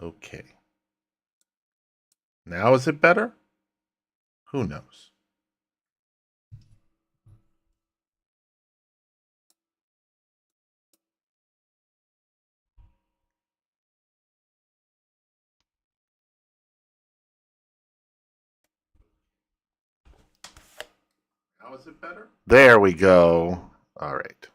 Okay. Now is it better? Who knows? Now is it better? There we go. All right.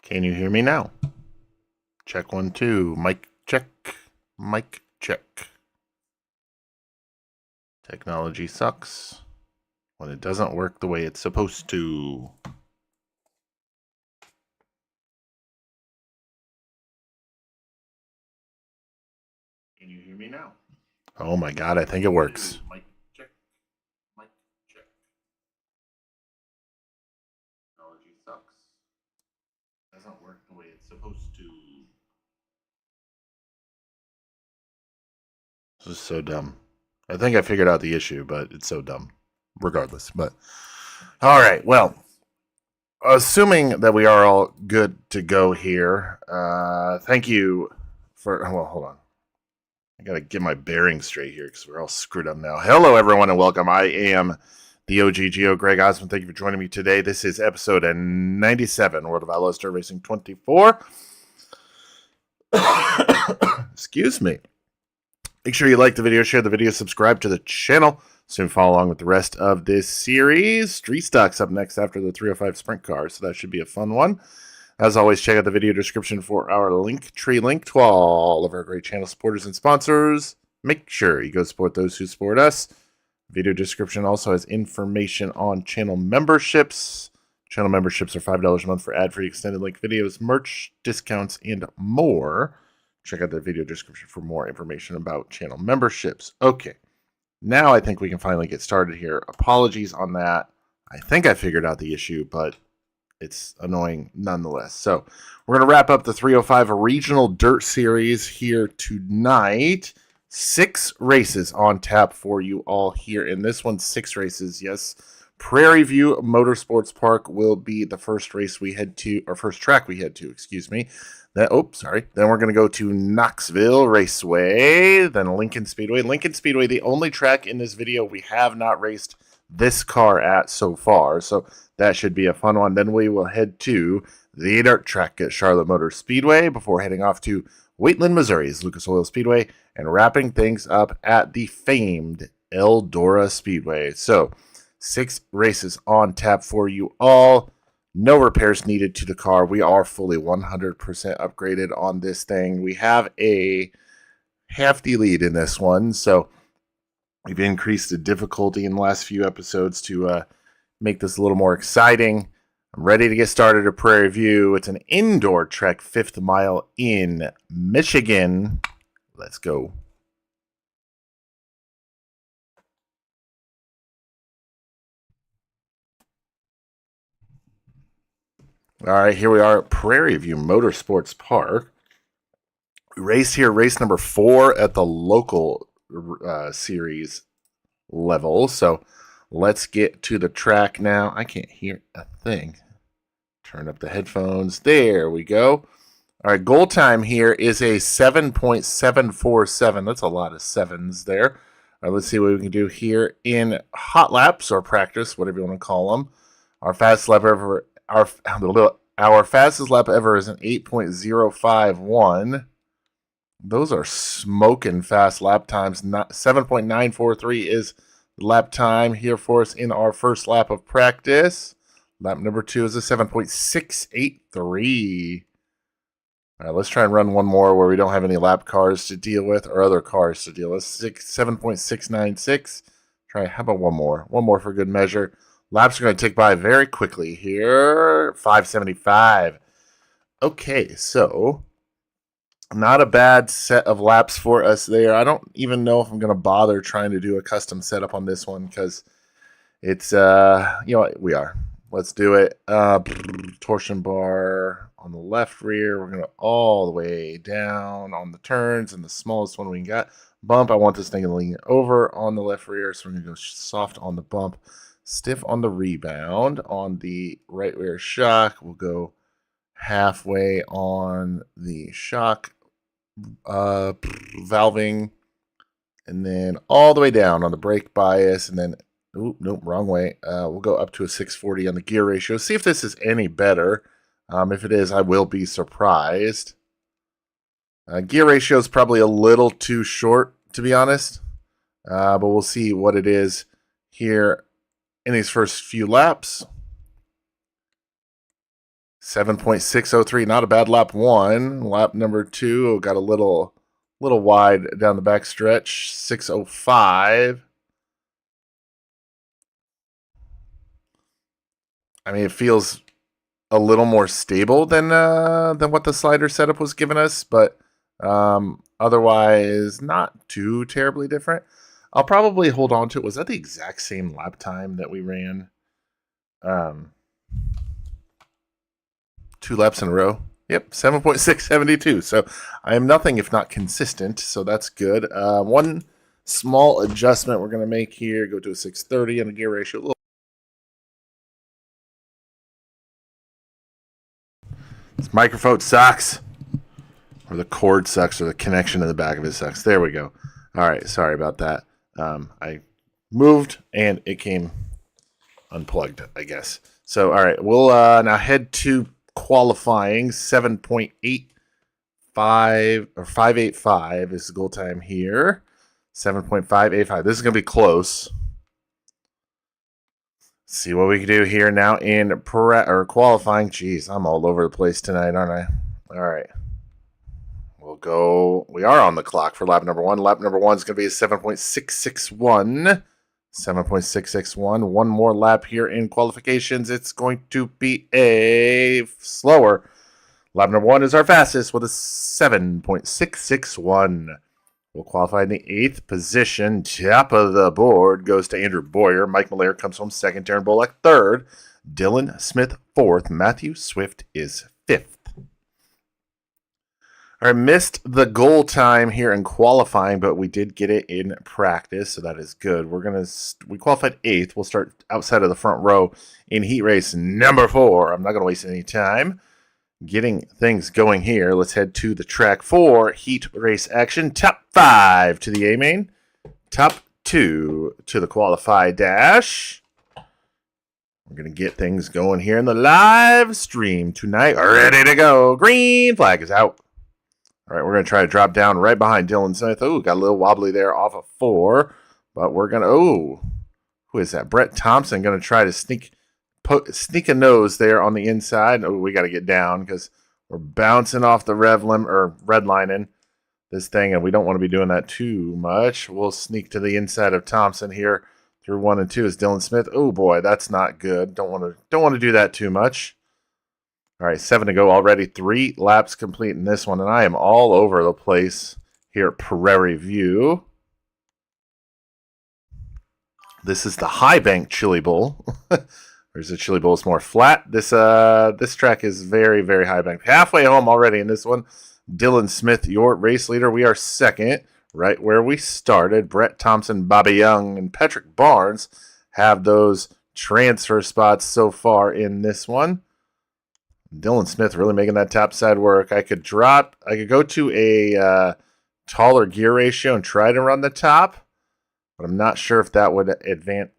Can you hear me now? Check 1, 2. Mic check. Mic check. Technology sucks when it doesn't work the way it's supposed to. Can you hear me now? Oh my god, I think it works. Mic check. Mic check. Technology sucks. Doesn't work the way it's supposed to. This is so dumb. I think I figured out the issue, but it's so dumb. Regardless, but all right. Well, assuming that we are all good to go here, thank you for. Well, hold on. I gotta get my bearings straight here because we're all screwed up now. Hello, everyone, and welcome. I am the OGGO, Greg Osmond. Thank you for joining me today. This is episode 97, World of Outlaws Dirt Racing 24. Excuse me. Make sure you like the video, share the video, subscribe to the channel so you can follow along with the rest of this series. Street Stock's up next after the 305 Sprint car, so that should be a fun one. As always, check out the video description for our link tree link to all of our great channel supporters and sponsors. Make sure you go support those who support us. Video description also has information on channel memberships. Channel memberships are $5 a month for ad-free extended link videos, merch, discounts, and more. Check out the video description for more information about channel memberships. Okay, now I think we can finally get started here. Apologies on that. I think I figured out the issue, but it's annoying nonetheless. So we're going to wrap up the 305 Regional Dirt Series here tonight. 6 races on tap for you all here. In this one, 6 races, yes. Prairie View Motorsports Park will be the first race we head to, or first track we head to, excuse me. Then we're going to go to Knoxville Raceway, then Lincoln Speedway. Lincoln Speedway, the only track in this video we have not raced this car at so far, so that should be a fun one. Then we will head to the dirt track at Charlotte Motor Speedway before heading off to Wheatland, Missouri's Lucas Oil Speedway, and wrapping things up at the famed Eldora Speedway. So 6 races on tap for you all. No repairs needed to the car. We are fully 100% upgraded on this thing. We have a hefty lead in this one, so we've increased the difficulty in the last few episodes to make this a little more exciting. I'm ready to get started at Prairie View. It's an indoor trek, 5th mile in Michigan. Let's go. All right, here we are at Prairie View Motorsports Park. We race here, race number 4 at the local series level. So let's get to the track now. I can't hear a thing. Turn up the headphones. There we go. All right, goal time here is a 7.747. That's a lot of sevens there. All right, let's see what we can do here in hot laps or practice, whatever you want to call them. Our fastest lap ever, our fastest lap ever is an 8.051. Those are smoking fast lap times. 7.943 is lap time here for us in our first lap of practice. Lap number 2 is a 7.683. All right, let's try and run one more where we don't have any lap cars to deal with or other cars to deal with. 7.696. Try, how about one more? One more for good measure. Laps are going to tick by very quickly here. 575. Okay, so not a bad set of laps for us there. I don't even know if I'm going to bother trying to do a custom setup on this one because it's, we are. Let's do it. Torsion bar on the left rear. We're going to all the way down on the turns, and the smallest one we got. Bump. I want this thing to lean over on the left rear, so we're going to go soft on the bump, stiff on the rebound. On the right rear shock, we'll go halfway on the shock valving, and then all the way down on the brake bias, and then nope, wrong way. We'll go up to a 640 on the gear ratio. See if this is any better. If it is, I will be surprised. Gear ratio is probably a little too short, to be honest, but we'll see what it is here in these first few laps. 7.603, not a bad lap one. Lap number two got a little wide down the back stretch. 6:05. I mean, it feels a little more stable than what the slider setup was giving us, but otherwise not too terribly different. I'll probably hold on to it. Was that the exact same lap time that we ran? 2 laps in a row. Yep, 7.672. So I am nothing if not consistent, so that's good. One small adjustment we're going to make here, go to a 630 and a gear ratio. This microphone sucks. Or the cord sucks, or the connection in the back of it sucks. There we go. All right, sorry about that. I moved, and it came unplugged, I guess. So, all right, we'll now head to qualifying. 7.85 or 585 is the goal time here. 7.585. This is going to be close. See what we can do here now in qualifying. Jeez, I'm all over the place tonight, aren't I? All right. We'll go. We are on the clock for lap number one. Lap number one is going to be a 7.661. 7.661. One more lap here in qualifications. It's going to be a slower. Lap number one is our fastest with a 7.661. We'll qualify in the 8th position. Top of the board goes to Andrew Boyer. Mike Malaire comes home second. Darren Bullock third. Dylan Smith fourth. Matthew Swift is fifth. I missed the goal time here in qualifying, but we did get it in practice, so that is good. We qualified 8th. We'll start outside of the front row in heat race number 4. I'm not going to waste any time getting things going here. Let's head to the track for heat race action. Top 5 to the A main. Top 2 to the qualified dash. We're going to get things going here in the live stream tonight. Ready to go. Green flag is out. All right, we're going to try to drop down right behind Dylan Smith. Oh, got a little wobbly there off of 4. But we're going to, who is that? Brett Thompson going to try to sneak a nose there on the inside. Oh, we got to get down because we're bouncing off the redlining this thing, and we don't want to be doing that too much. We'll sneak to the inside of Thompson here through 1 and 2 is Dylan Smith. Oh, boy, that's not good. Don't want to do that too much. All right, 7 to go already. 3 laps complete in this one, and I am all over the place here at Prairie View. This is the High Bank Chili Bowl. There's a Chili Bowl. It's more flat. This track is very, very high bank. Halfway home already in this one. Dylan Smith, your race leader. We are second, right where we started. Brett Thompson, Bobby Young, and Patrick Barnes have those transfer spots so far in this one. Dylan Smith really making that top side work. I could go to a taller gear ratio and try to run the top, but I'm not sure if that would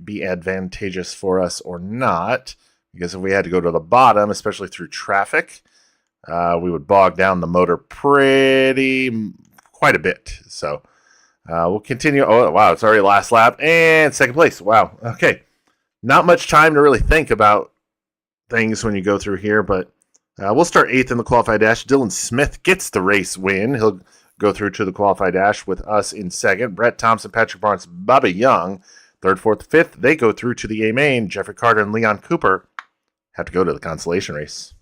be advantageous for us or not, because if we had to go to the bottom, especially through traffic, we would bog down the motor quite a bit. So we'll continue. Oh, wow, it's already last lap and second place. Wow, okay. Not much time to really think about things when you go through here, but we'll start 8th in the qualified dash. Dylan Smith gets the race win. He'll go through to the qualified dash with us in second. Brett Thompson, Patrick Barnes, Bobby Young, 3rd, 4th, 5th. They go through to the A main. Jeffrey Carter and Leon Cooper have to go to the consolation race.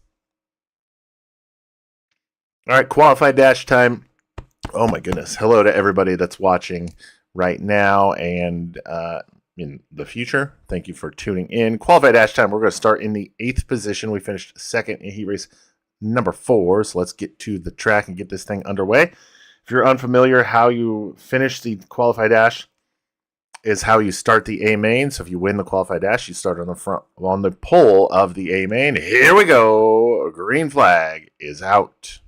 All right, qualified dash time. Oh, my goodness. Hello to everybody that's watching right now and in the future. Thank you for tuning in. Qualified dash time. We're going to start in the 8th position. We finished second in heat race number 4. So let's get to the track and get this thing underway. If you're unfamiliar, how you finish the qualified dash is how you start the A main. So if you win the qualified dash, you start on the pole of the A main. Here we go. Green flag is out.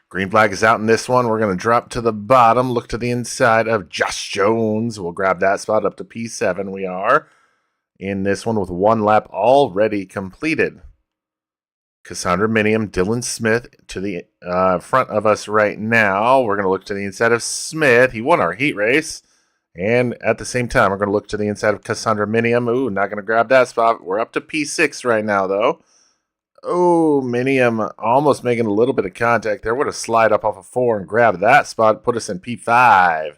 Green flag is out in this one. We're going to drop to the bottom, look to the inside of Josh Jones. We'll grab that spot up to P7. We are in this one with 1 lap already completed. Cassandra Minium, Dylan Smith to the front of us right now. We're going to look to the inside of Smith. He won our heat race. And at the same time, we're going to look to the inside of Cassandra Minium. Ooh, not going to grab that spot. We're up to P6 right now, though. Oh, Minium almost making a little bit of contact there. Would have slide up off of 4 and grab that spot. Put us in P5.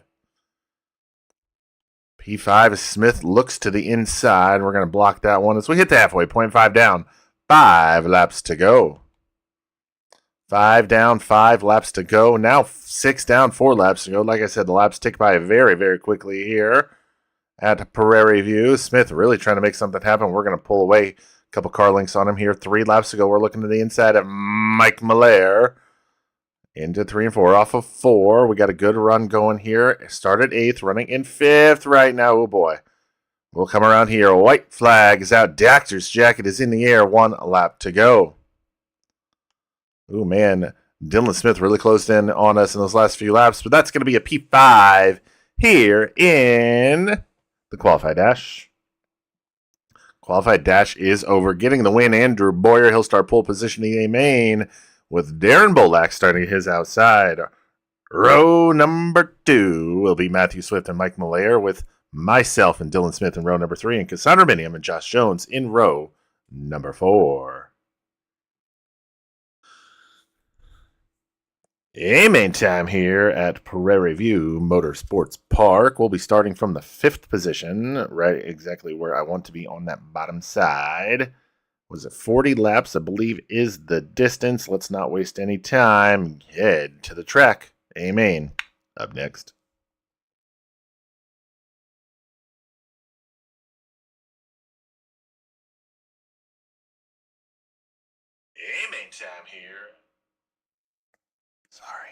P5 as Smith looks to the inside. We're going to block that one as we hit the halfway point. 5 down. 5 laps to go. 5 down, 5 laps to go. Now 6 down, 4 laps to go. Like I said, the laps tick by very, very quickly here at Prairie View. Smith really trying to make something happen. We're going to pull away a couple car links on him here. 3 laps to go. We're looking to the inside of Mike Malaire. Into 3 and 4 off of 4. We got a good run going here. Started 8th, running in 5th right now. Oh boy. We'll come around here. White flag is out. Doctor's jacket is in the air. 1 lap to go. Oh, man. Dylan Smith really closed in on us in those last few laps, but that's going to be a P5 here in the qualified dash. Qualified dash is over. Getting the win, Andrew Boyer. He'll start pole positioning a main with Darren Bolak starting his outside. Row number 2 will be Matthew Swift and Mike Malaire, with myself and Dylan Smith in row number 3 and Cassandra Minium and Josh Jones in row number 4. A-main time here at Prairie View Motorsports Park. We'll be starting from the 5th position, right exactly where I want to be on that bottom side. Was it 40 laps, I believe, is the distance. Let's not waste any time. Head to the track. A-main up next. A-main time here. Sorry.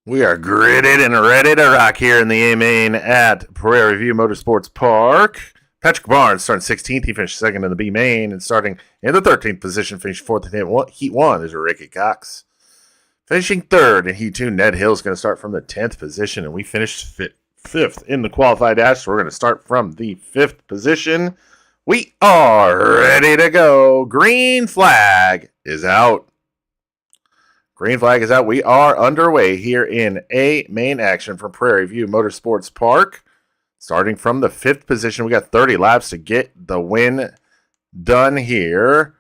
We are gridded and ready to rock here in the A-main at Prairie View Motorsports Park. Patrick Barnes starting 16th. He finished 2nd in the B-main. And starting in the 13th position, finished 4th in Heat 1 is Ricky Cox. Finishing 3rd in Heat 2, Ned Hill is going to start from the 10th position. And we finished 5th in the qualified dash. So we're going to start from the 5th position. We are ready to go. Green flag is out. Green flag is out. We are underway here in A-main action from Prairie View Motorsports Park. Starting from the 5th position, we got 30 laps to get the win done here.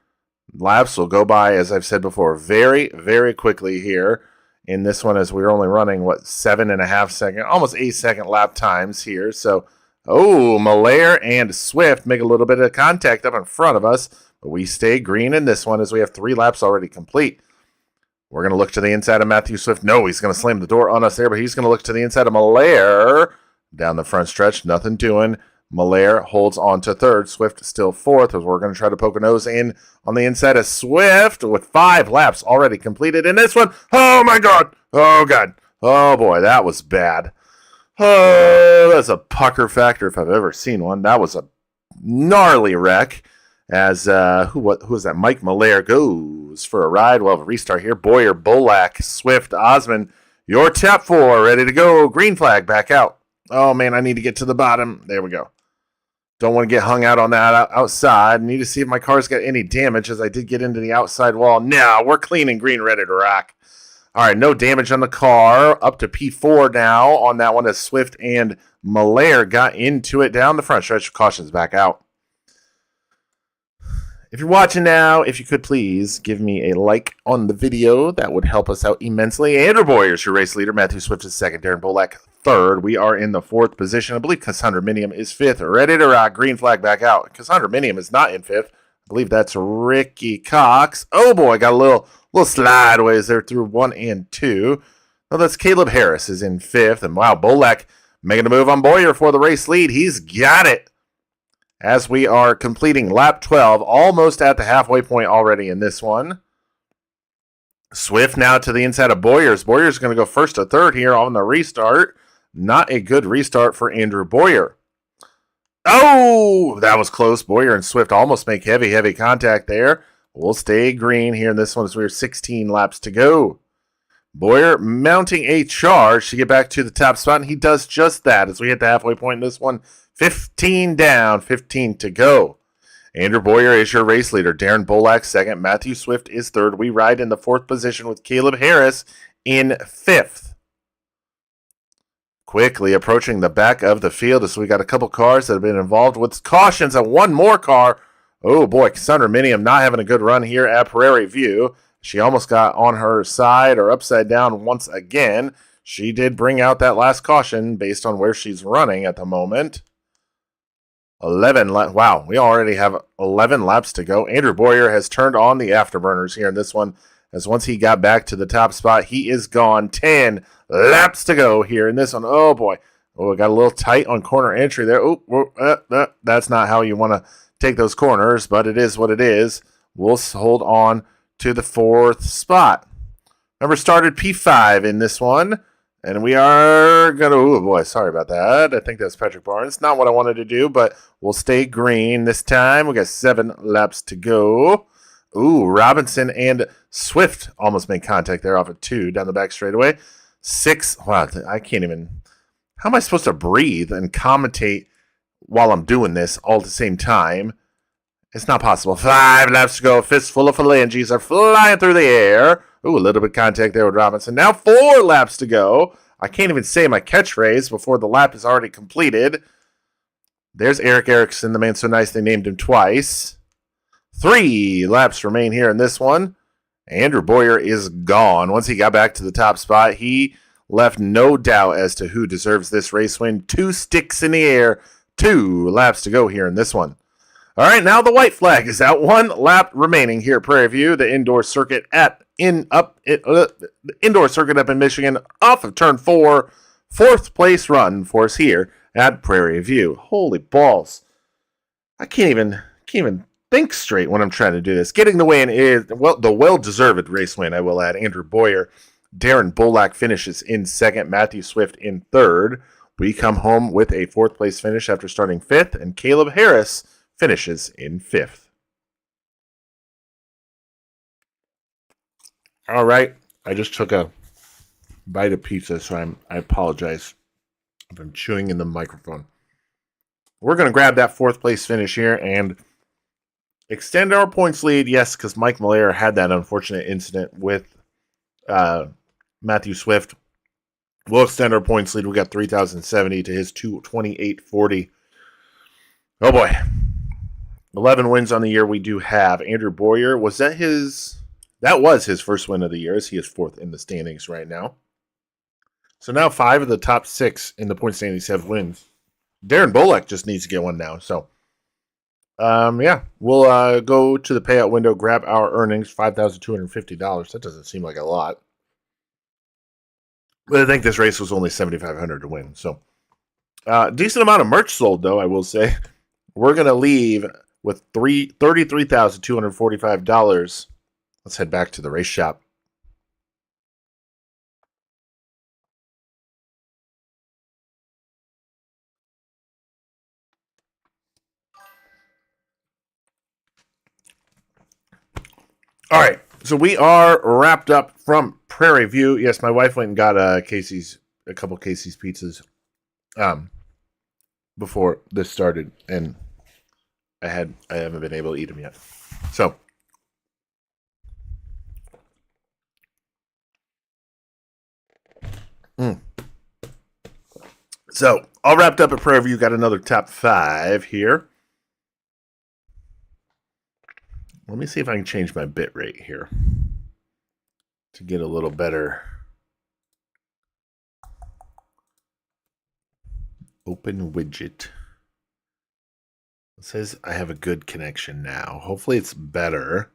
Laps will go by, as I've said before, very, very quickly here in this one, as we're only running, 7.5 second, almost 8 second lap times here. So, Malaire and Swift make a little bit of contact up in front of us, but we stay green in this one as we have 3 laps already complete. We're going to look to the inside of Matthew Swift. No, he's going to slam the door on us there, but he's going to look to the inside of Malaire. Down the front stretch, nothing doing. Malaire holds on to 3rd. Swift still 4th, as we're going to try to poke a nose in on the inside of Swift with 5 laps already completed in this one. Oh, my God. Oh, God. Oh, boy, that was bad. Oh, that's a pucker factor if I've ever seen one. That was a gnarly wreck. As who was that? Mike Malaire goes for a ride. We'll have a restart here. Boyer, Bolak, Swift, Osmond. Your top 4 ready to go. Green flag back out. Oh man, I need to get to the bottom. There we go. Don't want to get hung out on that outside. Need to see if my car's got any damage, as I did get into the outside wall. Now we're clean and green, ready to rock. All right, no damage on the car. Up to P4 now on that one as Swift and Malaire got into it down the front stretch. Caution's back out. If you're watching now, if you could please give me a like on the video, that would help us out immensely. Andrew Boyer's your race leader. Matthew Swift is 2nd. Darren Bolak 3rd. We are in the 4th position. I believe Cassandra Minium is 5th. Ready to rock. Green flag back out. Cassandra Minium is not in 5th. I believe that's Ricky Cox. Oh boy, got a little slideways there through 1 and 2. No, that's Caleb Harris is in 5th. And wow, Bolak making a move on Boyer for the race lead. He's got it. As we are completing lap 12, almost at the halfway point already in this one. Swift now to the inside of Boyers. Boyer's going to go 1st to 3rd here on the restart. Not a good restart for Andrew Boyer. Oh, that was close. Boyer and Swift almost make heavy contact there. We'll stay green here in this one as we have 16 laps to go. Boyer mounting a charge to get back to the top spot, and he does just that as we hit the halfway point in this one. 15 down, 15 to go. Andrew Boyer is your race leader. Darren Bolak 2nd. Matthew Swift is 3rd. We ride in the 4th position with Caleb Harris in 5th. Quickly approaching the back of the field as we got a couple cars that have been involved with cautions and one more car. Oh boy, Cassandra Minium not having a good run here at Prairie View. She almost got on her side or upside down once again. She did bring out that last caution based on where she's running at the moment. 11. Wow, we already have 11 laps to go. Andrew Boyer has turned on the afterburners here in this one, as once he got back to the top spot, he is gone. 10 laps to go here in this one. Oh, boy. Oh, it got a little tight on corner entry there. Oh, that's not how you want to take those corners, but it is what it is. We'll hold on to the 4th spot. Remember, started P5 in this one. And we are going to, oh boy, sorry about that. I think that's Patrick Barnes. Not what I wanted to do, but we'll stay green this time. We got 7 laps to go. Ooh, Robinson and Swift almost made contact there off of 2 down the back straightaway. 6, wow, I can't even, how am I supposed to breathe and commentate while I'm doing this all at the same time? It's not possible. 5 laps to go. Fistful of phalanges are flying through the air. Ooh, a little bit of contact there with Robinson. Now 4 laps to go. I can't even say my catchphrase before the lap is already completed. There's Eric Erickson, the man so nice they named him twice. 3 laps remain here in this one. Andrew Boyer is gone. Once he got back to the top spot, he left no doubt as to who deserves this race win. 2 sticks in the air. 2 laps to go here in this one. All right, now the white flag is out. 1 lap remaining here at Prairie View, the indoor circuit indoor circuit up in Michigan, off of turn 4. 4th place run for us here at Prairie View. Holy balls! I can't even think straight when I'm trying to do this. Getting the win is the well-deserved race win. I will add. Andrew Boyer, Darren Bolak finishes in 2nd. Matthew Swift in 3rd. We come home with a 4th place finish after starting 5th, and Caleb Harris finishes in 5th. All right, I just took a bite of pizza, so I apologize if I'm chewing in the microphone. We're going to grab that 4th place finish here and extend our points lead. Yes, because Mike Malaire had that unfortunate incident with Matthew Swift. We'll extend our points lead. We got 3,070 to his 228.40. Oh boy. 11 wins on the year we do have. Andrew Boyer, that was his first win of the year, as he is 4th in the standings right now. So now 5 of the top 6 in the point standings have wins. Darren Bolek just needs to get one now. So, yeah, we'll go to the payout window, grab our earnings, $5,250. That doesn't seem like a lot. But I think this race was only $7,500 to win. So, decent amount of merch sold, though, I will say. We're going to leave with $33,245. Let's head back to the race shop. All right, so we are wrapped up from Prairie View. Yes, my wife went and got a couple Casey's pizzas before this started, and I haven't been able to eat them yet. So, So, all wrapped up at Prairie View. Got another top 5 here. Let me see if I can change my bit rate here to get a little better. Open widget. It says I have a good connection now. Hopefully it's better.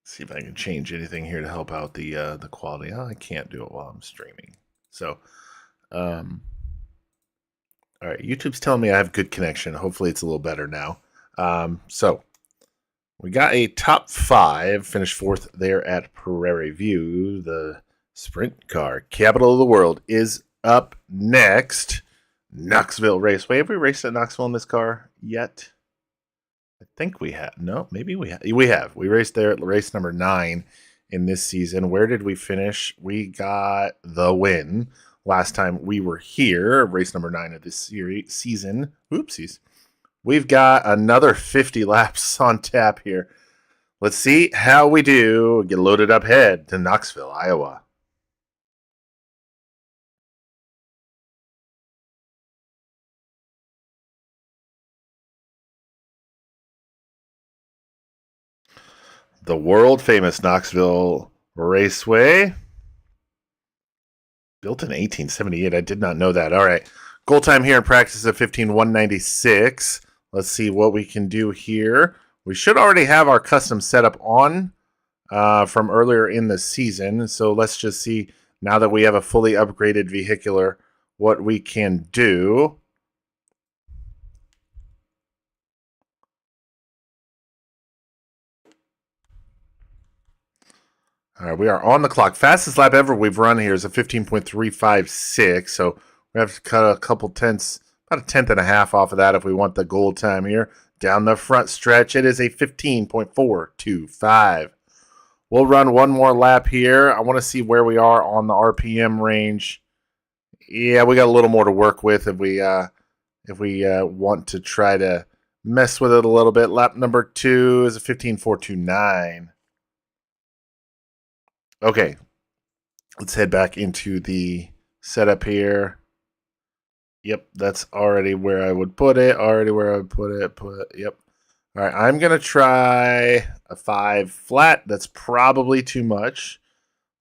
See if I can change anything here to help out the quality. Oh, I can't do it while I'm streaming. So, all right, YouTube's telling me I have good connection. Hopefully it's a little better now. So we got a top 5, finished 4th there at Prairie View. The sprint car capital of the world is up next. Knoxville Raceway. Have we raced at Knoxville in this car yet? I think we have. No, maybe we have. We have. We raced there at race number 9 in this season. Where did we finish? We got the win last time we were here, race number 9 of this season. Oopsies. We've got another 50 laps on tap here. Let's see how we do. Get loaded up, head to Knoxville, Iowa. The world famous Knoxville Raceway. Built in 1878. I did not know that. All right. Goal time here in practice of 15,196. Let's see what we can do here. We should already have our custom setup on from earlier in the season. So let's just see, now that we have a fully upgraded vehicular, what we can do. All right, we are on the clock. Fastest lap ever we've run here is a 15.356. So we have to cut a couple tenths, about a tenth and a half off of that if we want the goal time here. Down the front stretch, it is a 15.425. We'll run one more lap here. I want to see where we are on the RPM range. Yeah, we got a little more to work with if we want to try to mess with it a little bit. Lap number 2 is a 15.429. Okay, let's head back into the setup here. Yep, that's already where I would put it. Yep. All right, I'm going to try a 5 flat. That's probably too much.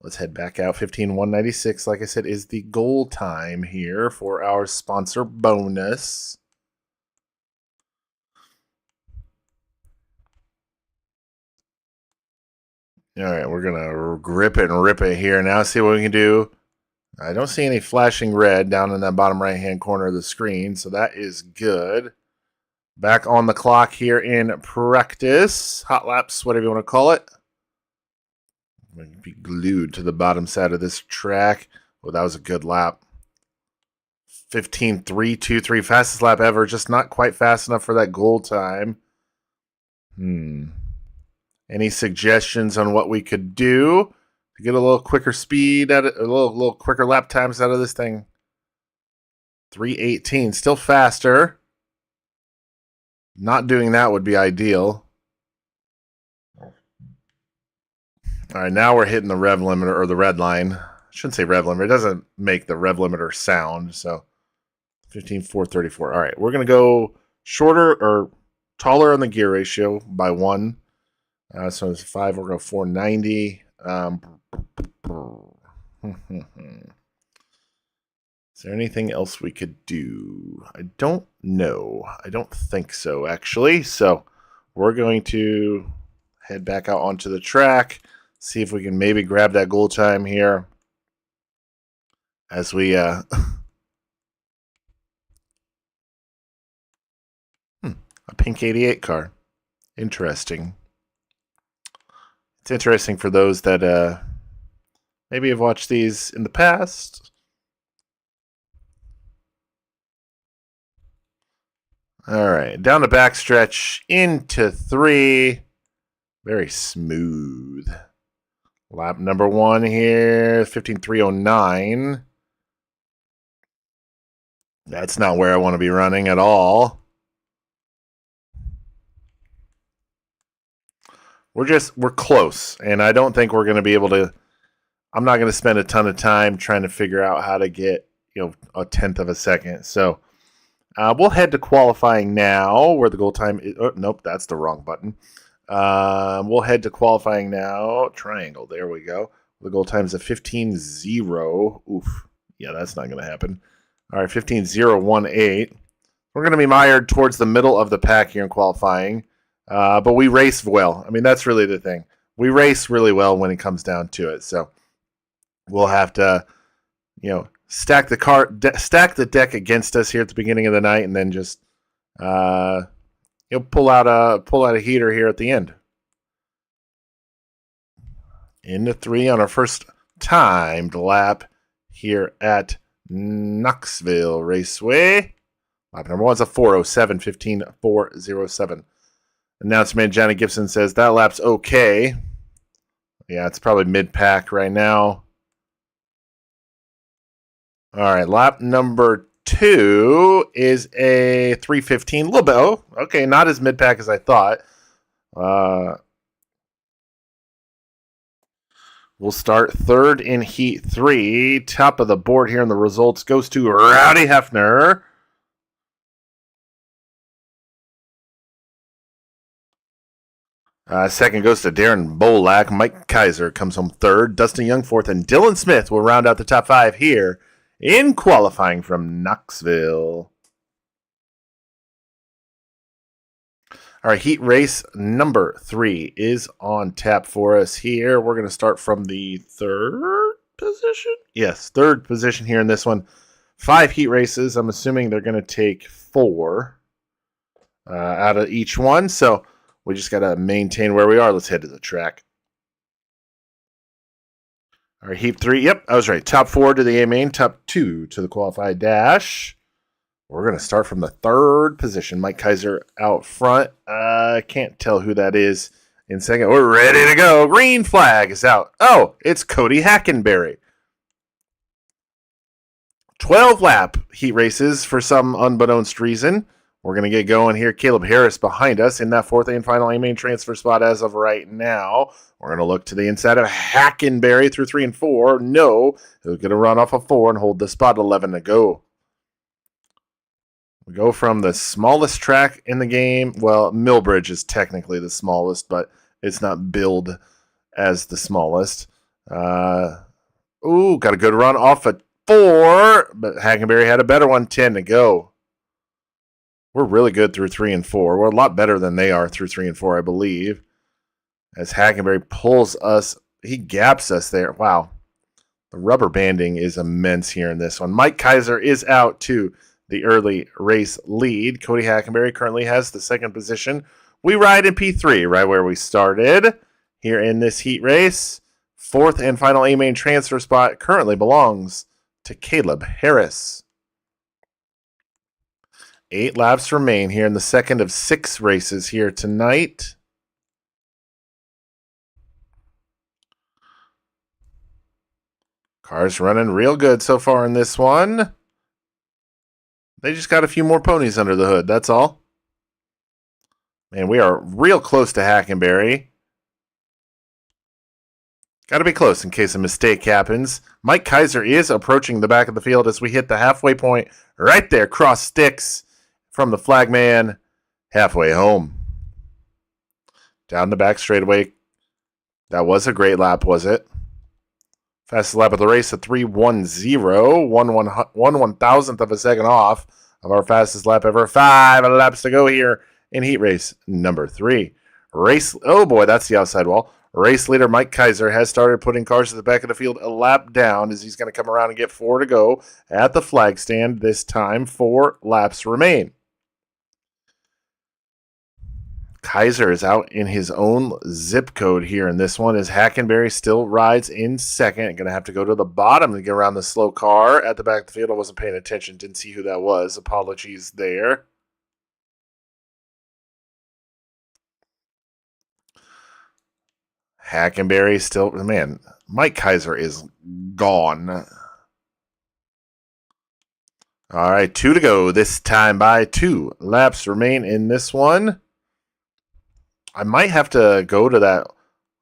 Let's head back out. 15,196, like I said, is the goal time here for our sponsor bonus. All right, we're going to grip it and rip it here. Now see what we can do. I don't see any flashing red down in that bottom right-hand corner of the screen, so that is good. Back on the clock here in practice. Hot laps, whatever you want to call it. I'm going to be glued to the bottom side of this track. Oh, that was a good lap. 15.323, fastest lap ever. Just not quite fast enough for that goal time. Any suggestions on what we could do to get a little quicker speed out of a little quicker lap times out of this thing? 3:18, still faster. Not doing that would be ideal. All right, now we're hitting the rev limiter, or the red line. I shouldn't say rev limiter. It doesn't make the rev limiter sound. So 15.434. All right, we're going to go shorter or taller on the gear ratio by 1. So it's 5. We're going to 490. Is there anything else we could do? I don't know. I don't think so, actually. So we're going to head back out onto the track, see if we can maybe grab that goal time here as we a pink 88 car. Interesting. It's interesting for those that maybe have watched these in the past. All right, down the backstretch into 3. Very smooth. Lap number 1 here, 15.309. That's not where I want to be running at all. We're close, and I don't think we're going to be able to. I'm not going to spend a ton of time trying to figure out how to get, a tenth of a second. So we'll head to qualifying now, where the goal time is. Oh, nope, that's the wrong button. We'll head to qualifying now. Triangle, there we go. The goal time is a 15.0. Oof, yeah, that's not going to happen. All right, 15.018. We're going to be mired towards the middle of the pack here in qualifying. But we race well. I mean, that's really the thing. We race really well when it comes down to it. So we'll have to, stack the deck against us here at the beginning of the night, and then just, pull out a heater here at the end. Into 3 on our first timed lap here at Knoxville Raceway. Lap number 1 is a 4:07, 15.407. Announcement, Johnny Gibson says that lap's okay. Yeah, it's probably mid-pack right now. All right, lap number 2 is a 3:15. A little bit. Oh, okay, not as mid-pack as I thought. We'll start third in Heat 3. Top of the board here, and the results goes to Rowdy Hefner. Second goes to Darren Bolak. Mike Kaiser comes home third. Dustin Young fourth, and Dylan Smith will round out the top 5 here in qualifying from Knoxville. All right, heat race number 3 is on tap for us here. We're going to start from the third position. Yes, third position here in this one. 5 heat races. I'm assuming they're going to take 4 out of each one. So we just got to maintain where we are. Let's head to the track. All right, heat 3. Yep, I was right. Top 4 to the A main, top 2 to the qualified dash. We're going to start from the third position. Mike Kaiser out front. I can't tell who that is in second. We're ready to go. Green flag is out. Oh, it's Cody Hackenberry. 12 lap heat races for some unbeknownst reason. We're going to get going here. Caleb Harris behind us in that fourth and final A main transfer spot as of right now. We're going to look to the inside of Hackenberry through 3 and 4. No, he's going to run off of 4 and hold the spot. 11 to go. We go from the smallest track in the game. Well, Millbridge is technically the smallest, but it's not billed as the smallest. Got a good run off at 4, but Hackenberry had a better one. 10 to go. We're really good through 3 and 4. We're a lot better than they are through 3 and 4, I believe. As Hackenberry pulls us, he gaps us there. Wow. The rubber banding is immense here in this one. Mike Kaiser is out too. The early race lead. Cody Hackenberry currently has the second position. We ride in P3, right where we started here in this heat race. Fourth and final A main transfer spot currently belongs to Caleb Harris. 8 laps remain here in the second of 6 races here tonight. Cars running real good so far in this one. They just got a few more ponies under the hood, that's all. Man, we are real close to Hackenberry. Got to be close in case a mistake happens. Mike Kaiser is approaching the back of the field as we hit the halfway point right there. Cross sticks from the flagman halfway home. Down the back straightaway. That was a great lap, was it? Fastest lap of the race, a 3:10, 1/1000th of a second off of our fastest lap ever. 5 laps to go here in heat race number 3. Oh boy, that's the outside wall. Race leader Mike Kaiser has started putting cars to the back of the field a lap down as he's going to come around and get 4 to go at the flag stand. This time, 4 laps remain. Kaiser is out in his own zip code here in this one as Hackenberry still rides in second. Going to have to go to the bottom to get around the slow car at the back of the field. I wasn't paying attention. Didn't see who that was. Apologies there. Hackenberry still... Man, Mike Kaiser is gone. All right, 2 to go. This time by 2 laps remain in this one. I might have to go to that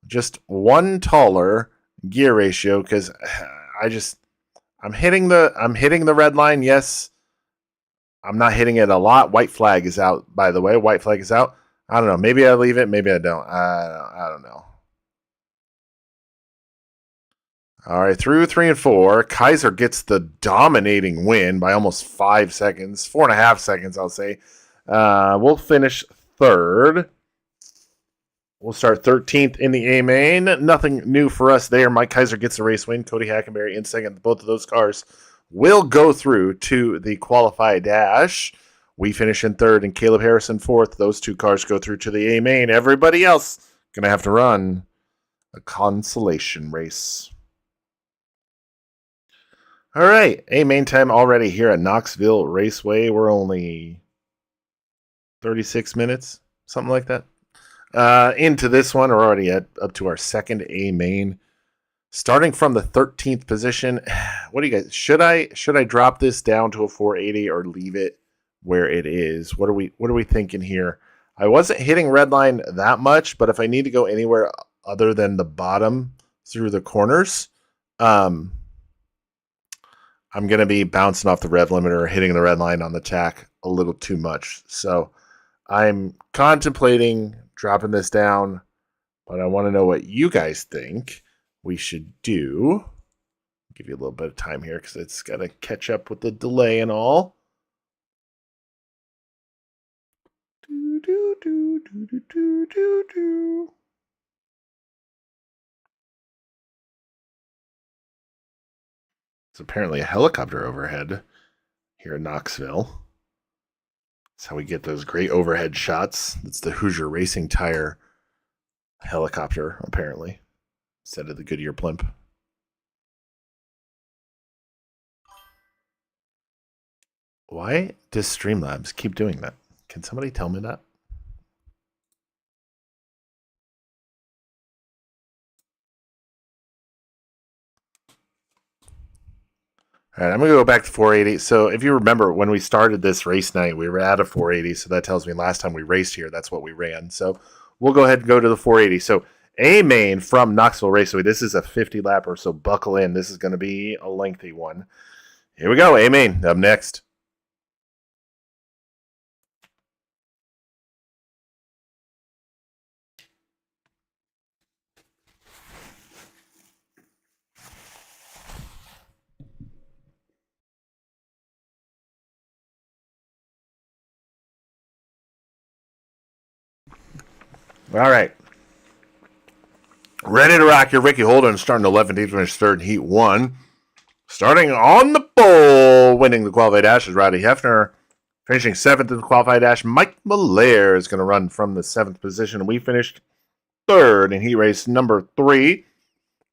just 1 taller gear ratio because I'm hitting the red line. Yes, I'm not hitting it a lot. White flag is out, by the way. White flag is out. I don't know. Maybe I leave it. Maybe I don't. I don't know. All right, through 3 and 4, Kaiser gets the dominating win by almost 5 seconds, 4.5 seconds, I'll say. We'll finish third. We'll start 13th in the A main. Nothing new for us there. Mike Kaiser gets the race win. Cody Hackenberry in second. Both of those cars will go through to the qualified dash. We finish in third, and Caleb Harrison fourth. Those 2 cars go through to the A main. Everybody else going to have to run a consolation race. All right, A main time already here at Knoxville Raceway. We're only 36 minutes, something like that. Into this one, we're already up to our second A main. Starting from the 13th position, what do you guys? Should I drop this down to a 480 or leave it where it is? What are we thinking here? I wasn't hitting red line that much, but if I need to go anywhere other than the bottom through the corners. I'm going to be bouncing off the rev limiter, hitting the red line on the tack a little too much. So I'm contemplating dropping this down, but I want to know what you guys think we should do. Give you a little bit of time here because it's got to catch up with the delay and all. It's apparently a helicopter overhead here in Knoxville. That's how we get those great overhead shots. It's the Hoosier Racing Tire helicopter, apparently, instead of the Goodyear blimp. Why does Streamlabs keep doing that? Can somebody tell me that? All right, I'm going to go back to 480. So if you remember, when we started this race night, we were at a 480. So that tells me last time we raced here, that's what we ran. So we'll go ahead and go to the 480. So A main from Knoxville Raceway. This is a 50 lapper, so buckle in. This is going to be a lengthy one. Here we go. A main up next. All right. Ready to rock. Your Ricky Holden starting 11th. He finished third in Heat 1. Starting on the pole, winning the qualified dash is Rowdy Hefner. Finishing 7th in the qualified dash, Mike Malaire is going to run from the 7th position. We finished 3rd in heat race number 3.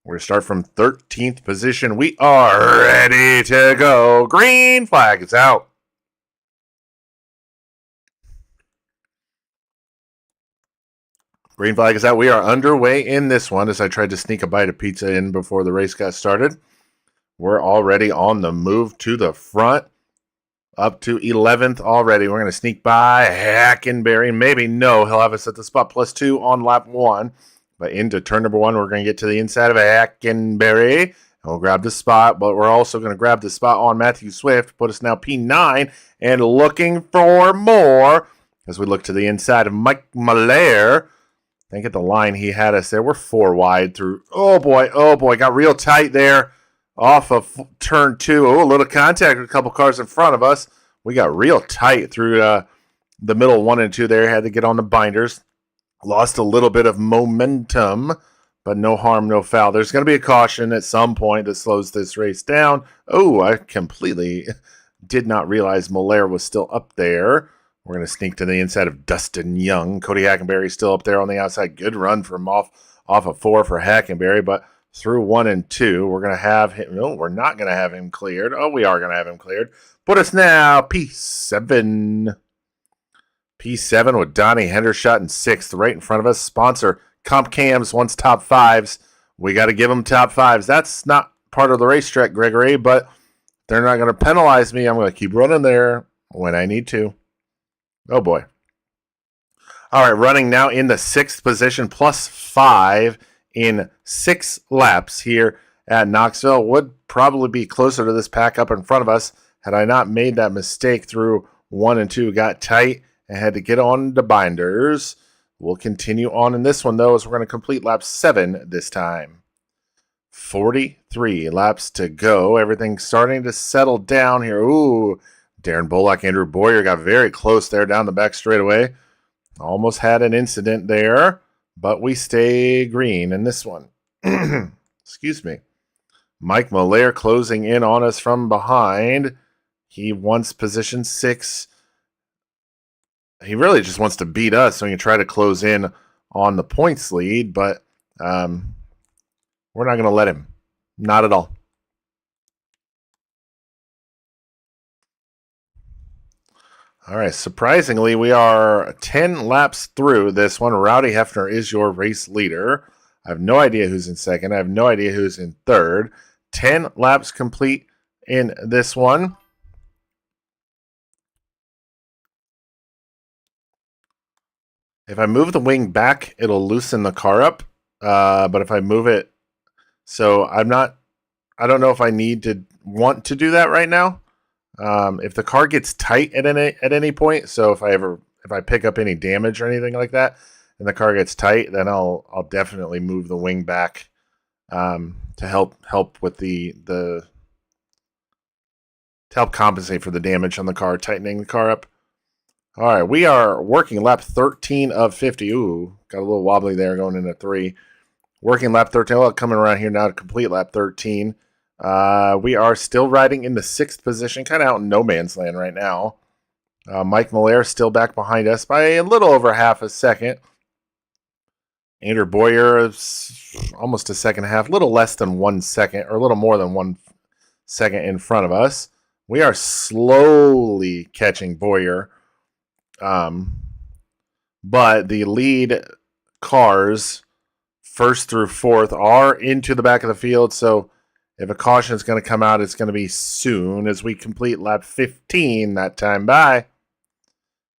We're going to start from 13th position. We are ready to go. Green flag is out. Green flag is out. We are underway in this one as I tried to sneak a bite of pizza in before the race got started. We're already on the move to the front. Up to 11th already. We're going to sneak by Hackenberry. Maybe no. He'll have us at the spot +2 on lap 1. But into turn number 1, we're going to get to the inside of Hackenberry. And we'll grab the spot. But we're also going to grab the spot on Matthew Swift. Put us now P9. And looking for more as we look to the inside of Mike Malaire. I think at the line he had us there. We're 4 wide through. Oh, boy. Oh, boy. Got real tight there. Off of turn 2. Oh, a little contact with a couple cars in front of us. We got real tight through the middle 1 and 2 there. Had to get on the binders. Lost a little bit of momentum, but no harm, no foul. There's going to be a caution at some point that slows this race down. Oh, I completely did not realize Malaire was still up there. We're going to sneak to the inside of Dustin Young. Cody Hackenberry still up there on the outside. Good run from off of 4 for Hackenberry, but through 1 and 2, we're going to have him. No, we're not going to have him cleared. Oh, we are going to have him cleared. Put us now P7. P7 with Donnie Hendershot in 6th, right in front of us. Sponsor Comp Cams wants top 5s. We got to give them top 5s. That's not part of the racetrack, Gregory, but they're not going to penalize me. I'm going to keep running there when I need to. Oh, boy. All right, running now in the 6th position, +5 in 6 laps here at Knoxville. Would probably be closer to this pack up in front of us had I not made that mistake through 1 and 2. Got tight and had to get on the binders. We'll continue on in this one, though, as we're going to complete lap 7 this time. 43 laps to go. Everything's starting to settle down here. Ooh, Darren Bullock, Andrew Boyer got very close there down the back straightaway. Almost had an incident there, but we stay green in this one. Excuse me. Mike Malaire closing in on us from behind. He wants position 6. He really just wants to beat us so he can try to close in on the points lead, but we're not going to let him. Not at all. All right, surprisingly, we are 10 laps through this one. Rowdy Hefner is your race leader. I have no idea who's in second. I have no idea who's in third. 10 laps complete in this one. If I move the wing back, it'll loosen the car up. But if I move it So I don't know if I want to do that right now. If the car gets tight at any point, so if I pick up any damage or anything like that, and the car gets tight, then I'll definitely move the wing back to help with to help compensate for the damage on the car, tightening the car up. All right, we are working lap 13 of 50. Ooh, got a little wobbly there going into 3. Working lap 13. Well, coming around here now to complete lap 13. We are still riding in the 6th position, kind of out in no man's land right now. Mike Malaire still back behind us by a little over half a second. Andrew Boyer is almost a second half, a little less than 1 second, or a little more than 1 second in front of us. We are slowly catching Boyer. But the lead cars, 1st through 4th, are into the back of the field. So if a caution is going to come out, it's going to be soon as we complete lap 15 that time by.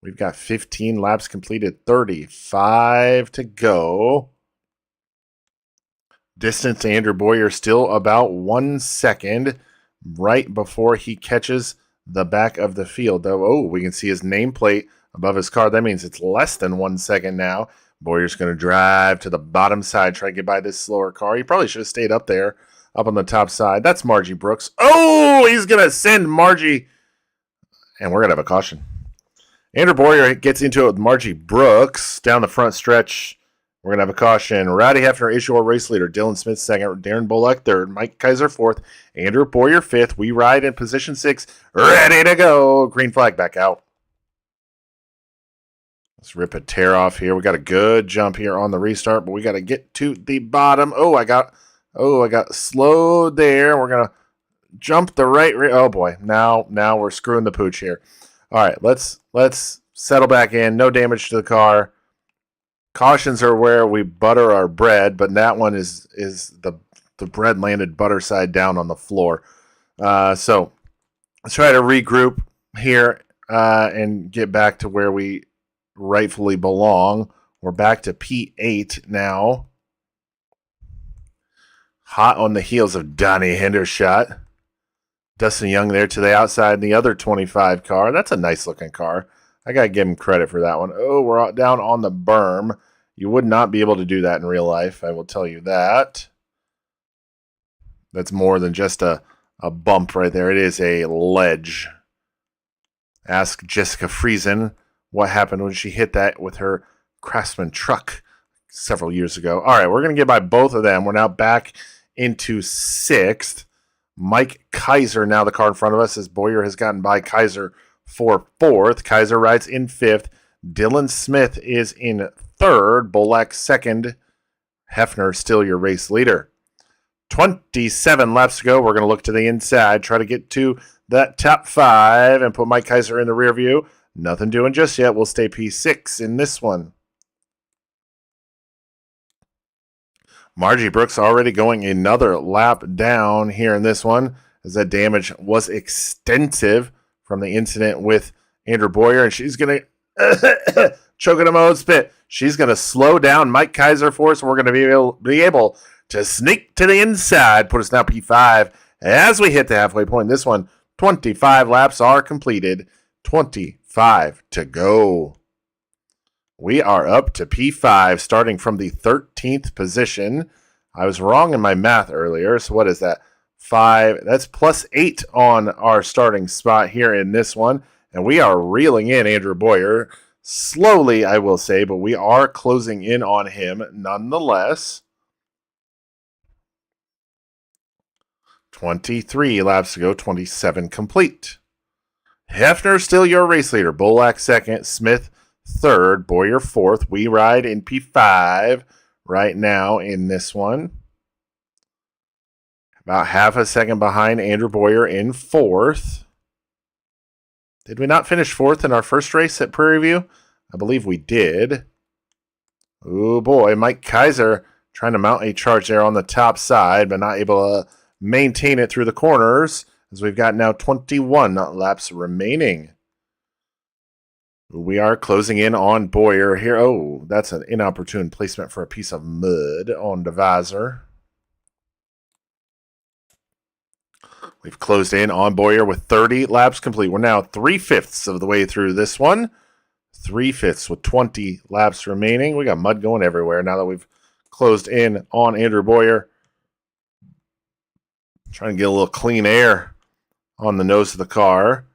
We've got 15 laps completed, 35 to go. Distance to Andrew Boyer still about 1 second right before he catches the back of the field. Oh, we can see his nameplate above his car. That means it's less than 1 second now. Boyer's going to drive to the bottom side, try to get by this slower car. He probably should have stayed up there, up on the top side. That's Margie Brooks. Oh, he's going to send Margie. And we're going to have a caution. Andrew Boyer gets into it with Margie Brooks down the front stretch. We're going to have a caution. Rowdy Hefner is your race leader. Dylan Smith second. Darren Bullock third. Mike Kaiser fourth. Andrew Boyer fifth. We ride in position 6. Ready to go. Green flag back out. Let's rip a tear off here. We got a good jump here on the restart, but we got to get to the bottom. I got slowed there. We're going to jump the right. Oh boy. Now we're screwing the pooch here. All right, let's settle back in. No damage to the car. Cautions are where we butter our bread, but that one is the bread landed butter side down on the floor. So let's try to regroup here and get back to where we rightfully belong. We're back to P8 now. Hot on the heels of Donnie Hendershot. Dustin Young there to the outside in the other 25 car. That's a nice looking car. I got to give him credit for that one. Oh, we're down on the berm. You would not be able to do that in real life. I will tell you that. That's more than just a bump right there. It is a ledge. Ask Jessica Friesen what happened when she hit that with her Craftsman truck several years ago. All right, we're going to get by both of them. We're now back into 6th. Mike Kaiser, now the car in front of us, as Boyer has gotten by Kaiser for 4th. Kaiser rides in 5th. Dylan Smith is in 3rd. Bolak 2nd. Hefner still your race leader. 27 laps to go. We're going to look to the inside, try to get to that top 5 and put Mike Kaiser in the rear view. Nothing doing just yet. We'll stay P6 in this one. Margie Brooks already going another lap down here in this one, as that damage was extensive from the incident with Andrew Boyer, and she's going to choke in a own spit. She's going to slow down Mike Kaiser for us, and we're going to be able to sneak to the inside, put us now P5 as we hit the halfway point. This one, 25 laps are completed, 25 to go. We are up to P5, starting from the 13th position. I was wrong in my math earlier, so what is that? 5, that's plus 8 on our starting spot here in this one. And we are reeling in Andrew Boyer. Slowly, I will say, but we are closing in on him nonetheless. 23 laps to go, 27 complete. Hefner still your race leader. Bolak 2nd, Smith 3rd, Boyer 4th. We ride in P5 right now in this one. About half a second behind Andrew Boyer in 4th. Did we not finish 4th in our first race at Prairie View? I believe we did. Oh boy, Mike Kaiser trying to mount a charge there on the top side, but not able to maintain it through the corners, as we've got now 21 laps remaining. We are closing in on Boyer here. Oh, that's an inopportune placement for a piece of mud on the visor. We've closed in on Boyer with 30 laps complete. We're now 3/5 of the way through this one. 3/5 with 20 laps remaining. We got mud going everywhere now that we've closed in on Andrew Boyer. Trying to get a little clean air on the nose of the car.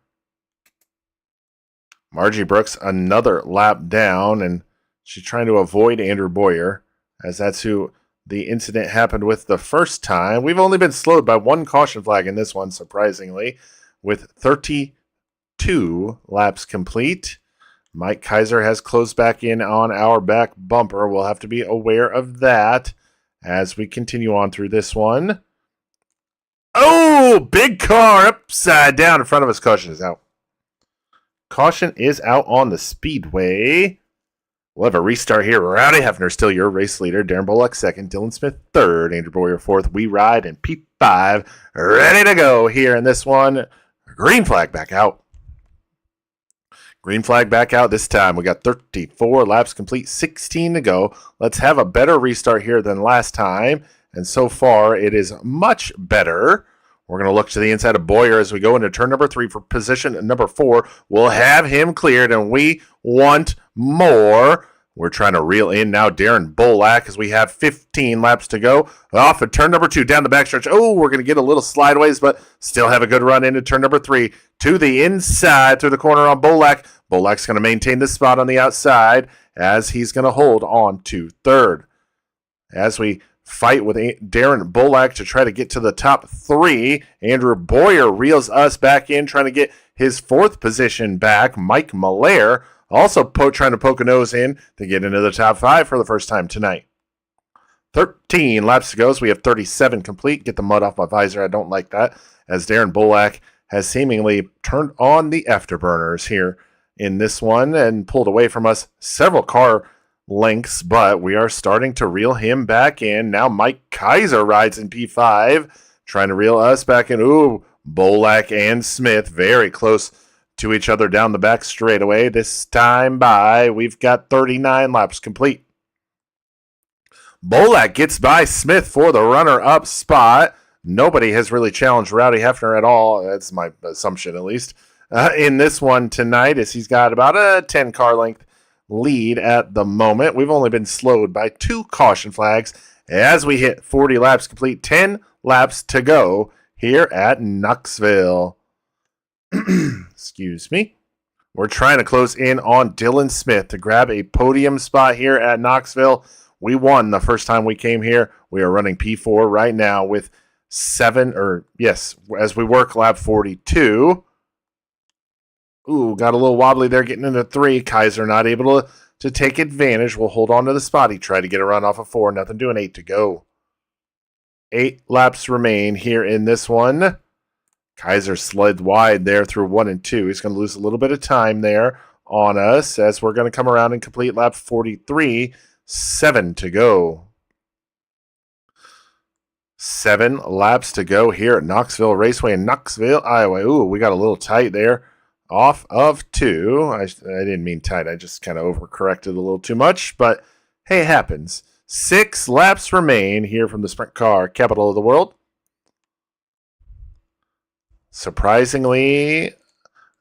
Margie Brooks another lap down, and she's trying to avoid Andrew Boyer, as that's who the incident happened with the first time. We've only been slowed by one caution flag in this one, surprisingly, with 32 laps complete. Mike Kaiser has closed back in on our back bumper. We'll have to be aware of that as we continue on through this one. Oh, big car upside down in front of us. Caution is out. Caution is out on the speedway. We'll have a restart here. Rowdy Hefner still your race leader. Darren Bullock second. Dylan Smith third. Andrew Boyer fourth. We ride in P5. Ready to go here in this one. Green flag back out. Green flag back out this time. We got 34 laps complete. 16 to go. Let's have a better restart here than last time. And so far, it is much better. We're going to look to the inside of Boyer as we go into turn number 3 for position number 4. We'll have him cleared, and we want more. We're trying to reel in now Darren Bolak as we have 15 laps to go. Off of turn number 2, down the backstretch. Oh, we're going to get a little slideways, but still have a good run into turn number 3. To the inside, through the corner on Bolak. Bolak's going to maintain this spot on the outside as he's going to hold on to third. As we fight with Darren Bolak to try to get to the top 3. Andrew Boyer reels us back in, trying to get his 4th position back. Mike Malaire also trying to poke a nose in to get into the top 5 for the first time tonight. 13 laps to go, so we have 37 complete. Get the mud off my visor. I don't like that, as Darren Bolak has seemingly turned on the afterburners here in this one and pulled away from us several car lengths, but we are starting to reel him back in. Now Mike Kaiser rides in P5, trying to reel us back in. Ooh, Bolak and Smith very close to each other down the back straightaway. This time by, we've got 39 laps complete. Bolak gets by Smith for the runner-up spot. Nobody has really challenged Rowdy Hefner at all. That's my assumption, at least, in this one tonight, as he's got about a 10-car length lead at the moment. We've only been slowed by 2 caution flags as we hit 40 laps complete. 10 laps to go here at Knoxville. Excuse me. We're trying to close in on Dylan Smith to grab a podium spot here at Knoxville. We won the first time we came here. We are running P4 right now with as we work lap 42. Ooh, got a little wobbly there getting into 3. Kaiser not able to take advantage. We'll hold on to the spot. He tried to get a run off of 4. Nothing doing. 8 to go. 8 laps remain here in this one. Kaiser slid wide there through 1 and 2. He's going to lose a little bit of time there on us as we're going to come around and complete lap 43. 7 to go. 7 laps to go here at Knoxville Raceway in Knoxville, Iowa. Ooh, we got a little tight there. Off of 2. I didn't mean tight. I just kind of overcorrected a little too much. But, hey, it happens. 6 laps remain here from the sprint car capital of the world. Surprisingly,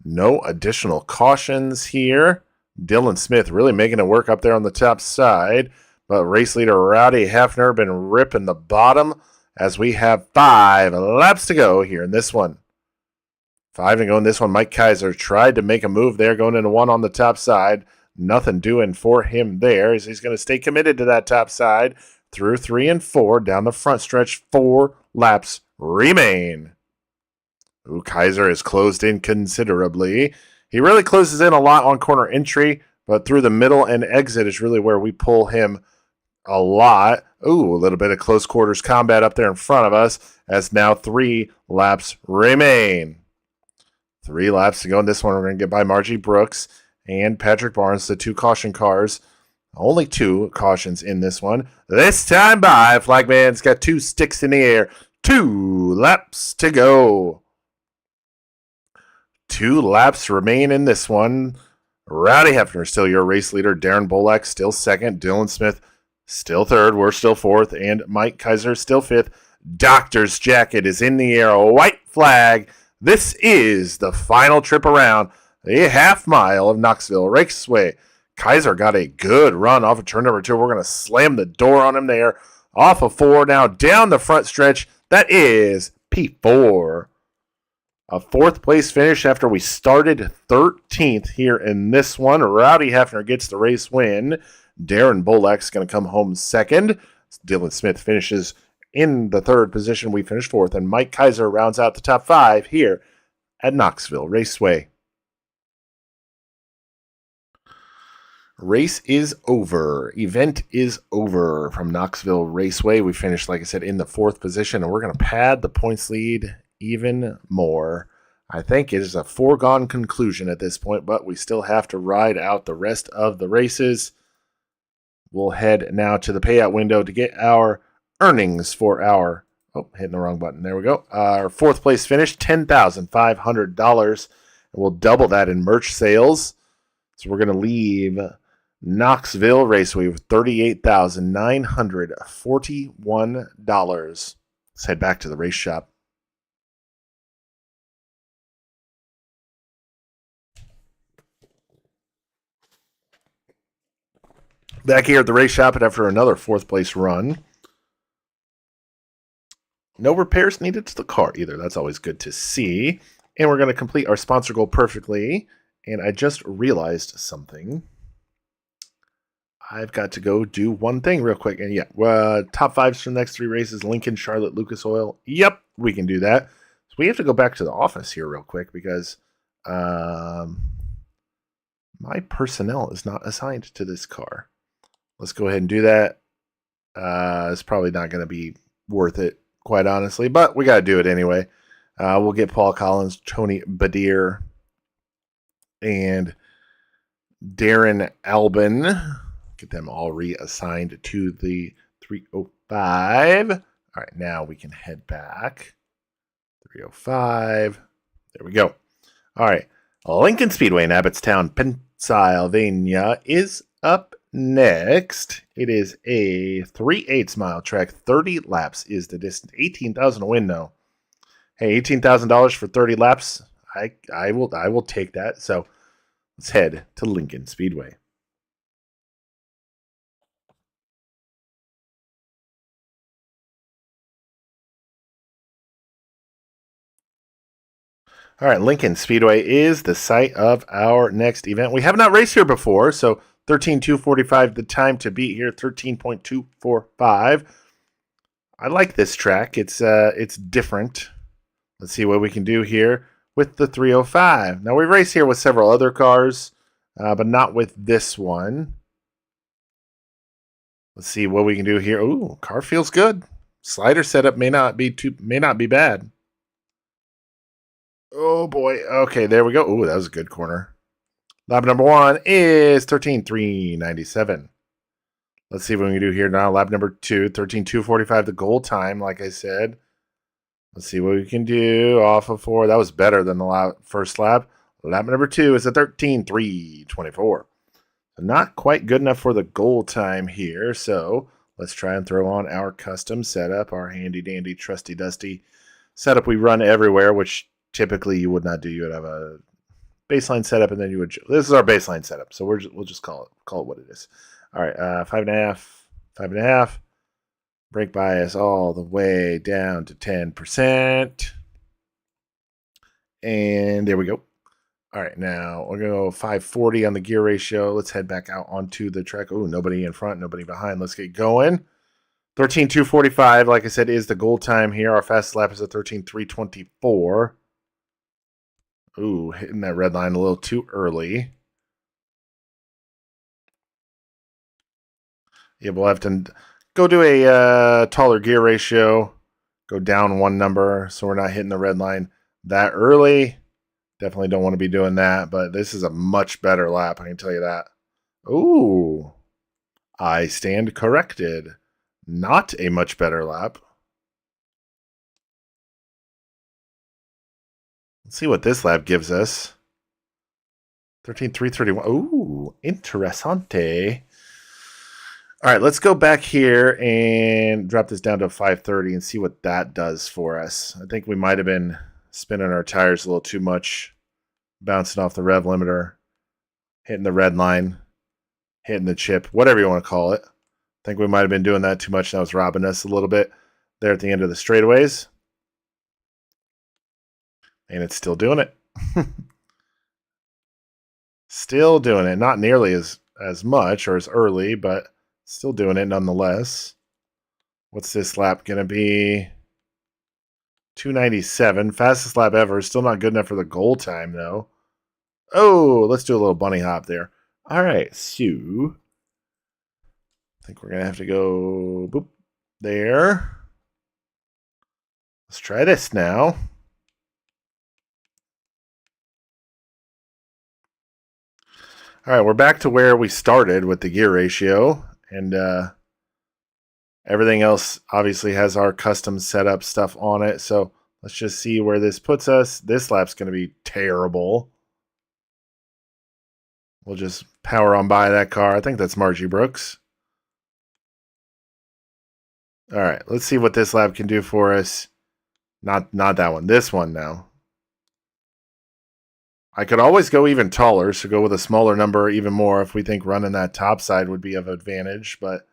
no additional cautions here. Dylan Smith really making it work up there on the top side. But race leader Rowdy Hefner been ripping the bottom as we have 5 laps to go here in this one. 5 to go in this one. Mike Kaiser tried to make a move there, going into 1 on the top side. Nothing doing for him there, as he's going to stay committed to that top side through 3 and 4 down the front stretch. 4 laps remain. Ooh, Kaiser has closed in considerably. He really closes in a lot on corner entry, but through the middle and exit is really where we pull him a lot. Ooh, a little bit of close quarters combat up there in front of us, as now 3 laps remain. 3 laps to go in this one. We're going to get by Margie Brooks and Patrick Barnes, the 2 caution cars. Only 2 cautions in this one. This time by, Flagman's got 2 sticks in the air. 2 laps to go. 2 laps remain in this one. Rowdy Hefner still your race leader. Darren Bolak still second. Dylan Smith still third. We're still fourth. And Mike Kaiser still 5th. Doctor's jacket is in the air, a white flag. This is the final trip around the half mile of Knoxville Raceway. Kaiser got a good run off of turn number 2. We're going to slam the door on him there. Off of 4 now, down the front stretch. That is P4. A 4th place finish after we started 13th here in this one. Rowdy Hefner gets the race win. Darren Bolek's going to come home 2nd. Dylan Smith finishes in the 3rd position. We finished 4th. And Mike Kaiser rounds out the top 5 here at Knoxville Raceway. Race is over. Event is over from Knoxville Raceway. We finished, like I said, in the 4th position, and we're going to pad the points lead even more. I think it is a foregone conclusion at this point, but we still have to ride out the rest of the races. We'll head now to the payout window to get our earnings for our, hitting the wrong button. There we go. Our 4th place finish, $10,500. And we'll double that in merch sales. So we're going to leave Knoxville Raceway with $38,941. Let's head back to the race shop. Back here at the race shop and after another 4th place run. No repairs needed to the car either. That's always good to see. And we're going to complete our sponsor goal perfectly. And I just realized something. I've got to go do one thing real quick. And top 5s for the next 3 races. Lincoln, Charlotte, Lucas Oil. Yep, we can do that. So we have to go back to the office here real quick because my personnel is not assigned to this car. Let's go ahead and do that. It's probably not going to be worth it, quite honestly, but we got to do it anyway. We'll get Paul Collins, Tony Badir, and Darren Albin. Get them all reassigned to the 305. All right, now we can head back. 305. There we go. All right. Lincoln Speedway in Abbottstown, Pennsylvania is up next. It is a 3/8 mile track. 30 laps is the distance. $18,000 to win, though. Hey, $18,000 for 30 laps. I will take that. So let's head to Lincoln Speedway. All right, Lincoln Speedway is the site of our next event. We have not raced here before, so 13.245 the time to beat here, 13.245. I like this track. It's different. Let's see what we can do here with the 305. Now, we race here with several other cars, but not with this one. Let's see what we can do here. Ooh, car feels good. Slider setup may not be bad. Oh boy. Okay, there we go. Ooh, that was a good corner. Lap number 1 is 13.397. Let's see what we can do here now. Lap number 2, 13.245, the goal time, like I said. Let's see what we can do off of 4. That was better than the first lap. Lap number 2 is a 13.324. So not quite good enough for the goal time here. So let's try and throw on our custom setup, our handy dandy, trusty dusty setup we run everywhere, which typically you would not do. You would have a baseline setup, and then you would. This is our baseline setup, so we'll just call it what it is. All right, 5.5. Brake bias all the way down to 10%, and there we go. All right, now we're gonna go 540 on the gear ratio. Let's head back out onto the track. Oh, nobody in front, nobody behind. Let's get going. 13.245, like I said, is the goal time here. Our fastest lap is a 13.324. Ooh, hitting that red line a little too early. Yeah, we'll have to go to a taller gear ratio, go down 1 number so we're not hitting the red line that early. Definitely don't want to be doing that, but this is a much better lap, I can tell you that. Ooh, I stand corrected. Not a much better lap. Let's see what this lap gives us. 13.331. Ooh, interessante. All right, let's go back here and drop this down to 530 and see what that does for us. I think we might have been spinning our tires a little too much, bouncing off the rev limiter, hitting the red line, hitting the chip, whatever you want to call it. I think we might have been doing that too much. That was robbing us a little bit there at the end of the straightaways. And it's still doing it. Still doing it. Not nearly as much or as early, but still doing it nonetheless. What's this lap going to be? 297. Fastest lap ever. Still not good enough for the goal time, though. Oh, let's do a little bunny hop there. All right, so I think we're going to have to go boop there. Let's try this now. All right, we're back to where we started with the gear ratio, and everything else obviously has our custom setup stuff on it. So let's just see where this puts us. This lap's going to be terrible. We'll just power on by that car. I think that's Margie Brooks. All right, let's see what this lap can do for us. Not that one. This one now. I could always go even taller, so go with a smaller number even more if we think running that top side would be of advantage, but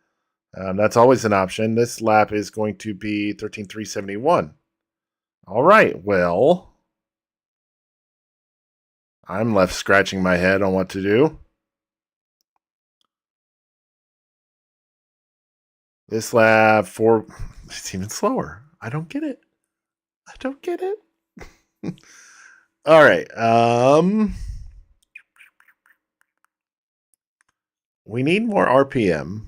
that's always an option. This lap is going to be 13,371. All right, well, I'm left scratching my head on what to do. This lap, it's even slower. I don't get it. All right. We need more RPM.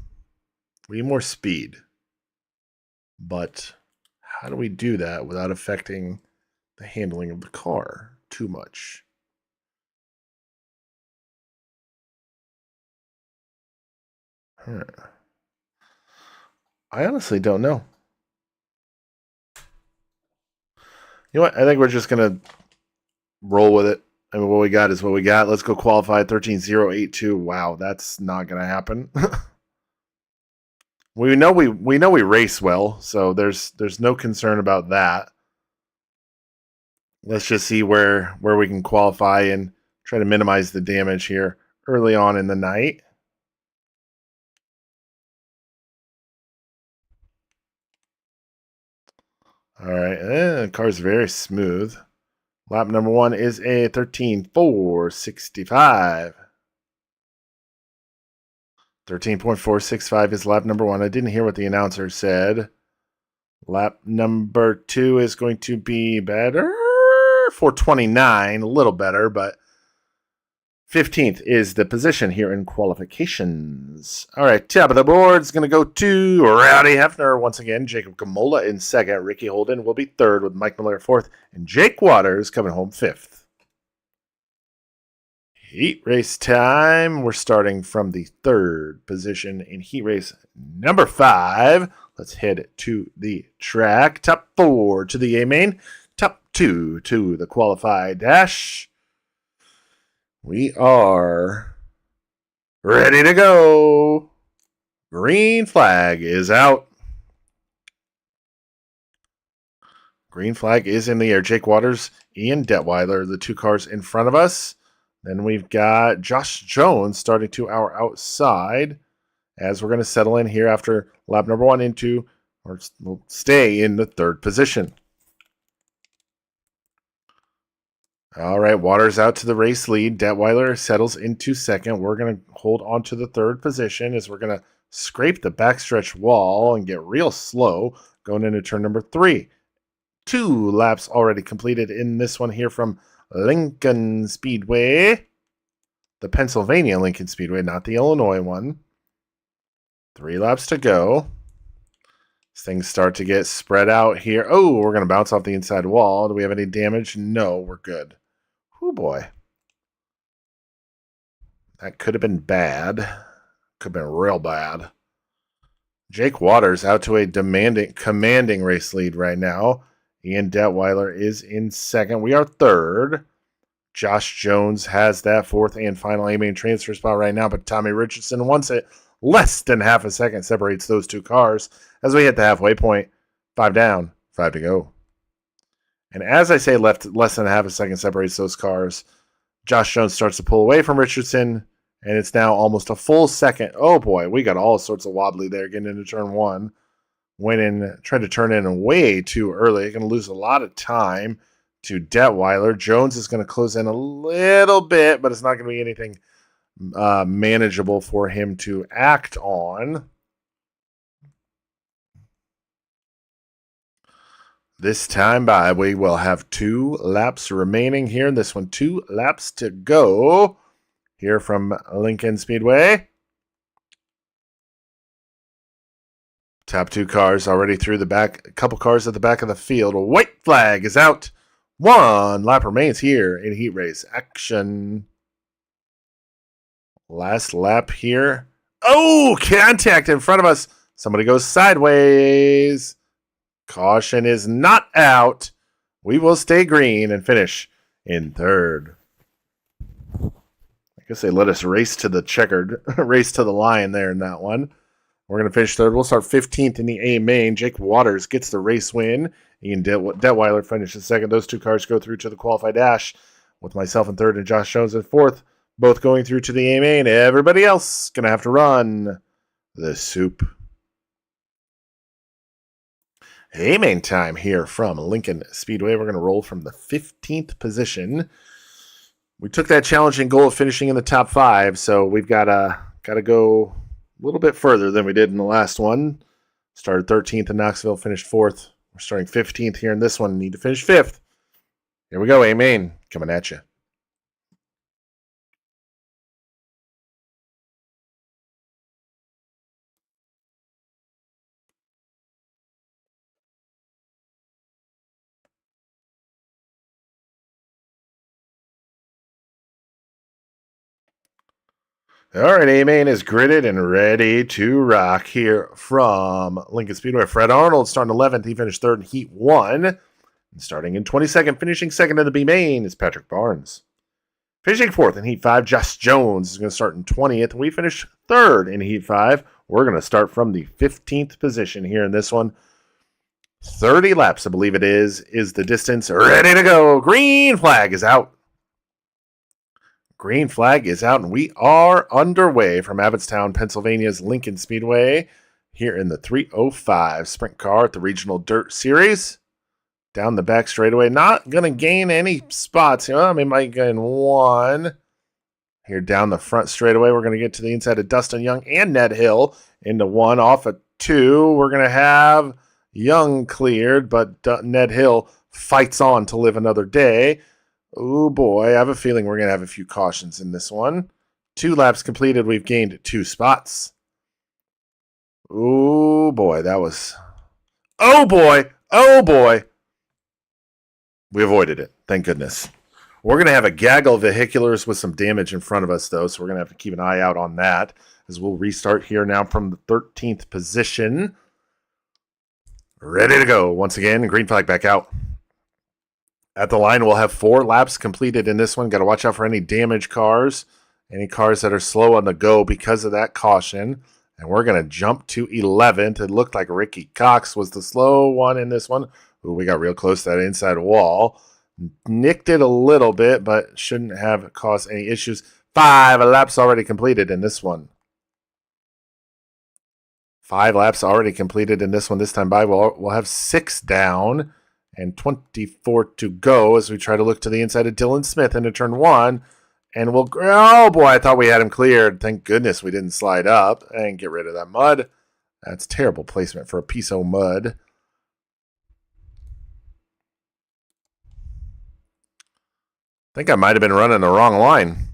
We need more speed. But how do we do that without affecting the handling of the car too much? I honestly don't know. You know what? I think we're just going to roll with it. I mean, what we got is what we got. Let's go qualify 13,082. Wow, that's not going to happen. we know we race well, so there's no concern about that. Let's just see where we can qualify and try to minimize the damage here early on in the night. All right, the car's very smooth. Lap number 1 is a 13.465. 13.465 is lap number 1. I didn't hear what the announcer said. Lap number 2 is going to be better. 429, a little better, but 15th is the position here in qualifications. All right, top of the board is going to go to Rowdy Hefner once again. Jacob Gamola in second. Ricky Holden will be third with Mike Miller fourth. And Jake Waters coming home fifth. Heat race time. We're starting from the third position in heat race number 5. Let's head to the track. Top 4 to the A-main. Top 2 to the qualified dash. We are ready to go. Green flag is out. Green flag is in the air. Jake Waters, Ian Detweiler, the 2 cars in front of us. Then we've got Josh Jones starting to our outside as we're going to settle in here after lap number 1 we'll stay in the third position. All right, Waters out to the race lead. Detweiler settles into second. We're going to hold on to the third position as we're going to scrape the backstretch wall and get real slow going into turn number 3. 2 laps already completed in this one here from Lincoln Speedway. The Pennsylvania Lincoln Speedway, not the Illinois one. 3 laps to go. Things start to get spread out here. Oh, we're going to bounce off the inside wall. Do we have any damage? No, we're good. Oh boy. That could have been bad. Could have been real bad. Jake Waters out to a commanding race lead right now. Ian Detweiler is in second. We are third. Josh Jones has that fourth and final A-main transfer spot right now, but Tommy Richardson wants it. Less than half a second separates those two cars as we hit the halfway point. 5 down, 5 to go. And as I say, less than half a second separates those cars. Josh Jones starts to pull away from Richardson, and it's now almost a full second. Oh boy, we got all sorts of wobbly there getting into turn one. Went in, tried to turn in way too early. Going to lose a lot of time to Detweiler. Jones is going to close in a little bit, but it's not going to be anything manageable for him to act on. This time by, we will have 2 laps remaining here. This one, 2 laps to go here from Lincoln Speedway. Top 2 cars already through the back. A couple cars at the back of the field. A white flag is out. 1 lap remains here in heat race action. Last lap here. Oh, contact in front of us. Somebody goes sideways. Caution is not out. We will stay green and finish in 3rd. I guess they let us race to the checkered, race to the line there in that one. We're going to finish 3rd. We'll start 15th in the A main. Jake Waters gets the race win. Ian Detweiler finishes 2nd. Those 2 cars go through to the qualified dash with myself in 3rd and Josh Jones in 4th. Both going through to the A main. Everybody else going to have to run the soup. A main time here from Lincoln Speedway. We're going to roll from the 15th position. We took that challenging goal of finishing in the top 5, so we've got to go a little bit further than we did in the last one. Started 13th in Knoxville, finished 4th. We're starting 15th here in this one. Need to finish 5th. Here we go, A main coming at you. All right, A-Main is gridded and ready to rock here from Lincoln Speedway. Fred Arnold starting 11th. He finished 3rd in Heat 1. And starting in 22nd, finishing 2nd in the B-Main is Patrick Barnes. Finishing 4th in Heat 5, Josh Jones is going to start in 20th. We finish 3rd in Heat 5. We're going to start from the 15th position here in this one. 30 laps, I believe it is the distance. Ready to go. Green flag is out. Green flag is out, and we are underway from Abbottstown, Pennsylvania's Lincoln Speedway here in the 305 sprint car at the Regional Dirt Series. Down the back straightaway. Not going to gain any spots. I mean, might gain 1. Here down the front straightaway, we're going to get to the inside of Dustin Young and Ned Hill into 1 off of 2. We're going to have Young cleared, but Ned Hill fights on to live another day. Oh boy, I have a feeling we're going to have a few cautions in this one. 2 laps completed, we've gained 2 spots. Oh boy, that was... Oh boy! Oh boy! We avoided it, thank goodness. We're going to have a gaggle of vehiculars with some damage in front of us, though, so we're going to have to keep an eye out on that as we'll restart here now from the 13th position. Ready to go. Once again, green flag back out. At the line, we'll have 4 laps completed in this one. Got to watch out for any damaged cars, any cars that are slow on the go because of that caution. And we're going to jump to 11th. It looked like Ricky Cox was the slow one in this one. Ooh, we got real close to that inside wall. Nicked it a little bit, but shouldn't have caused any issues. 5 laps already completed in this one. 5 laps already completed in this one. This time by, we'll have 6 down. And 24 to go as we try to look to the inside of Dylan Smith into turn 1. And we'll... Oh, boy, I thought we had him cleared. Thank goodness we didn't slide up and get rid of that mud. That's terrible placement for a piece of mud. I think I might have been running the wrong line.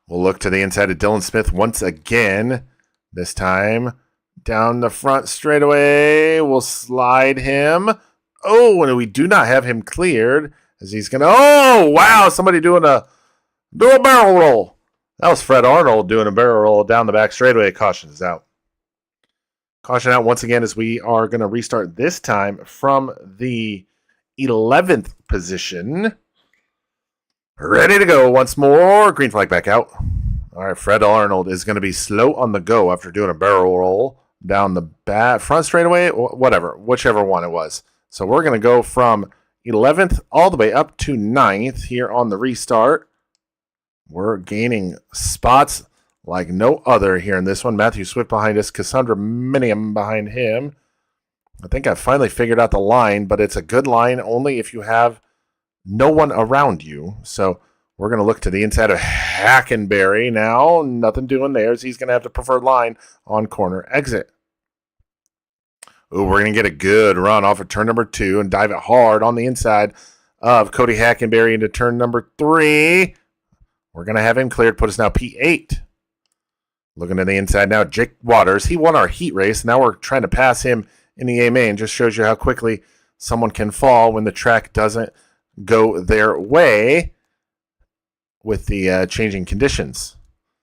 We'll look to the inside of Dylan Smith once again. This time... Down the front straightaway, we'll slide him. Oh, and we do not have him cleared as he's going to... Oh, wow, somebody do a barrel roll. That was Fred Arnold doing a barrel roll down the back straightaway. Caution is out. Caution out once again as we are going to restart this time from the 11th position. Ready to go once more. Green flag back out. All right, Fred Arnold is going to be slow on the go after doing a barrel roll down the front straightaway, whatever, whichever one it was. So we're going to go from 11th all the way up to 9th here on the restart. We're gaining spots like no other here in this one. Matthew Swift behind us, Cassandra Minium behind him. I think I finally figured out the line, but it's a good line only if you have no one around you. So we're going to look to the inside of Hackenberry now. Nothing doing there. So he's going to have the preferred line on corner exit. Ooh, we're going to get a good run off of turn number 2 and dive it hard on the inside of Cody Hackenberry into turn number 3. We're going to have him cleared, put us now P8. Looking to the inside now, Jake Waters. He won our heat race. Now we're trying to pass him in the A main. Just shows you how quickly someone can fall when the track doesn't go their way with the changing conditions.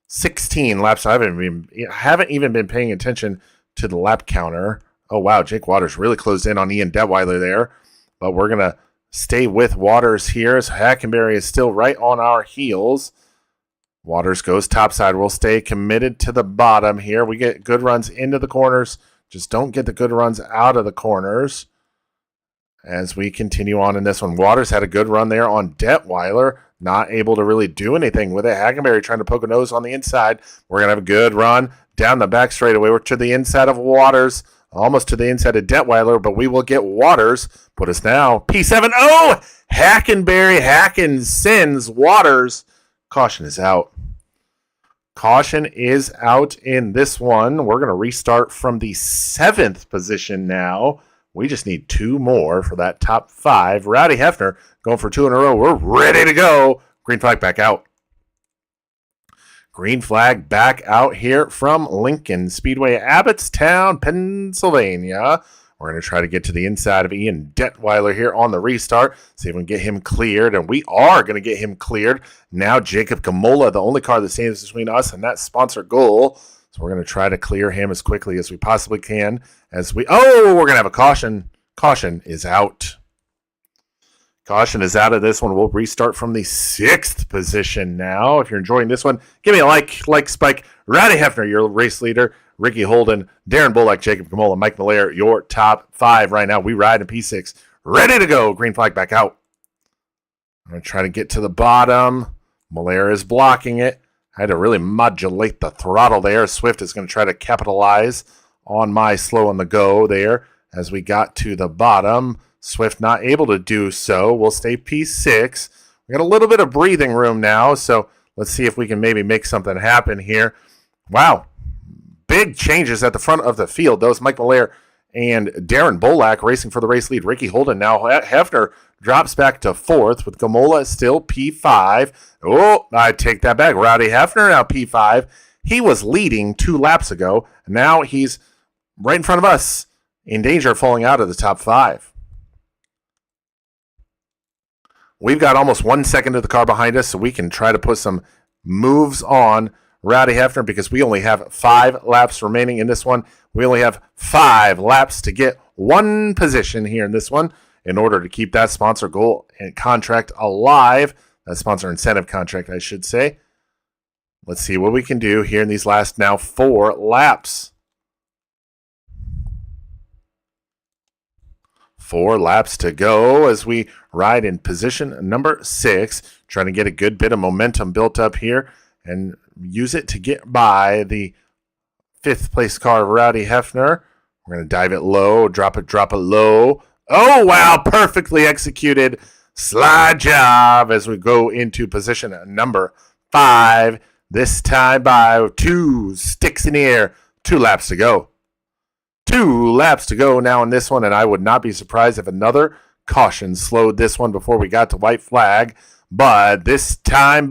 16 laps. I haven't even been paying attention to the lap counter. Oh, wow. Jake Waters really closed in on Ian Detweiler there. But we're going to stay with Waters here. So Hackenberry is still right on our heels. Waters goes topside. We'll stay committed to the bottom here. We get good runs into the corners. Just don't get the good runs out of the corners. As we continue on in this one, Waters had a good run there on Detweiler. Not able to really do anything with it. Hackenberry trying to poke a nose on the inside. We're going to have a good run down the back straightaway. We're to the inside of Waters. Almost to the inside of Detweiler, but we will get Waters. Put us now. P7. Oh! Hackenberry sends Waters. Caution is out. Caution is out in this one. We're going to restart from the 7th position now. We just need 2 more for that top 5. Rowdy Hefner going for 2 in a row. We're ready to go. Green flag back out. Green flag back out here from Lincoln Speedway, Abbottstown, Pennsylvania. We're going to try to get to the inside of Ian Detweiler here on the restart. See if we can get him cleared. And we are going to get him cleared. Now Jacob Gamola, the only car that stands between us and that sponsor goal. So we're going to try to clear him as quickly as we possibly can. We're going to have a caution. Caution is out. Caution is out of this one. We'll restart from the 6th position now. If you're enjoying this one, give me a like Spike. Rowdy Hefner, your race leader. Ricky Holden, Darren Bullock, Jacob Gamola, Mike Malaire, your top 5 right now. We ride in P6. Ready to go. Green flag back out. I'm going to try to get to the bottom. Malaire is blocking it. I had to really modulate the throttle there. Swift is going to try to capitalize on my slow on the go there as we got to the bottom. Swift not able to do so. We'll stay P6. We got a little bit of breathing room now, so let's see if we can maybe make something happen here. Wow. Big changes at the front of the field. Those Mike Malaire and Darren Bolak racing for the race lead. Ricky Holden now. Hefner drops back to 4th with Gamola still P5. Oh, I take that back. Rowdy Hefner now P5. He was leading 2 laps ago. Now he's right in front of us in danger of falling out of the top 5. We've got almost 1 second of the car behind us, so we can try to put some moves on Rowdy Hefner because we only have 5 laps remaining in this one. We only have 5 laps to get 1 position here in this one in order to keep that sponsor goal and contract alive. That sponsor incentive contract, I should say. Let's see what we can do here in these last now 4 laps. 4 laps to go as we ride in position number 6, trying to get a good bit of momentum built up here and use it to get by the 5th place car of Rowdy Hefner. We're going to dive it low, drop it low. Oh, wow, perfectly executed slide job as we go into position number 5. This time by 2 sticks in the air, 2 laps to go. 2 laps to go now in this one, and I would not be surprised if another caution slowed this one before we got to white flag. But this time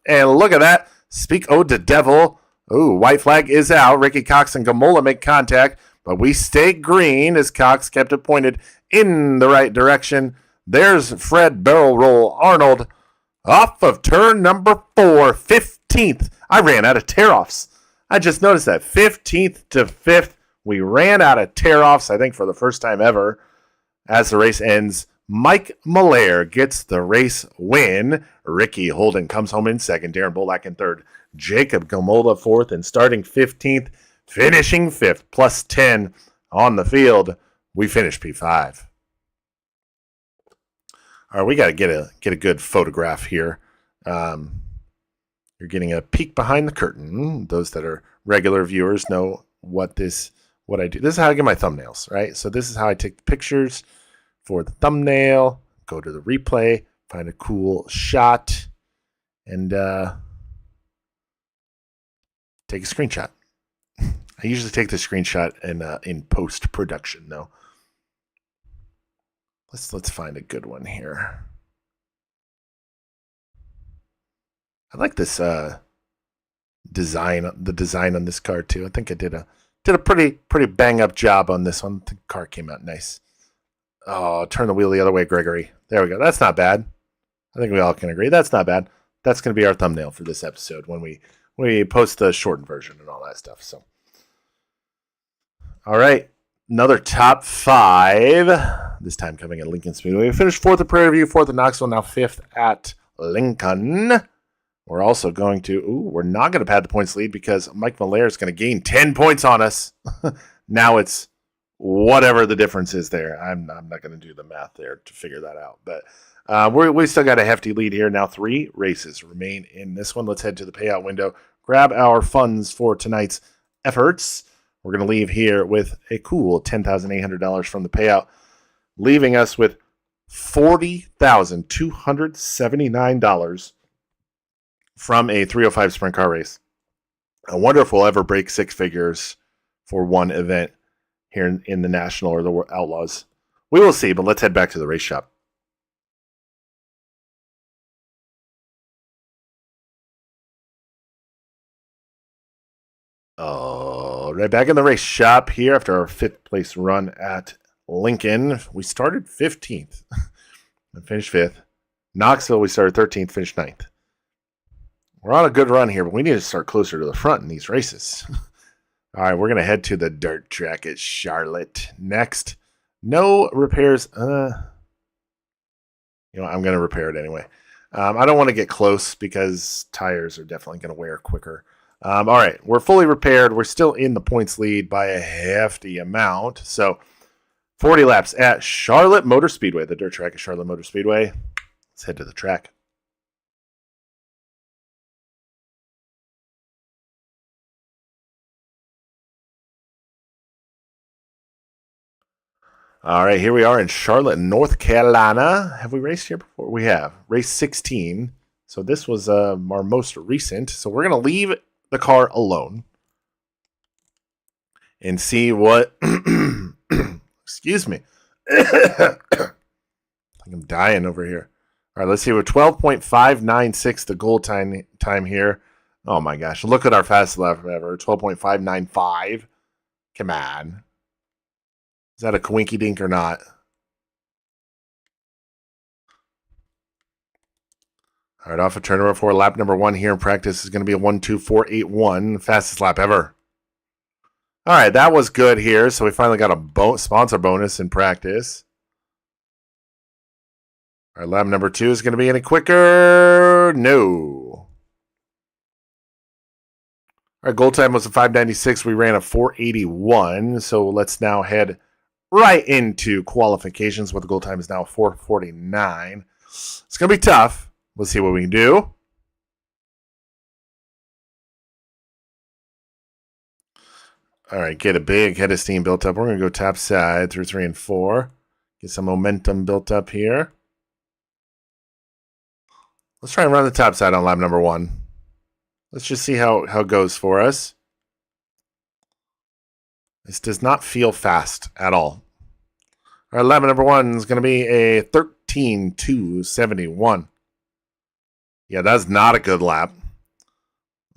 and look at that. Speak the devil. Oh, white flag is out. Ricky Cox and Gamola make contact, but we stay green as Cox kept it pointed in the right direction. There's Fred Barrel Roll Arnold off of turn number 4, 15th. I ran out of tear-offs. I just noticed that 15th to 5th. We ran out of tear-offs, I think, for the first time ever. As the race ends, Mike Malaire gets the race win. Ricky Holden comes home in 2nd. Darren Bolak in 3rd. Jacob Gomolda 4th and starting 15th, finishing 5th, plus 10 on the field. We finished P5. All right, we got to get a good photograph here. You're getting a peek behind the curtain. Those that are regular viewers know what I do. This is how I get my thumbnails, right? So this is how I take the pictures for the thumbnail, go to the replay, find a cool shot, and take a screenshot. I usually take the screenshot in post-production, though. Let's find a good one here. I like this design. The design on this car too. I think I did a pretty bang up job on this one. The car came out nice. Oh, turn the wheel the other way, Gregory. There we go. That's not bad. I think we all can agree that's not bad. That's going to be our thumbnail for this episode when we post the shortened version and all that stuff. So, all right, another top 5. This time coming at Lincoln Speedway. We finished 4th at Prairie View, 4th at Knoxville, now 5th at Lincoln. We're also going to, we're not going to pad the points lead because Mike Malaire is going to gain 10 points on us. Now it's whatever the difference is there. I'm not going to do the math there to figure that out. But we still got a hefty lead here. Now 3 races remain in this one. Let's head to the payout window. Grab our funds for tonight's efforts. We're going to leave here with a cool $10,800 from the payout, leaving us with $40,279 from a 305 sprint car race. I wonder if we'll ever break 6 figures for one event here in the National or the Outlaws. We will see, but let's head back to the race shop. Right back in the race shop here after our 5th place run at Lincoln. We started 15th and finished 5th. Knoxville, we started 13th, finished 9th. We're on a good run here, but we need to start closer to the front in these races. All right, we're going to head to the dirt track at Charlotte next. No repairs. I'm going to repair it anyway. I don't want to get close because tires are definitely going to wear quicker. All right, we're fully repaired. We're still in the points lead by a hefty amount. So 40 laps at Charlotte Motor Speedway, the dirt track at Charlotte Motor Speedway. Let's head to the track. All right, here we are in Charlotte, North Carolina. Have we raced here before? We have. Race 16. So this was our most recent. So we're going to leave the car alone and see what... Excuse me. I think I'm dying over here. All right, let's see. We're 12.596 the goal time here. Oh, my gosh. Look at our fastest lap ever. 12.595. Come on. Is that a coinky dink or not? All right, off of turn number 4, lap number 1 here in practice is going to be a 1:24.81, fastest lap ever. All right, that was good here. So we finally got a sponsor bonus in practice. All right, lap number 2 is going to be any quicker? No. Our goal time was a 5:96. We ran a 4:81. So let's now head right into qualifications where the goal time is now 4:49. It's going to be tough. Let's see what we can do. All right, get a big head of steam built up. We're going to go top side through 3 and 4. Get some momentum built up here. Let's try and run the top side on lap number 1. Let's just see how it goes for us. This does not feel fast at all. All right, lap number 1 is going to be a 13:271. Yeah, that's not a good lap.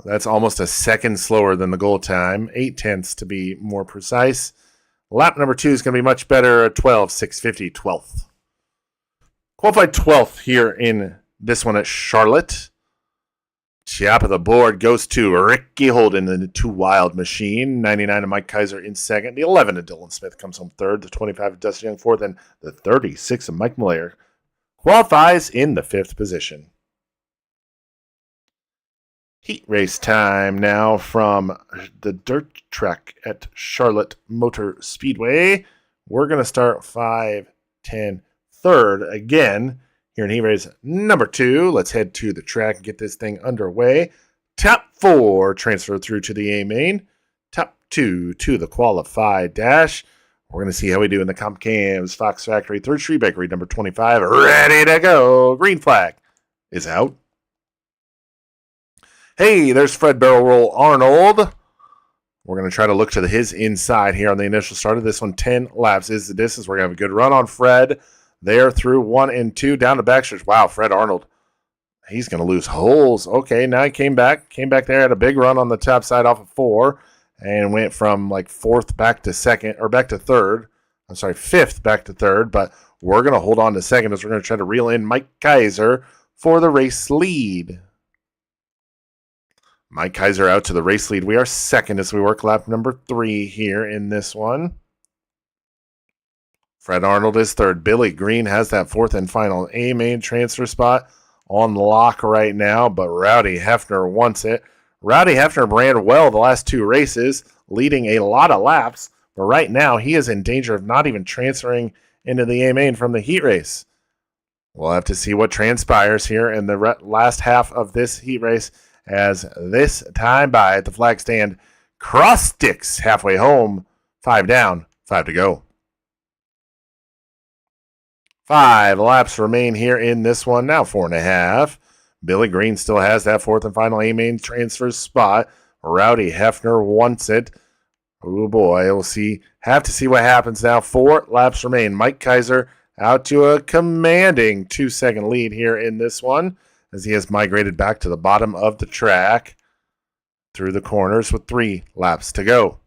That's almost a second slower than the goal time. 0.8 to be more precise. Lap number 2 is going to be much better. 12:650, 12th. Qualified 12th here in this one at Charlotte. Top of the board goes to Ricky Holden, the 2 Wild Machine. 99 of Mike Kaiser in second. The 11 of Dylan Smith comes home third. The 25 of Dustin Young fourth. And the 36 of Mike Malaire qualifies in the 5th position. Heat race time now from the dirt track at Charlotte Motor Speedway. We're going to start 5, 10, third again here in heat race number 2. Let's head to the track and get this thing underway. Top 4 transfer through to the A main. Top 2 to the qualified dash. We're going to see how we do in the Comp Cams Fox Factory 3rd Street Bakery number 25. Ready to go. Green flag is out. Hey, there's Fred Barrel Roll Arnold. We're going to try to look to his inside here on the initial start of this one. 10 laps is the distance. We're going to have a good run on Fred there through 1 and 2 down the backstretch. Wow, Fred Arnold. He's going to lose holes. Okay, now he came back there, had a big run on the top side off of 4 and went from like 4th back to 2nd or back to 3rd. I'm sorry, 5th back to 3rd, but we're going to hold on to 2nd as we're going to try to reel in Mike Kaiser for the race lead. Mike Kaiser out to the race lead. We are 2nd as we work lap number 3 here in this one. Fred Arnold is 3rd. Billy Green has that 4th and final A main transfer spot on lock right now, but Rowdy Hefner wants it. Rowdy Hefner ran well the last 2 races, leading a lot of laps, but right now he is in danger of not even transferring into the A main from the heat race. We'll have to see what transpires here in the last half of this heat race as this time by at the flag stand. Cross sticks halfway home. 5 down, 5 to go. 5 laps remain here in this one. Now 4.5. Billy Green still has that 4th and final A-main transfer spot. Rowdy Hefner wants it. Oh boy, we'll see. Have to see what happens now. 4 laps remain. Mike Kaiser out to a commanding 2-second lead here in this one, as he has migrated back to the bottom of the track through the corners with 3 laps to go.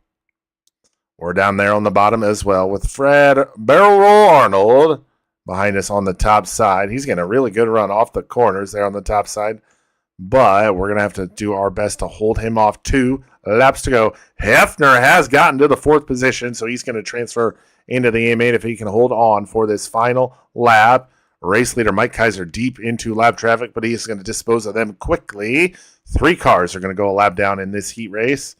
We're down there on the bottom as well with Fred Barrel Roll Arnold behind us on the top side. He's getting a really good run off the corners there on the top side, but we're going to have to do our best to hold him off. 2 laps to go. Hefner has gotten to the 4th position, so he's going to transfer into the A-main if he can hold on for this final lap. Race leader Mike Kaiser deep into lap traffic, but he's going to dispose of them quickly. 3 cars are going to go a lap down in this heat race.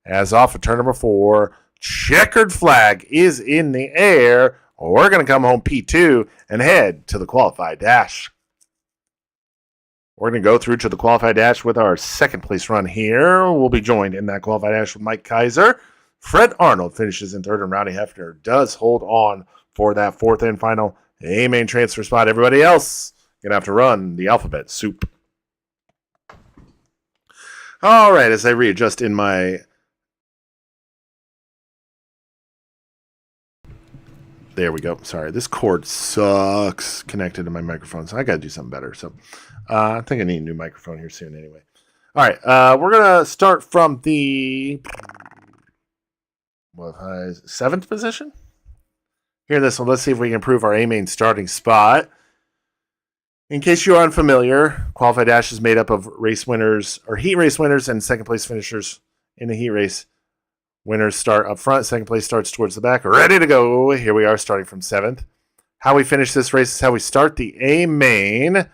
As off of turn number 4, checkered flag is in the air. We're going to come home P2 and head to the qualified dash. We're going to go through to the qualified dash with our 2nd place run here. We'll be joined in that qualified dash with Mike Kaiser. Fred Arnold finishes in 3rd, and Rowdy Hefner does hold on for that 4th and final A-main transfer spot. Everybody else going to have to run the alphabet soup. All right, as I readjust in my... There we go. Sorry, this cord sucks connected to my microphone, so I got to do something better. So I think I need a new microphone here soon anyway. All right, we're going to start from the 7th position. Here in this one, let's see if we can improve our A-main starting spot. In case you're unfamiliar, qualified dash is made up of race winners or heat race winners and 2nd place finishers in the heat race. Winners start up front. 2nd place starts towards the back. Ready to go. Here we are starting from 7th. How we finish this race is how we start the A-main.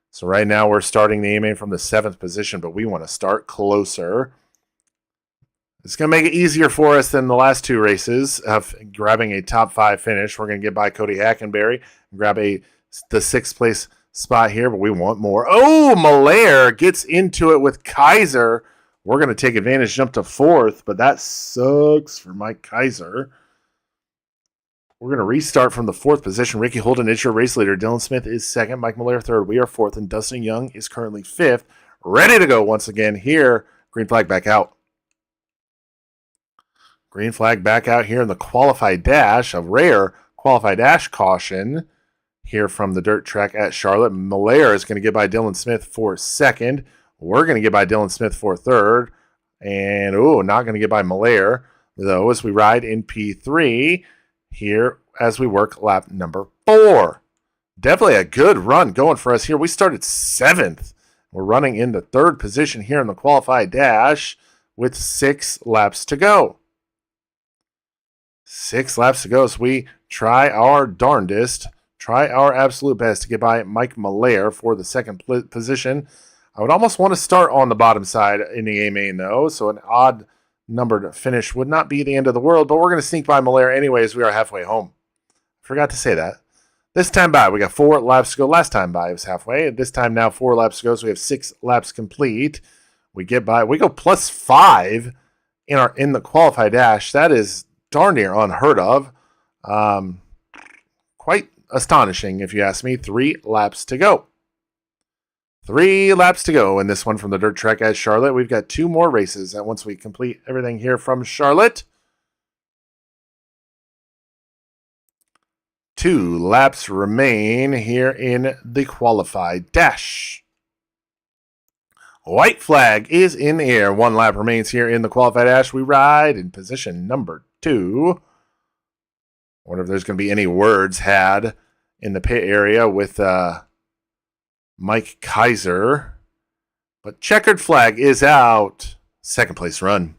So right now we're starting the A-main from the 7th position, but we want to start closer. It's going to make it easier for us than the last 2 races of grabbing a top 5 finish. We're going to get by Cody Hackenberry and grab the 6th place spot here, but we want more. Oh, Malaire gets into it with Kaiser. We're going to take advantage, jump to 4th, but that sucks for Mike Kaiser. We're going to restart from the 4th position. Ricky Holden is your race leader. Dylan Smith is 2nd. Mike Malaire 3rd. We are 4th, and Dustin Young is currently 5th. Ready to go once again here. Green flag back out. Green flag back out here in the qualified dash. A rare qualified dash caution here from the dirt track at Charlotte. Malaire is going to get by Dylan Smith for 2nd. We're going to get by Dylan Smith for 3rd. And, not going to get by Malaire, though, as we ride in P3 here as we work lap number 4. Definitely a good run going for us here. We started 7th. We're running in the 3rd position here in the qualified dash with 6 laps to go. 6 laps to go, so we try our darndest, try our absolute best to get by Mike Malaire for the 2nd position. I would almost want to start on the bottom side in the A main, though, so an odd numbered finish would not be the end of the world, but we're going to sneak by Malaire anyways. We are halfway home. Forgot to say that. This time by, we got 4 laps to go. Last time by, it was halfway. This time now 4 laps to go, so we have 6 laps complete. We get by. We go +5 in the qualified dash. That is darn near unheard of. Quite astonishing, if you ask me. 3 laps to go. 3 laps to go in this one from the dirt track at Charlotte. We've got 2 more races, and once we complete everything here from Charlotte, 2 laps remain here in the qualified dash. White flag is in the air. 1 lap remains here in the qualified dash. We ride in position number 2. I wonder if there's going to be any words had in the pit area with Mike Kaiser. But checkered flag is out. Second place run.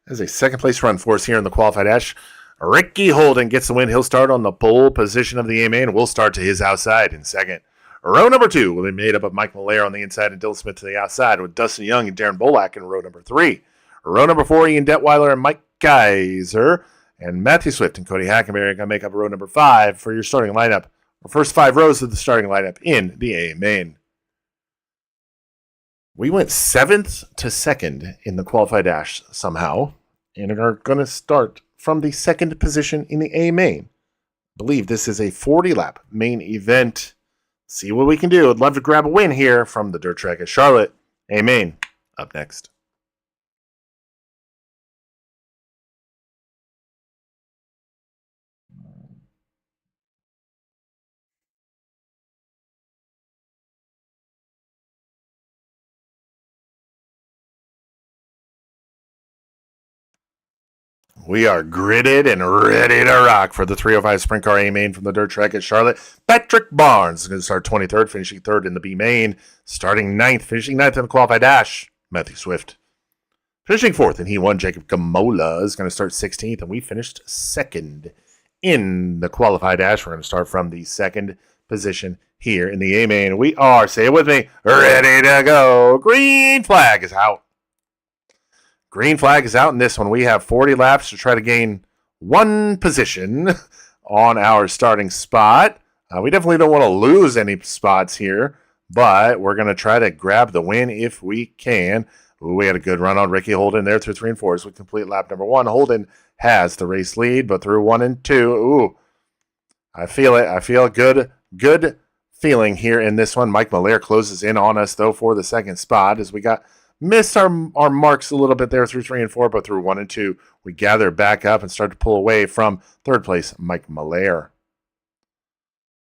There's a second place run for us here in the qualified dash. Ricky Holden gets the win. He'll start on the pole position of the A main. We'll start to his outside in second. Row number 2 will be made up of Mike Malaire on the inside and Dylan Smith to the outside, with Dustin Young and Darren Bolak in row number 3. Row number 4, Ian Detweiler and Mike Kaiser. And Matthew Swift and Cody Hackenberry are going to make up row number 5 for your starting lineup. The first 5 rows of the starting lineup in the A main. We went 7th to 2nd in the qualified dash somehow, and are going to start from the 2nd position in the A main. I believe this is a 40-lap main event. See what we can do. I'd love to grab a win here from the dirt track at Charlotte. A main up next. We are gritted and ready to rock for the 305 Sprint Car A main from the dirt track at Charlotte. Patrick Barnes is going to start 23rd, finishing 3rd in the B main, starting 9th, finishing 9th in the qualified dash. Matthew Swift finishing 4th, and he won. Jacob Gamola is going to start 16th, and we finished 2nd in the qualified dash. We're going to start from the 2nd position here in the A main. We are, say it with me, ready to go. Green flag is out. Green flag is out in this one. We have 40 laps to try to gain 1 position on our starting spot. We definitely don't want to lose any spots here, but we're going to try to grab the win if we can. Ooh, we had a good run on Ricky Holden there through 3 and 4 as we complete lap number 1. Holden has the race lead, but through 1 and 2, ooh, I feel it. I feel a good feeling here in this one. Mike Malaire closes in on us, though, for the 2nd spot as we missed our marks a little bit there through 3 and 4, but through 1 and 2, we gather back up and start to pull away from 3rd place, Mike Malaire.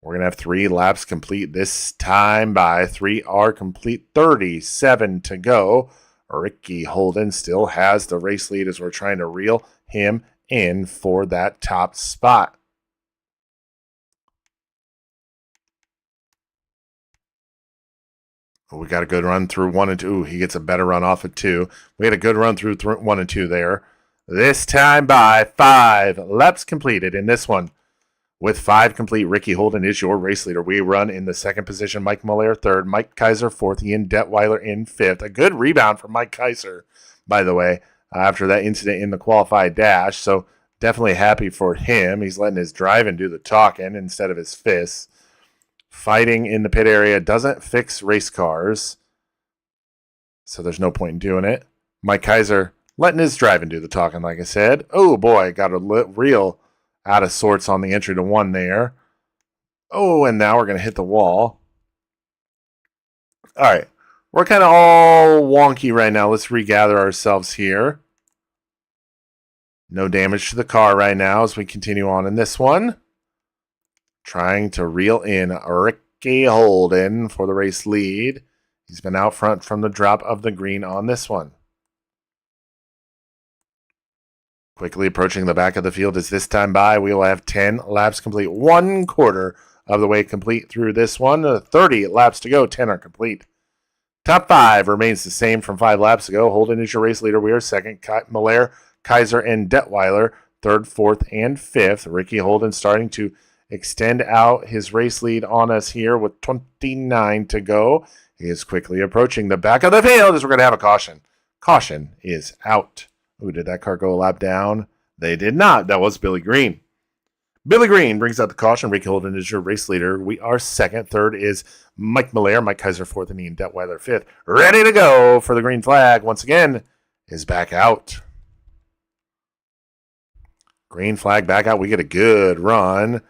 We're going to have 3 laps complete this time by 3 are complete, 37 to go. Ricky Holden still has the race lead as we're trying to reel him in for that top spot. We got a good run through 1 and 2. Ooh, he gets a better run off of 2. We had a good run through 1 and 2 there. This time by 5 laps completed in this one. With 5 complete, Ricky Holden is your race leader. We run in the 2nd position. Mike Malaire 3rd. Mike Kaiser 4th. Ian Detweiler in 5th. A good rebound from Mike Kaiser, by the way, after that incident in the qualified dash. So definitely happy for him. He's letting his driving do the talking instead of his fists. Fighting in the pit area doesn't fix race cars, so there's no point in doing it. Mike Kaiser letting his driving do the talking, like I said. Oh, boy, got a real out of sorts on the entry to 1 there. Oh, and now we're going to hit the wall. All right, we're kind of all wonky right now. Let's regather ourselves here. No damage to the car right now as we continue on in this one. Trying to reel in Ricky Holden for the race lead. He's been out front from the drop of the green on this one. Quickly approaching the back of the field as this time by. We will have 10 laps complete. 1/4 of the way complete through this one. 30 laps to go. 10 are complete. Top 5 remains the same from 5 laps ago. Holden is your race leader. We are 2nd. Malaire, Kaiser, and Detweiler 3rd, 4th, and 5th. Ricky Holden starting to extend out his race lead on us here with 29 to go. He is quickly approaching the back of the field as we're going to have a caution. Caution is out. Ooh, did that car go a lap down? They did not. That was Billy Green. Billy Green brings out the caution. Ricky Holden is your race leader. We are second. Third is Mike Malaire. Mike Kaiser fourth, and Ian Detweiler fifth. Ready to go for the green flag. Once again, is back out. Green flag back out. We get a good run.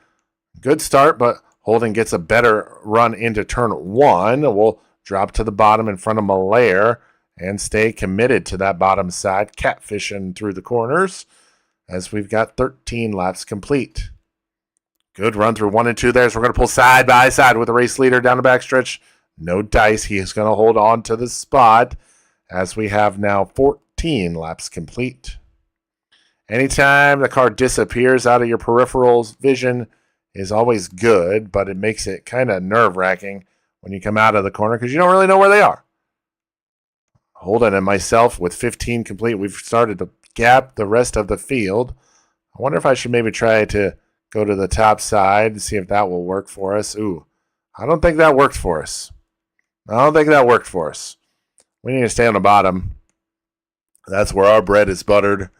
Good start, but Holden gets a better run into turn one. We'll drop to the bottom in front of Malaire and stay committed to that bottom side, catfishing through the corners as we've got 13 laps complete. Good run through 1 and 2 there. So we're going to pull side by side with the race leader down the backstretch. No dice. He is going to hold on to the spot as we have now 14 laps complete. Anytime the car disappears out of your peripheral vision is always good, but it makes it kind of nerve-wracking when you come out of the corner because you don't really know where they are. Holden and myself with 15 complete. We've started to gap the rest of the field. I wonder if I should maybe try to go to the top side and see if that will work for us. Ooh, I don't think that worked for us. We need to stay on the bottom. That's where our bread is buttered.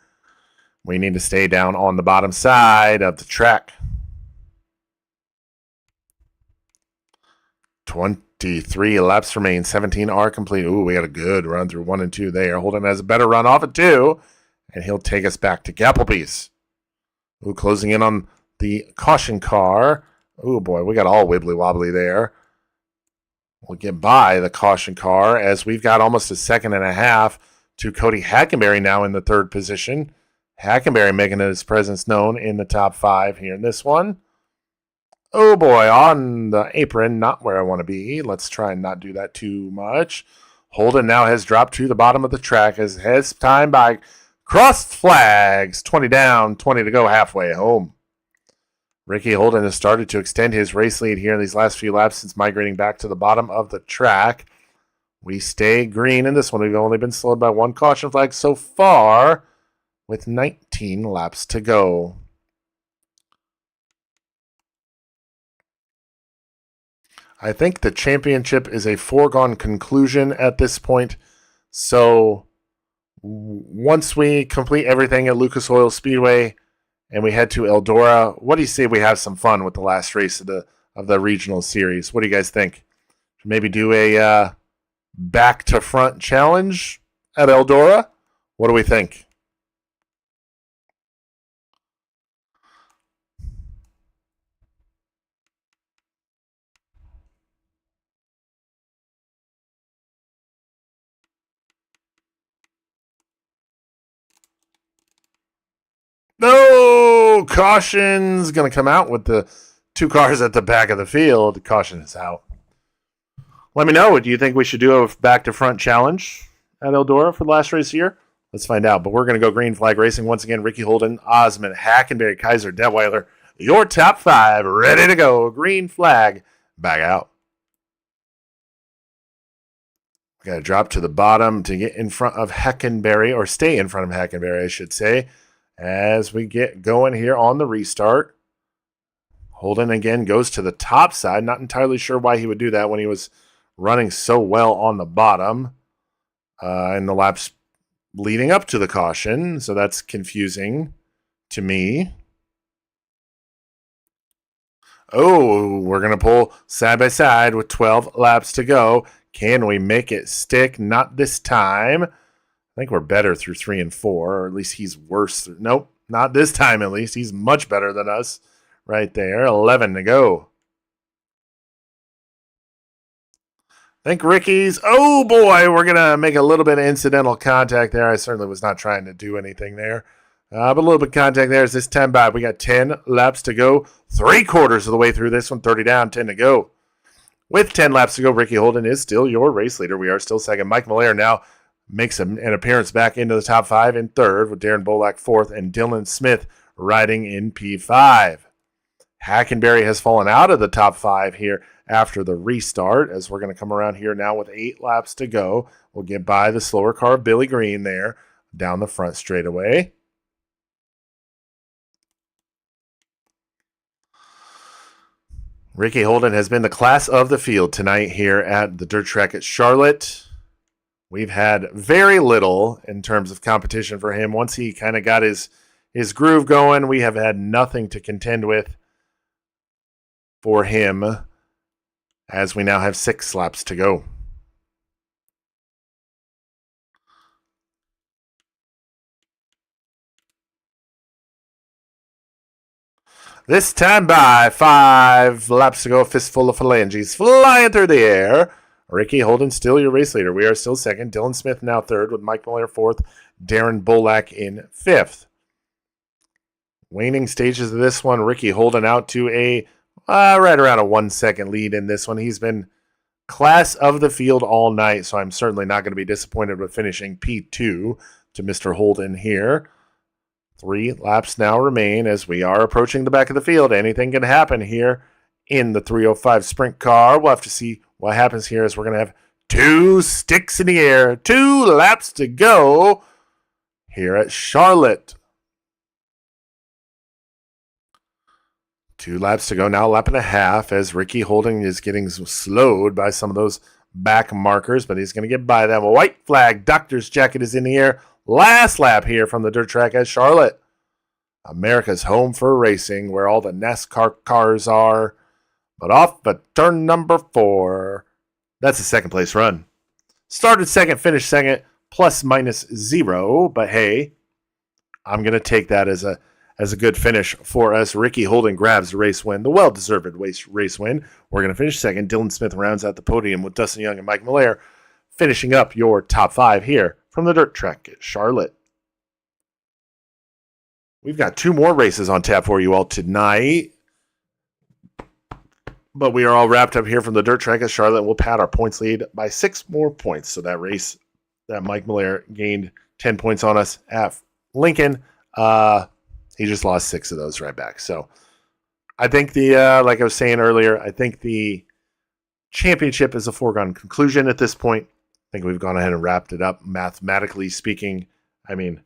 We need to stay down on the bottom side of the track. 23 laps remain. 17 are complete. Ooh, we got a good run through 1 and 2 there. Holden has a better run off at 2, and he'll take us back to Gapplebee's. Ooh, closing in on the caution car. Ooh, boy, we got all wibbly-wobbly there. We'll get by the caution car as we've got almost a second and a half to Cody Hackenberry now in the third position. Hackenberry making his presence known in the top 5 here in this one. Oh, boy, on the apron, not where I want to be. Let's try and not do that too much. Holden now has dropped to the bottom of the track as his time by crossed flags. 20 down, 20 to go, halfway home. Ricky Holden has started to extend his race lead here in these last few laps since migrating back to the bottom of the track. We stay green in this one. We've only been slowed by 1 caution flag so far with 19 laps to go. I think the championship is a foregone conclusion at this point. So once we complete everything at Lucas Oil Speedway and we head to Eldora, what do you say we have some fun with the last race of the regional series? What do you guys think? Maybe do a back to front challenge at Eldora? What do we think? No! Caution's going to come out with the 2 cars at the back of the field. Caution is out. Let me know. Do you think we should do a back-to-front challenge at Eldora for the last race here? Let's find out. But we're going to go green flag racing once again. Ricky Holden, Osmond, Hackenberry, Kaiser, Detweiler. Your top 5 ready to go. Green flag back out. Got to drop to the bottom to get in front of Hackenberry, or stay in front of Hackenberry, I should say, as we get going here on the restart. Holden again goes to the top side. Not entirely sure why he would do that when he was running so well on the bottom in the laps leading up to the caution. So that's confusing to me. Oh, we're going to pull side by side with 12 laps to go. Can we make it stick? Not this time. I think we're better through 3 and 4, or at least he's worse. Nope, not this time at least. He's much better than us right there. 11 to go. I think Ricky's, oh boy, we're going to make a little bit of incidental contact there. I certainly was not trying to do anything there. But a little bit of contact there as this time by. We got 10 laps to go. 3/4 of the way through this one. 30 down, 10 to go. With 10 laps to go, Ricky Holden is still your race leader. We are still second. Mike Malaire now makes an appearance back into the top 5 in third, with Darren Bolak fourth and Dylan Smith riding in P5. Hackenberry has fallen out of the top 5 here after the restart, as we're going to come around here now with 8 laps to go. We'll get by the slower car of Billy Green there down the front straightaway. Ricky Holden has been the class of the field tonight here at the dirt track at Charlotte. We've had very little in terms of competition for him. Once he kind of got his groove going, we have had nothing to contend with for him, as we now have 6 laps to go. This time by 5 laps to go, fistful of phalanges flying through the air. Ricky Holden still your race leader. We are still second. Dylan Smith now third with Mike Miller fourth. Darren Bolak in fifth. Waning stages of this one. Ricky Holden out to a right around a 1 second lead in this one. He's been class of the field all night, so I'm certainly not going to be disappointed with finishing P2 to Mr. Holden here. 3 laps now remain as we are approaching the back of the field. Anything can happen here in the 305 sprint car. We'll have to see what happens here as we're going to have 2 sticks in the air. 2 laps to go here at Charlotte. 2 laps to go now, lap and a half, as Ricky Holden is getting slowed by some of those back markers, but he's going to get by them. A white flag, doctor's jacket is in the air. Last lap here from the dirt track at Charlotte. America's home for racing, where all the NASCAR cars are. But off at turn number 4. That's a second place run. Started second, finished second, plus minus 0. But hey, I'm going to take that as a good finish for us. Ricky Holden grabs the race win, the well-deserved race win. We're going to finish second. Dylan Smith rounds out the podium with Dustin Young and Mike Miller, finishing up your top 5 here from the dirt track at Charlotte. We've got 2 more races on tap for you all tonight, but we are all wrapped up here from the dirt track at Charlotte. We'll pad our points lead by 6 more points. So that race that Mike Miller gained 10 points on us at Lincoln, he just lost 6 of those right back. So I think like I was saying earlier, I think the championship is a foregone conclusion at this point. I think we've gone ahead and wrapped it up. Mathematically speaking, I mean,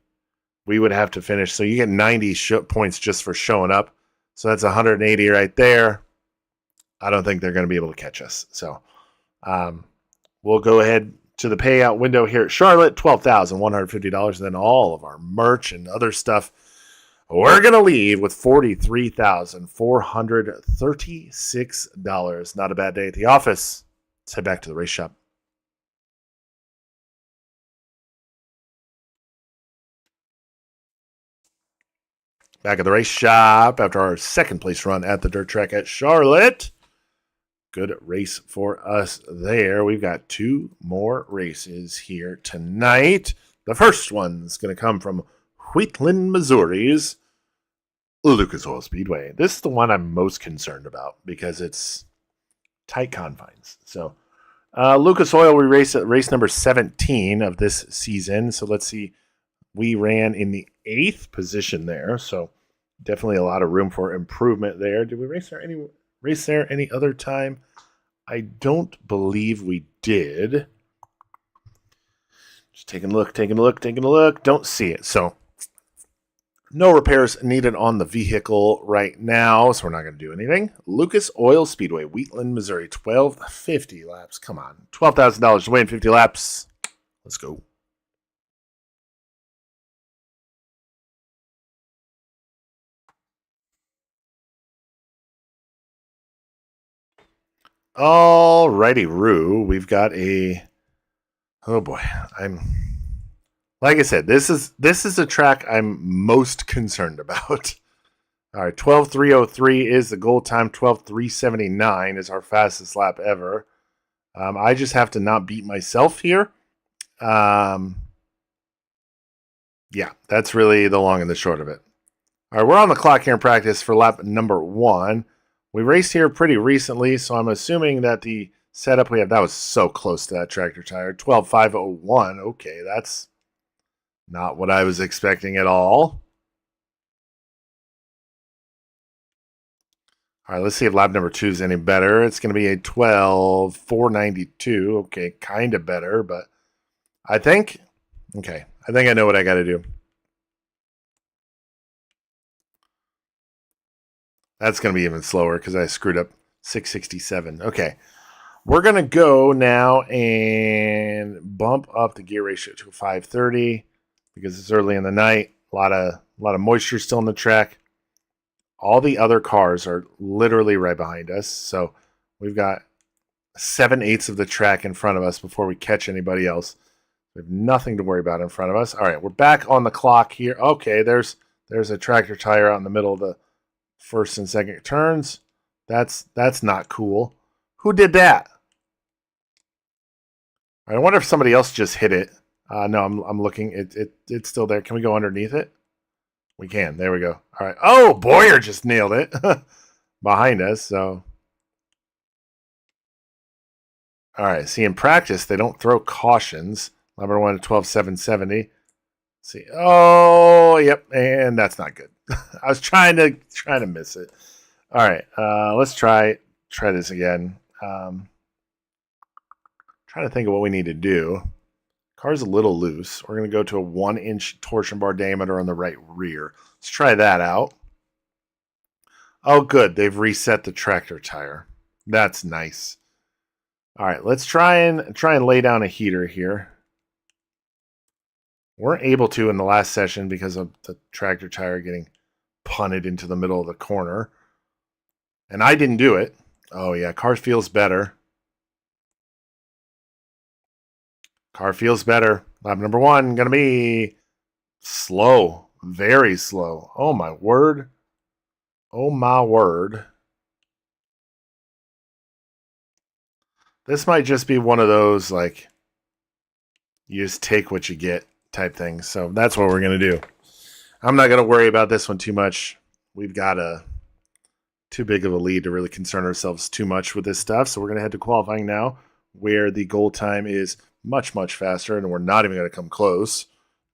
we would have to finish. So you get 90 points just for showing up. So that's 180 right there. I don't think they're going to be able to catch us. So we'll go ahead to the payout window here at Charlotte, $12,150. And then all of our merch and other stuff. We're going to leave with $43,436. Not a bad day at the office. Let's head back to the race shop. Back at the race shop after our second place run at the dirt track at Charlotte. Good race for us there. We've got 2 more races here tonight. The first one's going to come from Wheatland, Missouri's Lucas Oil Speedway. This is the one I'm most concerned about because it's tight confines. So Lucas Oil, we race at race number 17 of this season. So let's see. We ran in the 8th position there, so definitely a lot of room for improvement there. Did we race there any other time? I don't believe we did. Just taking a look. Don't see it. So no repairs needed on the vehicle right now, so we're not going to do anything. Lucas Oil Speedway, Wheatland, Missouri, 1250 laps. Come on, $12,000 to win 50 laps. Let's go. Alrighty, Roo. We've got oh boy. Like I said, this is a track I'm most concerned about. All right, 12:303 is the goal time. 12:379 is our fastest lap ever. I just have to not beat myself here. Yeah, that's really the long and the short of it. All right, we're on the clock here in practice for lap number 1. We raced here pretty recently, so I'm assuming that the setup we have, that was so close to that tractor tire. 12.501. Okay, that's not what I was expecting at all. All right, let's see if lap number 2 is any better. It's going to be a 12.492. Okay, kind of better, but I think I know what I got to do. That's going to be even slower because I screwed up 667. Okay. We're going to go now and bump up the gear ratio to 530 because it's early in the night. A lot of moisture still in the track. All the other cars are literally right behind us. So we've got 7/8 of the track in front of us before we catch anybody else. We have nothing to worry about in front of us. All right, we're back on the clock here. Okay, there's a tractor tire out in the middle of the first and second turns. That's not cool. Who did that? I wonder if somebody else just hit it. No, I'm looking. It's still there. Can we go underneath it? We can. There we go. All right. Oh, Boyer just nailed it behind us. So, all right. See, in practice, they don't throw cautions. Number 1 to 12,770. See. Oh, yep. And that's not good. I was trying to miss it. All right. Let's try this again. Trying to think of what we need to do. Car's a little loose. We're going to go to a 1-inch torsion bar diameter on the right rear. Let's try that out. Oh, good. They've reset the tractor tire. That's nice. All right, let's try and lay down a heater here. Weren't able to in the last session because of the tractor tire getting punted into the middle of the corner. And I didn't do it. Oh, yeah, car feels better. Car feels better. Lap number 1 going to be slow. Very slow. Oh, my word. Oh, my word. This might just be one of those, like, you just take what you get type things. So that's what we're going to do. I'm not going to worry about this one too much. We've got too big of a lead to really concern ourselves too much with this stuff. So we're going to head to qualifying now, where the goal time is much, much faster, and we're not even going to come close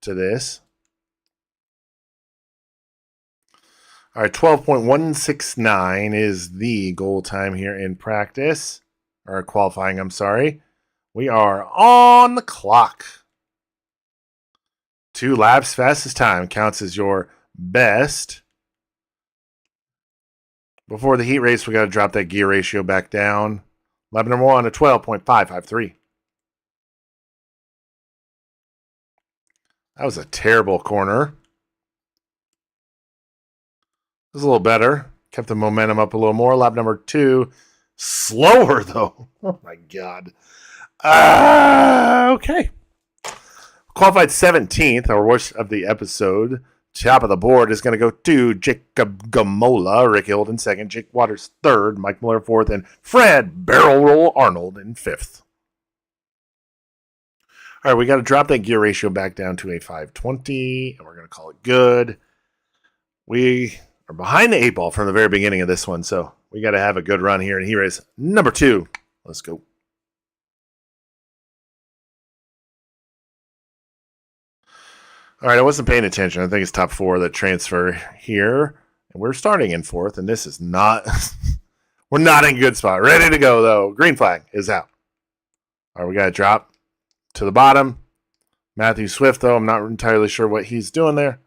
to this. All right, 12.169 is the goal time here in practice, or qualifying, I'm sorry. We are on the clock. 2 laps, fastest time counts as your best. Before the heat race, we got to drop that gear ratio back down. Lap number 1 at 12.553. That was a terrible corner. It was a little better. Kept the momentum up a little more. Lap number 2. Slower, though. Oh, my God. Okay. Qualified 17th, our worst of the episode. Top of the board is going to go to Jacob Gamola, Ricky Holden second, Jake Waters third, Mike Miller fourth, and Fred Barrel Roll Arnold in fifth. All right, we got to drop that gear ratio back down to a 520, and we're going to call it good. We are behind the 8 ball from the very beginning of this one, so we got to have a good run here in heat race number 2. Let's go. All right, I wasn't paying attention. I think it's top 4 that transfer here. And we're starting in 4th, and this is not... we're not in a good spot. Ready to go, though. Green flag is out. All right, we got to drop to the bottom. Matthew Swift, though, I'm not entirely sure what he's doing there.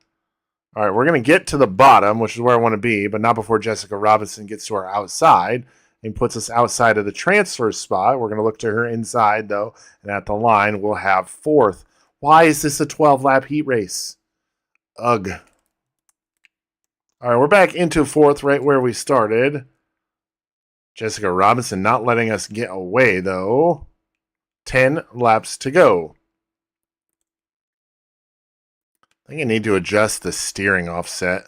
All right, we're going to get to the bottom, which is where I want to be, but not before Jessica Robinson gets to our outside and puts us outside of the transfer spot. We're going to look to her inside, though, and at the line, we'll have 4th. Why is this a 12-lap heat race? Ugh. All right, we're back into 4th right where we started. Jessica Robinson not letting us get away, though. 10 laps to go. I think I need to adjust the steering offset.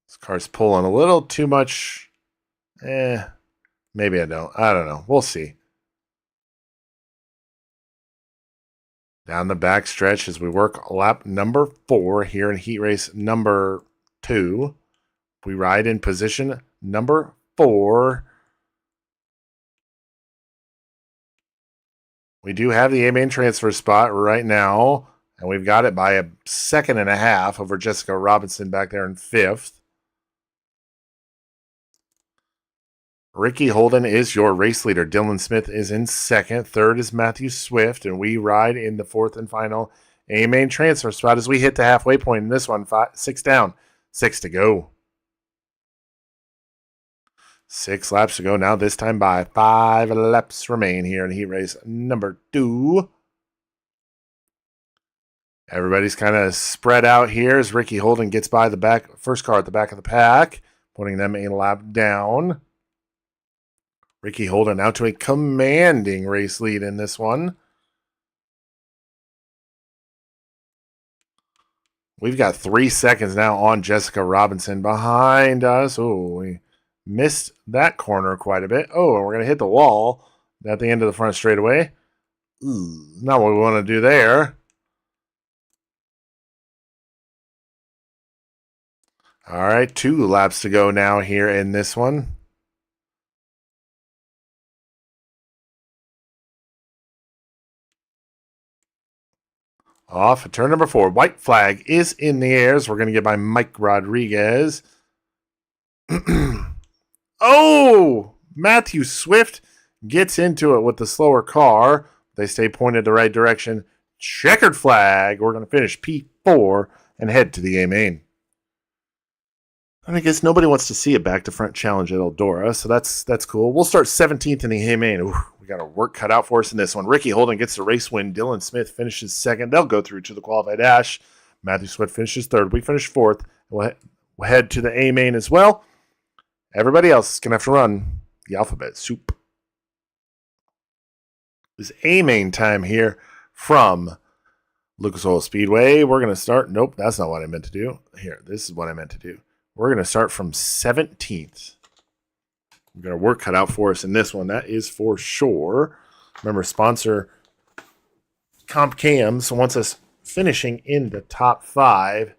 This car's pulling a little too much. Maybe I don't. I don't know. We'll see. Down the back stretch as we work lap number 4 here in heat race number 2. We ride in position number 4. We do have the A-main transfer spot right now, and we've got it by a 1.5 seconds over Jessica Robinson back there in 5th. Ricky Holden is your race leader. Dylan Smith is in 2nd. 3rd is Matthew Swift, and we ride in the 4th and final A-main transfer spot as we hit the halfway point in this one. 6 down, 6 to go. 6 laps to go now, this time by 5 laps remain here in heat race number 2. Everybody's kind of spread out here as Ricky Holden gets by the first car at the back of the pack, putting them a lap down. Ricky Holden now to a commanding race lead in this one. We've got 3 seconds now on Jessica Robinson behind us. Oh, we missed that corner quite a bit. Oh, and we're going to hit the wall at the end of the front straightaway. Not what we want to do there. All right, 2 laps to go now here in this one. Off at turn number 4. White flag is in the air. So we're going to get by Mike Rodriguez. Oh! Matthew Swift gets into it with the slower car. They stay pointed the right direction. Checkered flag. We're going to finish P4 and head to the A main. And I guess nobody wants to see a back-to-front challenge at Eldora, so that's cool. We'll start 17th in the A main. Ooh, we got our work cut out for us in this one. Ricky Holden gets the race win. Dylan Smith finishes 2nd. They'll go through to the qualified dash. Matthew Swift finishes 3rd. We finish 4th. We'll head to the A main as well. Everybody else is going to have to run the alphabet soup. This A main time here from Lucas Oil Speedway. We're going to start. Nope, that's not what I meant to do. Here, this is what I meant to do. We're going to start from 17th. We've got our work cut out for us in this one. That is for sure. Remember, sponsor Comp Cams wants us finishing in the top 5.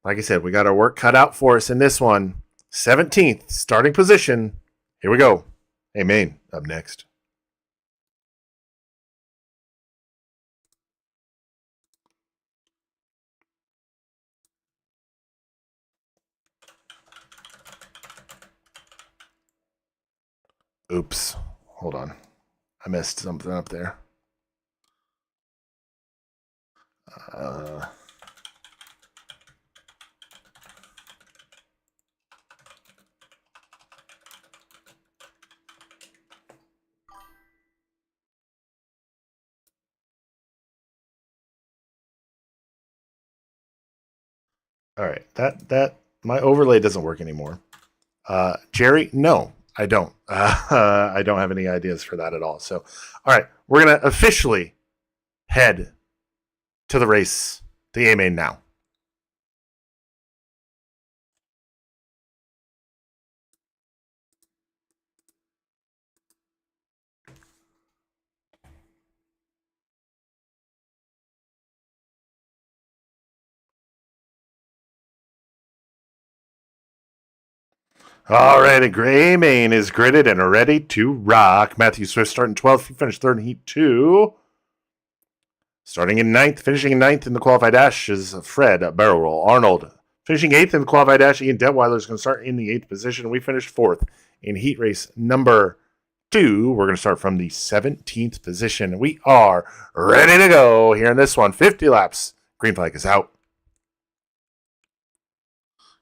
Like I said, we got our work cut out for us in this one. 17th, starting position. Here we go. A main up next. Oops. Hold on. I messed something up there. All right. That my overlay doesn't work anymore. Jerry, no. I don't. I don't have any ideas for that at all. So, all right, we're going to officially head to the race, the A main now. All right, a gray main is gridded and ready to rock. Matthew Swift starting 12th. He finished 3rd in Heat 2. Starting in 9th, finishing in 9th in the qualified dash is Fred Barrel Roll Arnold. Finishing 8th in the qualified dash, Ian Detweiler is going to start in the 8th position. We finished 4th in Heat Race number 2. We're going to start from the 17th position. We are ready to go here in this one. 50 laps. Green flag is out.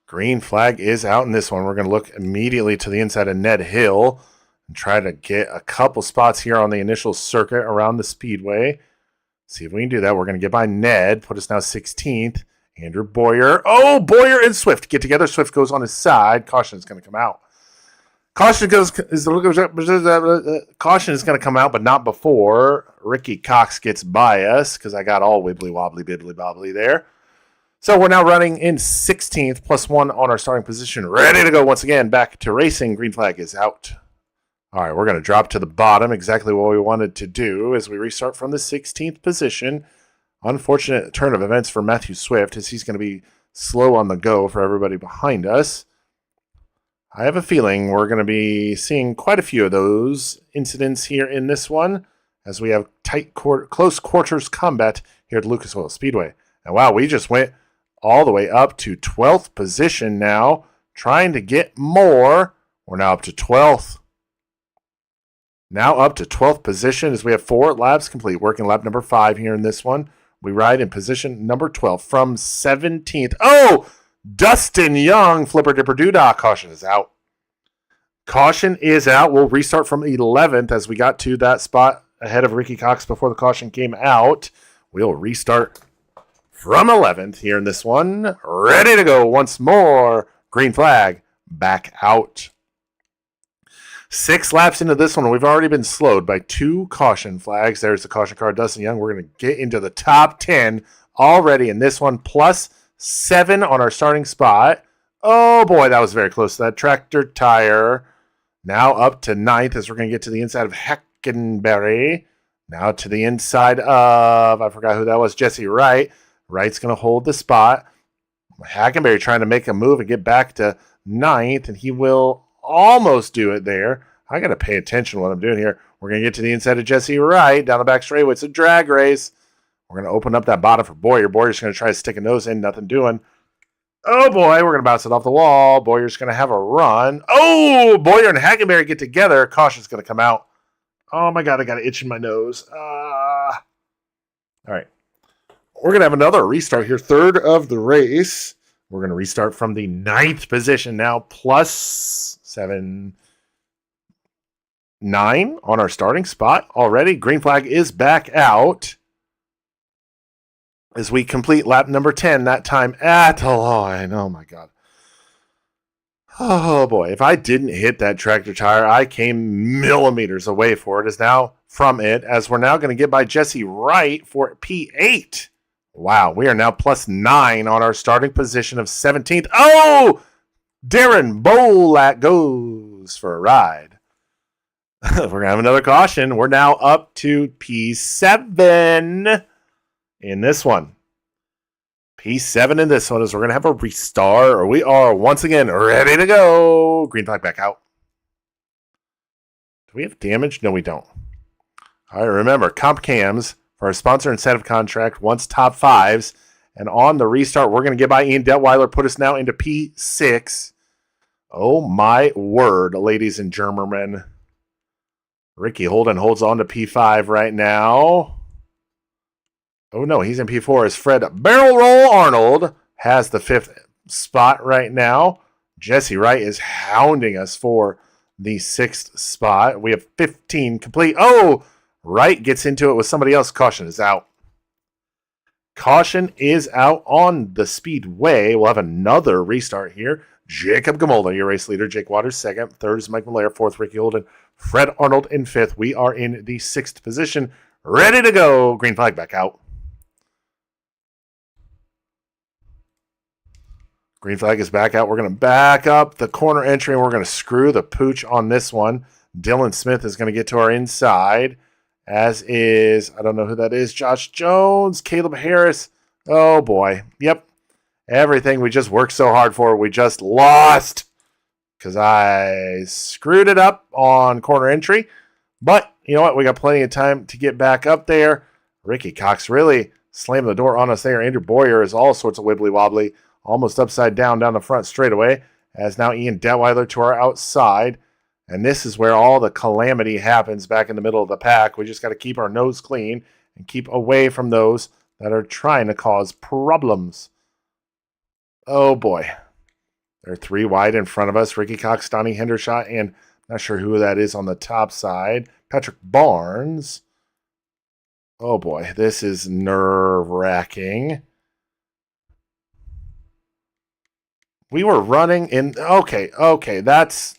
Green flag is out in this one. We're going to look immediately to the inside of Ned Hill and try to get a couple spots here on the initial circuit around the speedway. See if we can do that. We're going to get by Ned, put us now 16th. Andrew Boyer. Oh, Boyer and Swift get together. Swift goes on his side. Caution is going to come out. Caution is going to come out, but not before Ricky Cox gets by us because I got all wibbly wobbly, bibbly bobbly there. So we're now running in 16th, plus 1 on our starting position. Ready to go once again. Back to racing. Green flag is out. All right, we're going to drop to the bottom. Exactly what we wanted to do as we restart from the 16th position. Unfortunate turn of events for Matthew Swift as he's going to be slow on the go for everybody behind us. I have a feeling we're going to be seeing quite a few of those incidents here in this one as we have close quarters combat here at Lucas Oil Speedway. And wow, we just went all the way up to 12th position now, trying to get more. We're now up to 12th. Now up to 12th position as we have 4 laps complete. Working lap number 5 here in this one. We ride in position number 12 from 17th. Oh, Dustin Young, flipper dipper doodah. Caution is out. Caution is out. We'll restart from 11th as we got to that spot ahead of Ricky Cox before the caution came out. We'll restart from 11th here in this one. Ready to go once more. Green flag back out. 6 laps into this one. We've already been slowed by 2 caution flags. There's the caution car, Dustin Young. We're going to get into the top 10 already in this one. Plus 7 on our starting spot. Oh boy, that was very close to that tractor tire. Now up to 9th as we're going to get to the inside of Hackenberry. Now to the inside of, I forgot who that was, Jesse Wright. Wright's going to hold the spot. Hackenberry trying to make a move and get back to 9th, and he will almost do it there. I got to pay attention to what I'm doing here. We're going to get to the inside of Jesse Wright, down the back straightaway. It's a drag race. We're going to open up that bottom for Boyer. Boyer's going to try to stick a nose in, nothing doing. Oh, boy, we're going to bounce it off the wall. Boyer's going to have a run. Oh, Boyer and Hackenberry get together. Caution's going to come out. Oh, my God, I got an itch in my nose. All right. We're going to have another restart here. 3rd of the race. We're going to restart from the 9th position now. Plus 7, 9 on our starting spot already. Green flag is back out. As we complete lap number 10, that time at the line. Oh, my God. Oh, boy. If I didn't hit that tractor tire, I came millimeters away for it. Is now from it, as we're now going to get by Jesse Wright for P8. Wow, we are now plus 9 on our starting position of 17th. Oh! Darren Bolak goes for a ride. We're going to have another caution. We're now up to P7. In this one. P7 in this one is we're going to have a restart, or we are once again ready to go. Green flag back out. Do we have damage? No, we don't. All right, remember, comp cams for our sponsor incentive contract once top 5s. And on the restart, we're going to get by Ian Detweiler, put us now into P6. Oh, my word, ladies and gentlemen. Ricky Holden holds on to P5 right now. Oh, no, he's in P4 as Fred Barrel Roll Arnold has the 5th spot right now. Jesse Wright is hounding us for the 6th spot. We have 15 complete. Oh, Wright gets into it with somebody else. Caution is out. Caution is out on the speedway. We'll have another restart here. Jacob Gamolda, your race leader. Jake Waters, 2nd. 3rd is Mike Malaire. 4th, Ricky Holden. Fred Arnold in 5th. We are in the 6th position. Ready to go. Green flag back out. Green flag is back out. We're going to back up the corner entry, and we're going to screw the pooch on this one. Dylan Smith is going to get to our inside, as is, I don't know who that is, Josh Jones, Caleb Harris. Oh, boy. Yep. Everything we just worked so hard for, we just lost because I screwed it up on corner entry. But you know what? We got plenty of time to get back up there. Ricky Cox really slammed the door on us there. Andrew Boyer is all sorts of wibbly-wobbly. Almost upside down the front straightaway, as now Ian Detweiler to our outside. And this is where all the calamity happens back in the middle of the pack. We just got to keep our nose clean and keep away from those that are trying to cause problems. Oh, boy. They're 3 wide in front of us. Ricky Cox, Donnie Hendershot, and not sure who that is on the top side. Patrick Barnes. Oh, boy. This is nerve-wracking. We were running in... Okay. That's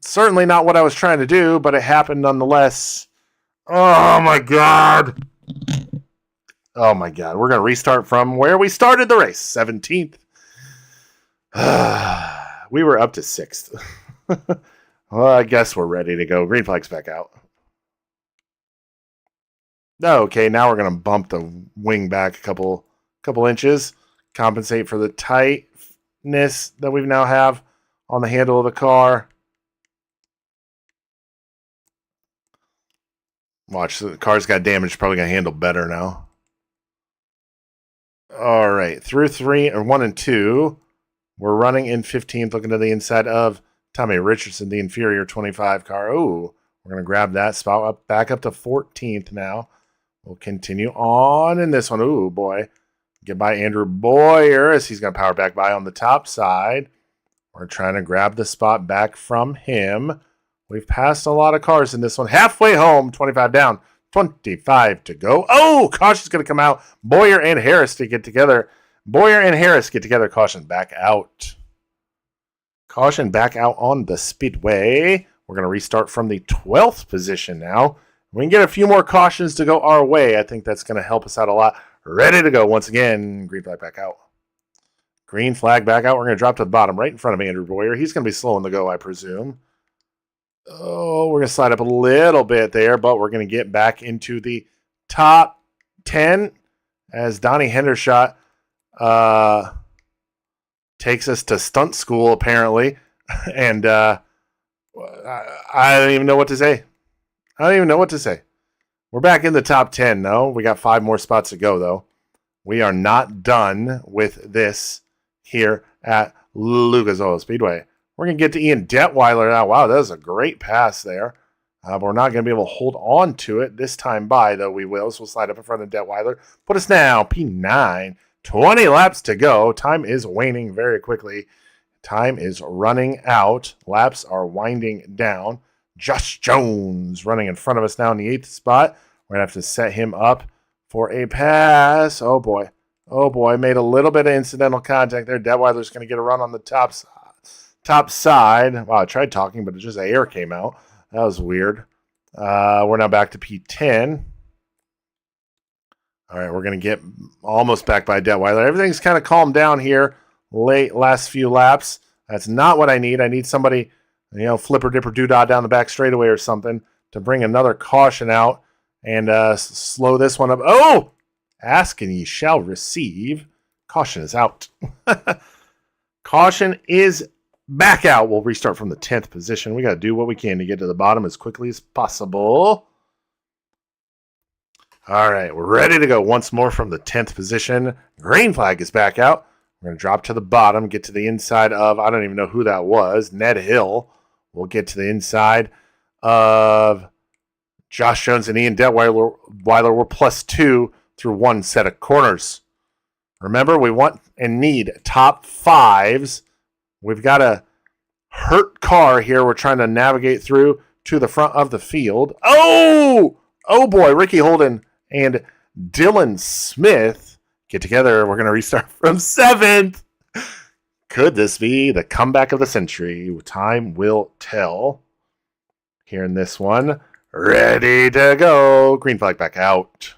certainly not what I was trying to do, but it happened nonetheless. Oh, my God. Oh, my God. We're going to restart from where we started the race, 17th. We were up to 6th. Well, I guess we're ready to go. Green flag's back out. Okay, now we're going to bump the wing back a couple inches. Compensate for the tightness that we now have on the handle of the car. Watch, the car's got damage. Probably going to handle better now. All right, through 1 and 2. We're running in 15th, looking to the inside of Tommy Richardson, the inferior 25 car. Oh, we're going to grab that spot back up to 14th now. We'll continue on in this one. Oh, boy. Get by Andrew Boyer as he's going to power back by on the top side. We're trying to grab the spot back from him. We've passed a lot of cars in this one. Halfway home, 25 down, 25 to go. Oh, caution's going to come out. Boyer and Harris to get together. Boyer and Harris get together. Caution back out. Caution back out on the speedway. We're going to restart from the 12th position now. We can get a few more cautions to go our way. I think that's going to help us out a lot. Ready to go once again. Green flag back out. Green flag back out. We're going to drop to the bottom right in front of Andrew Boyer. He's going to be slow in the go, I presume. Oh, we're going to slide up a little bit there, but we're going to get back into the top 10 as Donnie Hendershot takes us to stunt school, apparently. And I don't even know what to say. We're back in the top 10, though. We got 5 more spots to go, though. We are not done with this here at Lucas Oil Speedway. We're going to get to Ian Detweiler now. Wow, that was a great pass there. But we're not going to be able to hold on to it this time by, though we will. So we'll slide up in front of Detweiler. Put us now, P9. 20 laps to go. Time is waning very quickly. Time is running out. Laps are winding down. Josh Jones running in front of us now in the 8th spot. We're going to have to set him up for a pass. Oh, boy. Oh, boy. Made a little bit of incidental contact there. Detweiler's going to get a run on the top side. Wow, I tried talking, but just air came out. That was weird. We're now back to P10. All right, we're going to get almost back by Detweiler. Everything's kind of calmed down here last few laps. That's not what I need. I need somebody, flipper dipper doodah down the back straightaway or something to bring another caution out and slow this one up. Oh! Ask and ye shall receive. Caution is out. Caution is back out. We'll restart from the 10th position. We got to do what we can to get to the bottom as quickly as possible. All right, we're ready to go once more from the 10th position. Green flag is back out. We're going to drop to the bottom, get to the inside of, I don't even know who that was, Ned Hill. We'll get to the inside of Josh Jones and Ian Detweiler. We're +2 through one set of corners. Remember, we want and need top 5s. We've got a hurt car here we're trying to navigate through to the front of the field. Oh boy, Ricky Holden and Dylan Smith get together. We're going to restart from 7th. Could this be the comeback of the century? Time will tell. Here in this one. Ready to go. Green flag back out.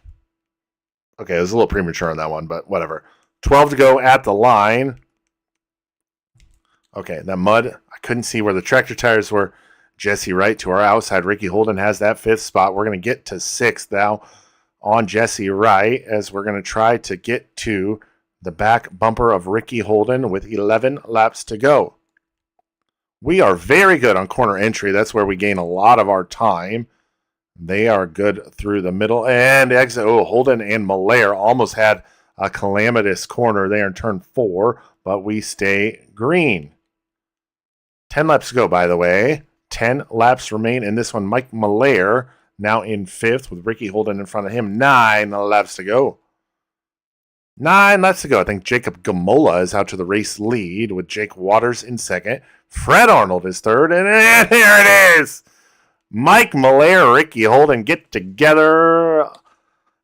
Okay, it was a little premature on that one, but whatever. 12 to go at the line. Okay, that mud, I couldn't see where the tractor tires were. Jesse Wright to our outside. Ricky Holden has that 5th spot. We're going to get to 6th now on Jesse Wright as we're going to try to get to the back bumper of Ricky Holden with 11 laps to go. We are very good on corner entry. That's where we gain a lot of our time. They are good through the middle and exit. Oh, Holden and Malaire almost had a calamitous corner there in turn 4, but we stay green. 10 laps to go, by the way. 10 laps remain in this one. Mike Malaire now in 5th with Ricky Holden in front of him. 9 laps to go. 9 laps to go. I think Jacob Gamola is out to the race lead with Jake Waters in 2nd. Fred Arnold is 3rd. And here it is. Mike Malaire, Ricky Holden get together.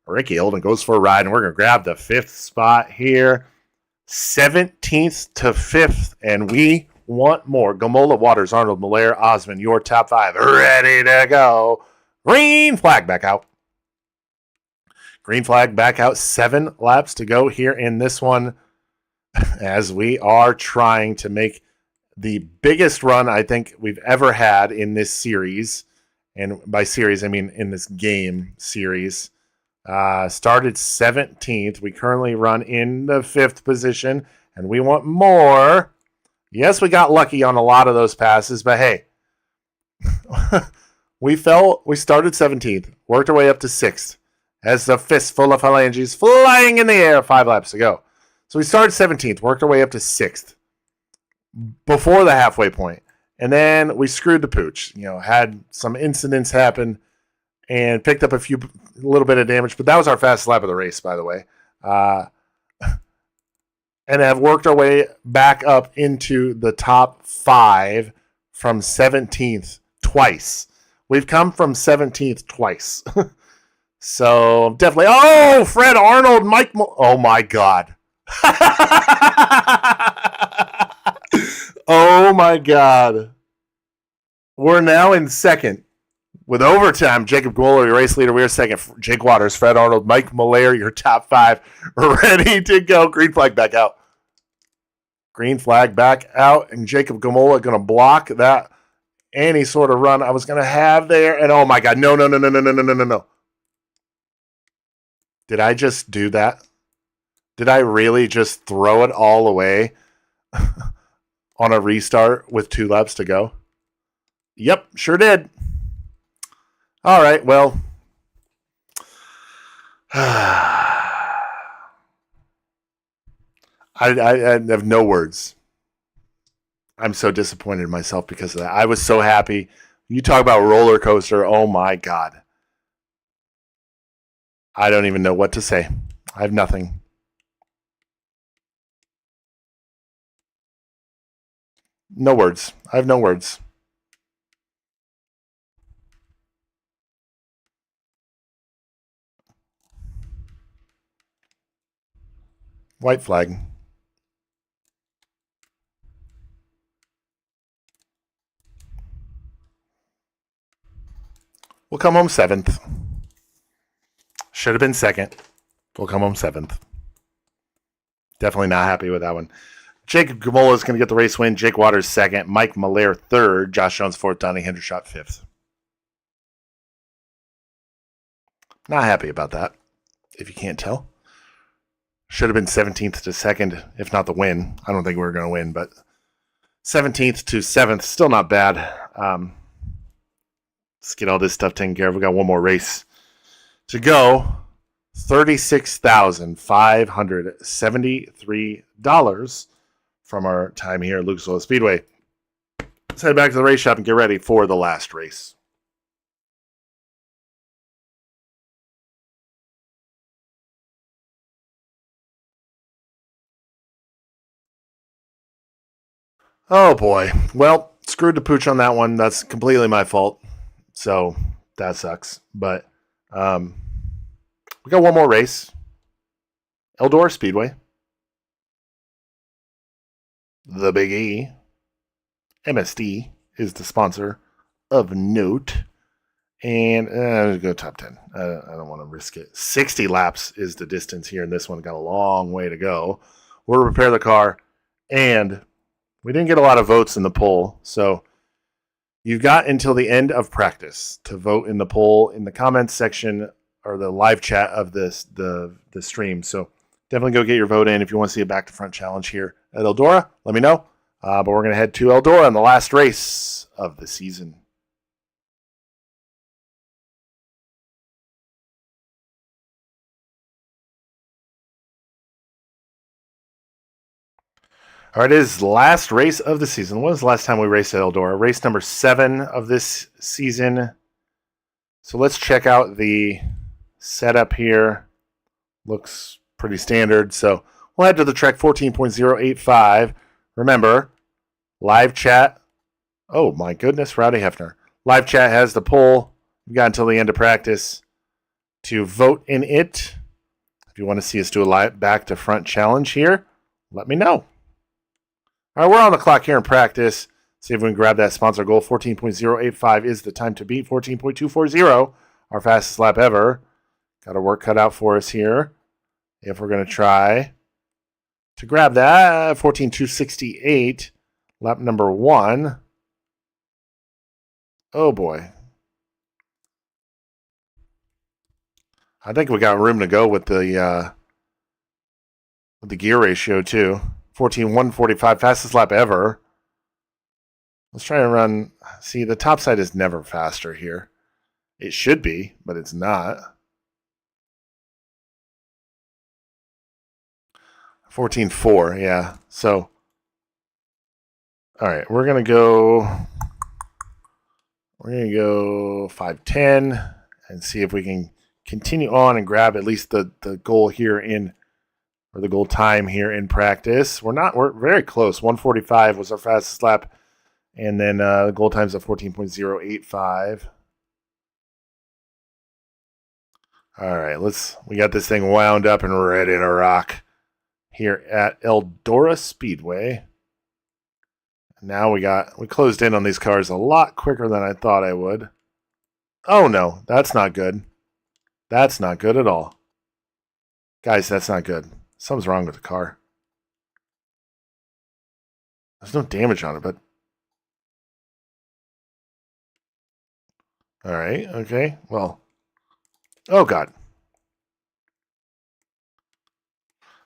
Ricky Holden goes for a ride, and we're going to grab the 5th spot here. 17th to 5th, and we want more. Gamola, Waters, Arnold, Malaire, Osmond, your top 5. Ready to go. Green flag back out. Green flag back out. 7 laps to go here in this one as we are trying to make the biggest run I think we've ever had in this series. And by series, I mean in this game series. Started 17th. We currently run in the 5th position, and we want more. Yes, we got lucky on a lot of those passes, but hey, we started 17th, worked our way up to 6th, as the fistful of phalanges flying in the air, 5 laps to go. So we started 17th, worked our way up to 6th before the halfway point. And then we screwed the pooch, had some incidents happen and picked up a little bit of damage, but that was our fastest lap of the race, by the way. and have worked our way back up into the top 5 from 17th twice. We've come from 17th twice. So definitely. Oh, Fred Arnold, Mike. Oh my God. Oh my God. We're now in second. With overtime, Jacob Gwoler, your race leader. We're second. Jake Waters, Fred Arnold, Mike Malaire, your top 5. Ready to go. Green flag back out. Green flag back out. And Jacob Gamola going to block that any sort of run I was going to have there. And oh my God. No. Did I just do that? Did I really just throw it all away on a restart with 2 laps to go? Yep, sure did. All right, well. I have no words. I'm so disappointed in myself because of that. I was so happy. You talk about roller coaster. Oh, my God. I don't even know what to say. I have nothing. No words. I have no words. White flag. We'll come home 7th. Should have been 2nd. We'll come home 7th. Definitely not happy with that one. Jacob Gamola is going to get the race win. Jake Waters 2nd. Mike Malaire 3rd. Josh Jones 4th. Donnie Hendershot 5th. Not happy about that, if you can't tell. Should have been 17th to 2nd, if not the win. I don't think we were going to win, but 17th to 7th, still not bad. Let's get all this stuff taken care of. We got one more race to go. $36,573 from our time here at Lucas Oil Speedway. Let's head back to the race shop and get ready for the last race. Oh boy. Well, screwed the pooch on that one. That's completely my fault. So that sucks. But we got one more race. Eldora Speedway. The Big E. MSD is the sponsor of note. And let's go top 10. I don't want to risk it. 60 laps is the distance here, and this one got a long way to go. We'll repair the car, and we didn't get a lot of votes in the poll, so you've got until the end of practice to vote in the poll in the comments section or the live chat of this the stream. So definitely go get your vote in if you want to see a back-to-front challenge here at Eldora. Let me know. But we're going to head to Eldora in the last race of the season. All right, it is the last race of the season. When was the last time we raced at Eldora? Race number 7 of this season. So let's check out the setup here. Looks pretty standard. So we'll head to the track 14.085. Remember, live chat. Oh my goodness, Rowdy Hefner. Live chat has the poll. We've got until the end of practice to vote in it. If you want to see us do a live back to front challenge here, let me know. All right, we're on the clock here in practice. See if we can grab that sponsor goal. 14.085 is the time to beat. 14.240, our fastest lap ever. Got our work cut out for us here. If we're going to try to grab that, 14.268, lap number 1. Oh, boy. I think we got room to go with the gear ratio, too. 14.145, fastest lap ever. Let's try and run. See, the top side is never faster here. It should be, but it's not. 14.4, yeah. So, all right, we're going to go 5.10 and see if we can continue on and grab at least the goal here in or the goal time here in practice. We're very close. 145 was our fastest lap. And then the goal time's at 14.085. All right, we got this thing wound up and ready to rock here at Eldora Speedway. Now we closed in on these cars a lot quicker than I thought I would. Oh no, that's not good. That's not good at all. Guys, that's not good. Something's wrong with the car. There's no damage on it, but... All right, okay, well... Oh, God.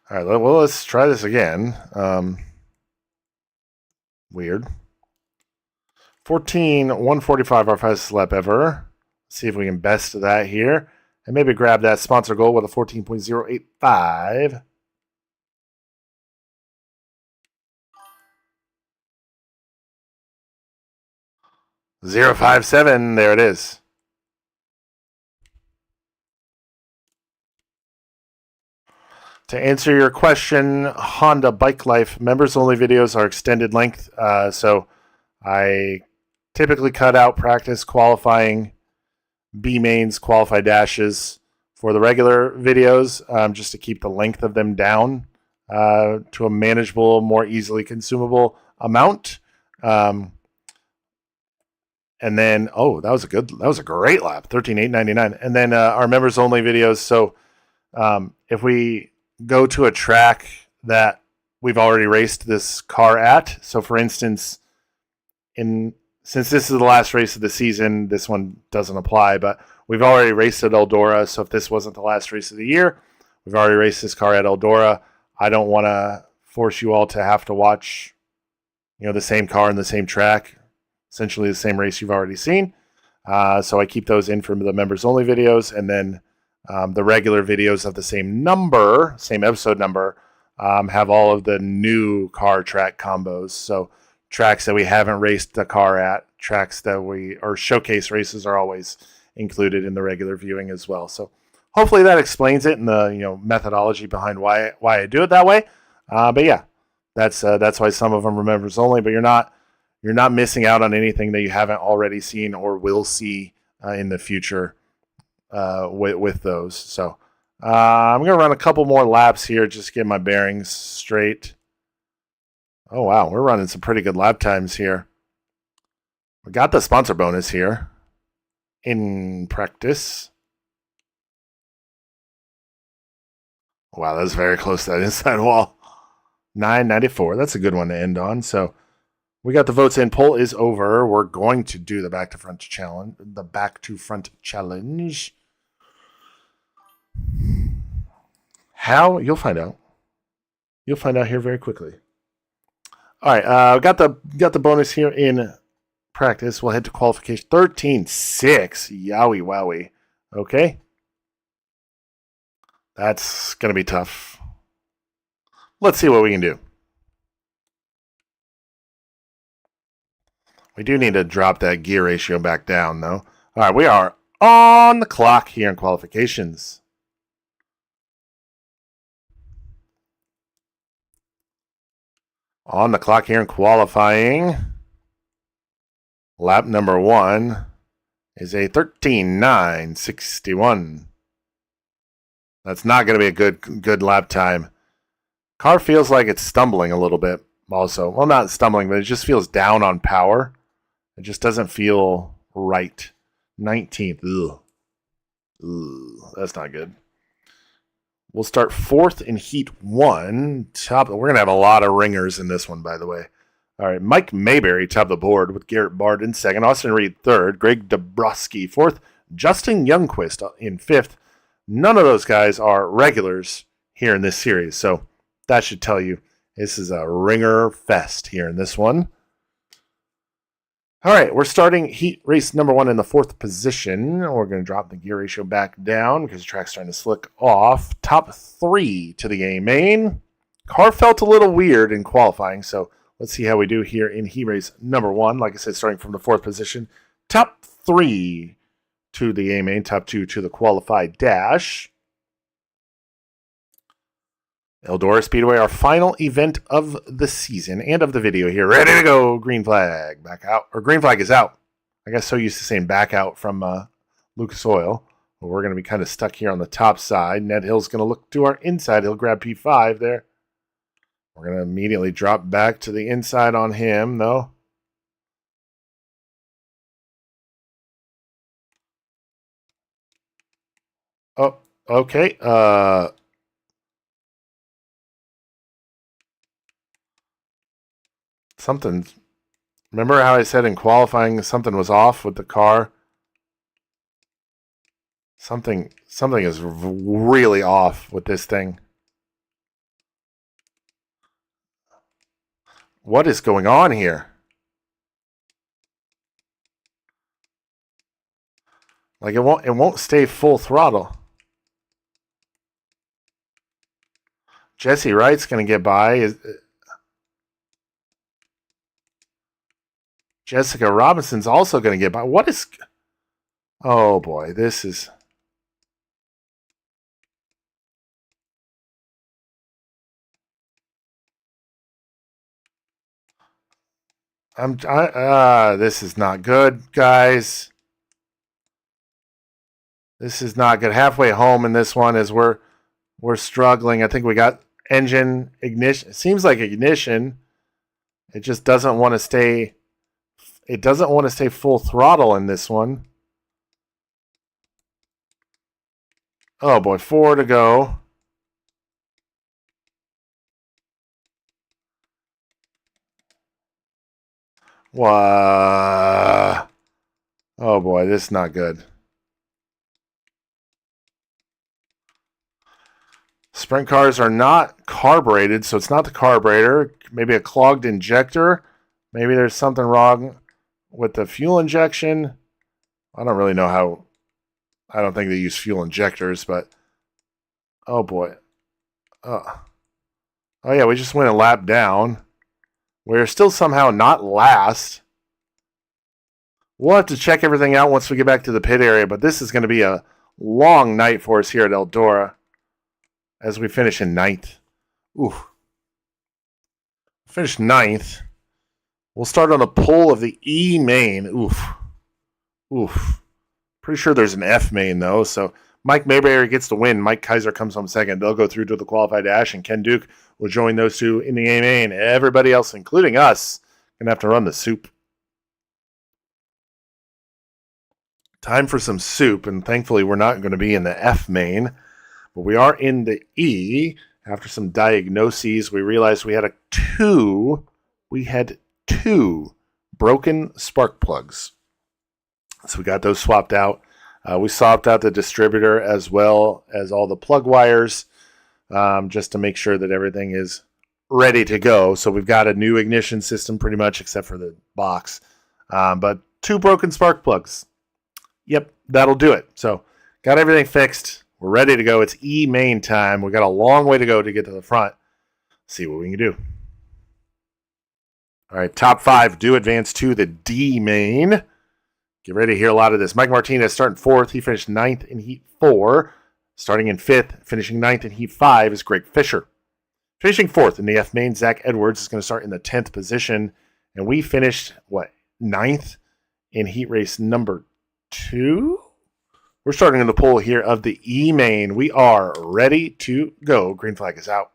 All right, well, let's try this again. Weird. 145, our fastest lap ever. Let's see if we can best that here. And maybe grab that sponsor goal with a 14.085. .057, there it is. To answer your question, Honda Bike Life members only videos are extended length. So I typically cut out practice, qualifying, B mains, qualify dashes for the regular videos, just to keep the length of them down to a manageable, more easily consumable amount. And then, that was a great lap, 13.899. And then our members only videos. So if we go to a track that we've already raced this car at, so for instance, since this is the last race of the season, this one doesn't apply, but we've already raced at Eldora, so if this wasn't the last race of the year, we've already raced this car at Eldora. I don't want to force you all to have to watch, the same car and the same track, essentially the same race you've already seen. So I keep those in for the members only videos, and then the regular videos of the same episode number, have all of the new car track combos. So tracks that we haven't raced the car at, tracks that or showcase races are always included in the regular viewing as well. So hopefully that explains it and the methodology behind why I do it that way. But yeah, that's why some of them are members only. But you're not missing out on anything that you haven't already seen or will see in the future with those. So I'm gonna run a couple more laps here just to get my bearings straight. Oh wow, we're running some pretty good lap times here. We got the sponsor bonus here in practice. Wow, that's very close to that inside wall. 994. That's a good one to end on. So we got the votes in. Poll is over. We're going to do the back to front challenge. How? You'll find out. You'll find out here very quickly. All right, got the bonus here in practice. We'll head to qualification. 13.6. Yowie wowie. Okay. That's going to be tough. Let's see what we can do. We do need to drop that gear ratio back down, though. All right, we are on the clock here in qualifications. On the clock here in qualifying. Lap number 1 is a 13.961. That's not going to be a good lap time. Car feels like it's stumbling a little bit also. Well, not stumbling, but it just feels down on power. It just doesn't feel right. 19th. Ugh. That's not good. We'll start 4th in Heat 1. We're going to have a lot of ringers in this one, by the way. All right, Mike Mayberry top the board with Garrett Bard in 2nd. Austin Reed 3rd. Greg Dabrowski 4th. Justin Youngquist in 5th. None of those guys are regulars here in this series, so that should tell you this is a ringer fest here in this one. All right, we're starting heat race number 1 in the 4th position. We're going to drop the gear ratio back down because the track's starting to slick off. Top 3 to the A main. Car felt a little weird in qualifying, so let's see how we do here in heat race number 1. Like I said, starting from the 4th position. Top 3 to the A main, top 2 to the qualified dash. Eldora Speedway, our final event of the season and of the video here. Ready to go. Green flag. Back out. Or green flag is out. I got so used to saying back out from Lucas Oil. But we're going to be kind of stuck here on the top side. Ned Hill's going to look to our inside. He'll grab P5 there. We're going to immediately drop back to the inside on him, though. Oh, okay. Something. Remember how I said in qualifying something was off with the car? Something is really off with this thing. What is going on here? Like it won't stay full throttle. Jesse Wright's going to get by. Jessica Robinson's also going to get by. What is... Oh, boy. This is... This is not good, guys. This is not good. Halfway home in this one as we're struggling. I think we got engine ignition. It seems like ignition. It just doesn't want to stay... It doesn't want to stay full throttle in this one. Oh, boy. 4 to go. What? Oh, boy. This is not good. Sprint cars are not carbureted, so it's not the carburetor. Maybe a clogged injector. Maybe there's something wrong with the fuel injection. I don't really know how. I don't think they use fuel injectors, but oh boy. Oh yeah, we just went a lap down. We're still somehow not last. We'll have to check everything out once we get back to the pit area, but this is going to be a long night for us here at Eldora as we finish in 9th. Ooh. Finish 9th. We'll start on a pull of the E main. Oof. Pretty sure there's an F main, though. So Mike Mayberry gets the win. Mike Kaiser comes home second. They'll go through to the qualified dash, and Ken Duke will join those two in the A main. Everybody else, including us, going to have to run the soup. Time for some soup, and thankfully we're not going to be in the F main, but we are in the E. After some diagnoses, we realized we had two broken spark plugs. So we got those swapped out. We swapped out the distributor as well as all the plug wires just to make sure that everything is ready to go. So we've got a new ignition system pretty much except for the box. But 2 broken spark plugs. Yep, that'll do it. So got everything fixed. We're ready to go. It's E main time. We got a long way to go to get to the front. See what we can do. All right, top 5 do advance to the D main. Get ready to hear a lot of this. Mike Martinez starting 4th. He finished 9th in Heat 4. Starting in 5th, finishing 9th in Heat 5 is Greg Fisher. Finishing 4th in the F main, Zach Edwards is going to start in the 10th position. And we finished, 9th in Heat race number 2? We're starting in the poll here of the E main. We are ready to go. Green flag is out.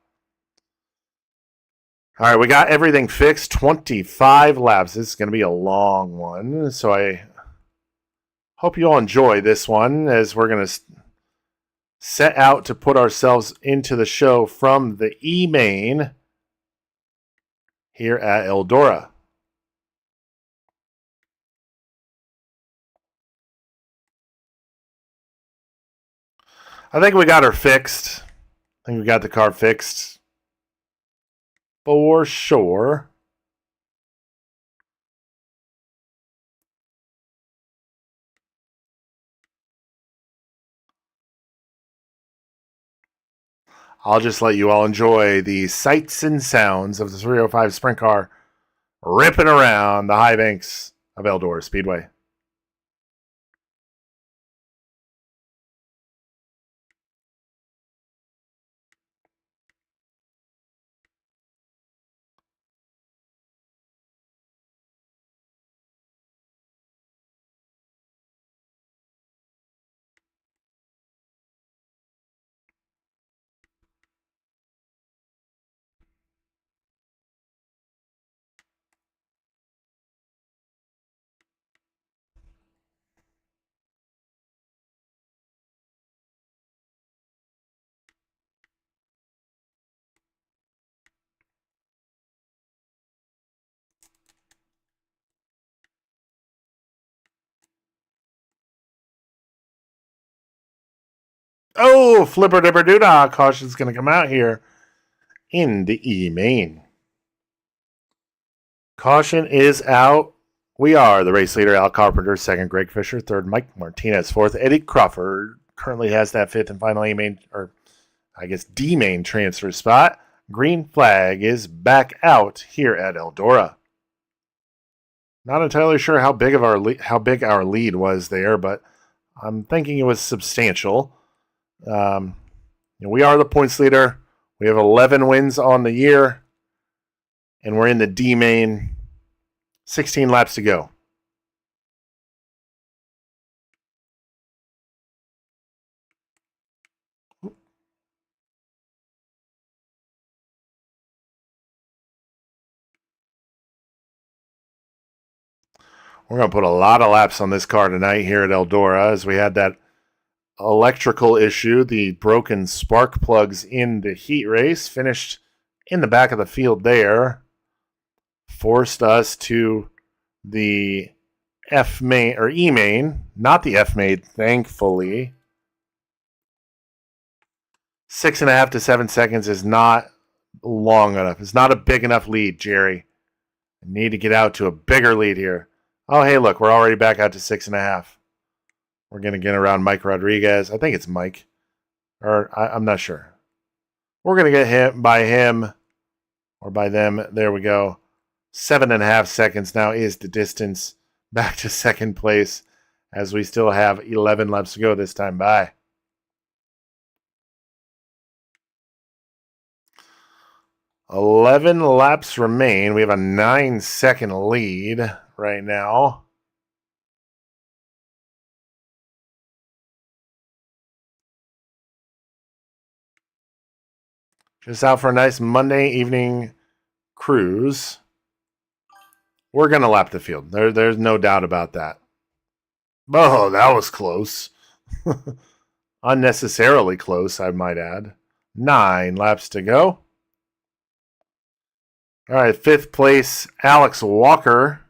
All right, we got everything fixed. 25 laps. This is going to be a long one. So I hope you all enjoy this one as we're going to set out to put ourselves into the show from the E main here at Eldora. I think we got her fixed. I think we got the car fixed. For sure. I'll just let you all enjoy the sights and sounds of the 305 Sprint Car ripping around the high banks of Eldora Speedway. Oh, flipper dipper doodah. Caution's going to come out here in the E main. Caution is out. We are the race leader, Al Carpenter. Second, Greg Fisher. Third, Mike Martinez. Fourth, Eddie Crawford. Currently has that fifth and final E main, or I guess D main transfer spot. Green flag is back out here at Eldora. Not entirely sure how big our lead was there, but I'm thinking it was substantial. We are the points leader. We have 11 wins on the year, and we're in the D main. 16 laps to go. We're going to put a lot of laps on this car tonight here at Eldora, as we had that electrical issue, the broken spark plugs in the heat race, finished in the back of the field there, forced us to the F main, or E main, not the F main, thankfully. 6.5 to 7 seconds is not long enough. It's not a big enough lead, Jerry. I need to get out to a bigger lead here. Oh, hey, look, we're already back out to 6.5. We're going to get around Mike Rodriguez. I think it's Mike. Or I'm not sure. We're going to get hit by him or by them. There we go. 7.5 seconds now is the distance back to second place, as we still have 11 laps to go this time by. $11 laps remain. We have a 9-second lead right now. Just out for a nice Monday evening cruise. We're going to lap the field. There's no doubt about that. Oh, that was close. Unnecessarily close, I might add. 9 laps to go. All right, 5th place, Alex Walker.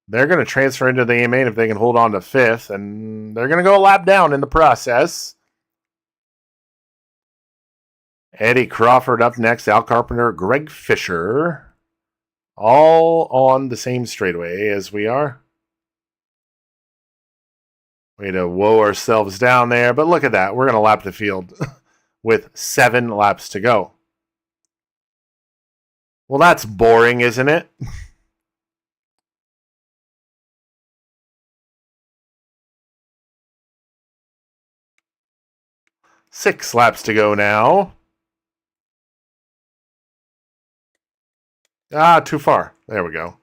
They're going to transfer into the A main if they can hold on to 5th, and they're going to go a lap down in the process. Eddie Crawford up next, Al Carpenter, Greg Fisher. All on the same straightaway as we are. Way to woe ourselves down there, but look at that. We're going to lap the field with 7 laps to go. Well, that's boring, isn't it? Six laps to go now. Too far. There we go.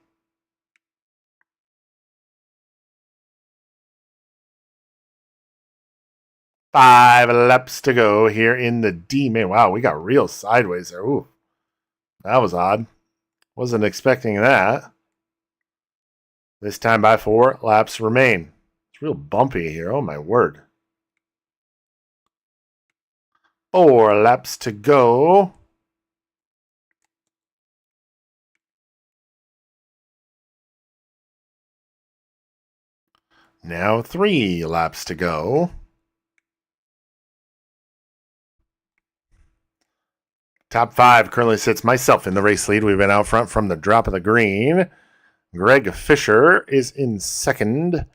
Five laps to go here in the D main. Wow, we got real sideways there. Ooh, that was odd. Wasn't expecting that. This time by 4 laps remain. It's real bumpy here. Oh, my word. 4 laps to go. Now 3 laps to go. Top 5 currently sits myself in the race lead. We've been out front from the drop of the green. Greg Fisher is in second.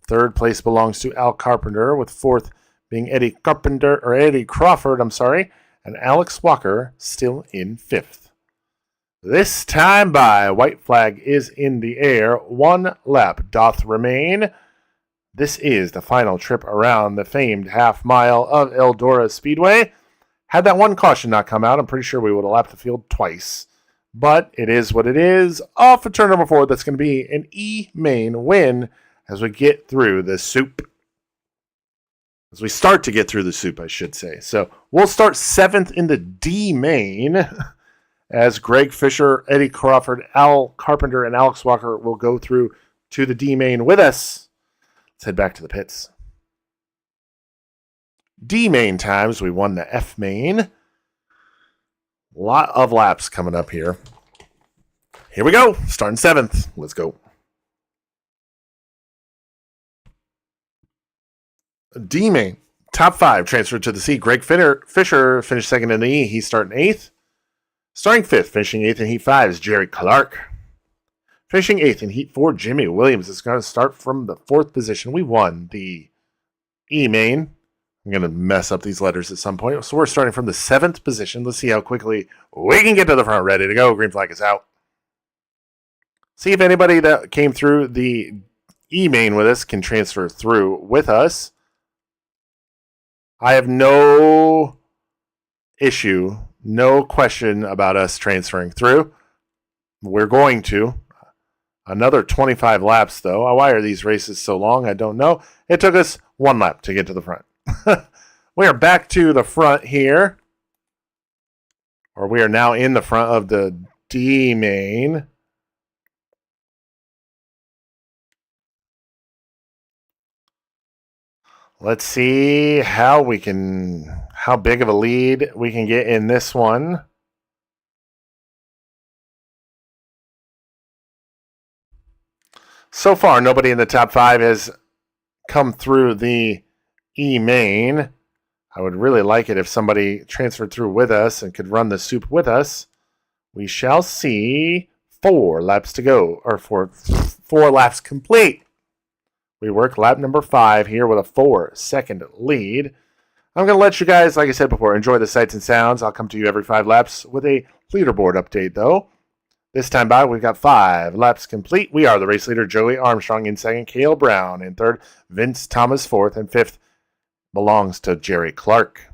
3rd place belongs to Al Carpenter, with 4th being Eddie Crawford, and Alex Walker still in 5th. This time by, white flag is in the air. 1 lap doth remain. This is the final trip around the famed half mile of Eldora Speedway. Had that one caution not come out, I'm pretty sure we would have lapped the field twice. But it is what it is. Off of turn number 4, that's going to be an E main win as we get through the soup. As we start to get through the soup, I should say. So we'll start 7th in the D main as Greg Fisher, Eddie Crawford, Al Carpenter, and Alex Walker will go through to the D main with us. Let's head back to the pits. D main times, we won the F main. A lot of laps coming up here. Here we go. Starting 7th. Let's go. D main Top 5 transferred to the C. Greg Fisher finished second in the E. He's starting 8th. Starting 5th, finishing 8th in Heat 5 is Jerry Clark. Finishing 8th in Heat 4, Jimmy Williams is going to start from the 4th position. We won the E main. I'm going to mess up these letters at some point. So we're starting from the 7th position. Let's see how quickly we can get to the front. Ready to go. Green flag is out. See if anybody that came through the E main with us can transfer through with us. I have no issue, no question about us transferring through. We're going to. Another 25 laps, though. Why are these races so long? I don't know. It took us 1 lap to get to the front. We are back to the front here. Or we are now in the front of the D main. Let's see how big of a lead we can get in this one. So far, nobody in the top 5 has come through the E main. I would really like it if somebody transferred through with us and could run the soup with us. We shall see. 4 laps to go, or 4 laps complete. We work lap number 5 here with a 4-second lead. I'm going to let you guys, like I said before, enjoy the sights and sounds. I'll come to you every 5 laps with a leaderboard update, though. This time by, we've got 5 laps complete. We are the race leader, Joey Armstrong in second, Cale Brown in third, Vince Thomas fourth, and fifth belongs to Jerry Clark.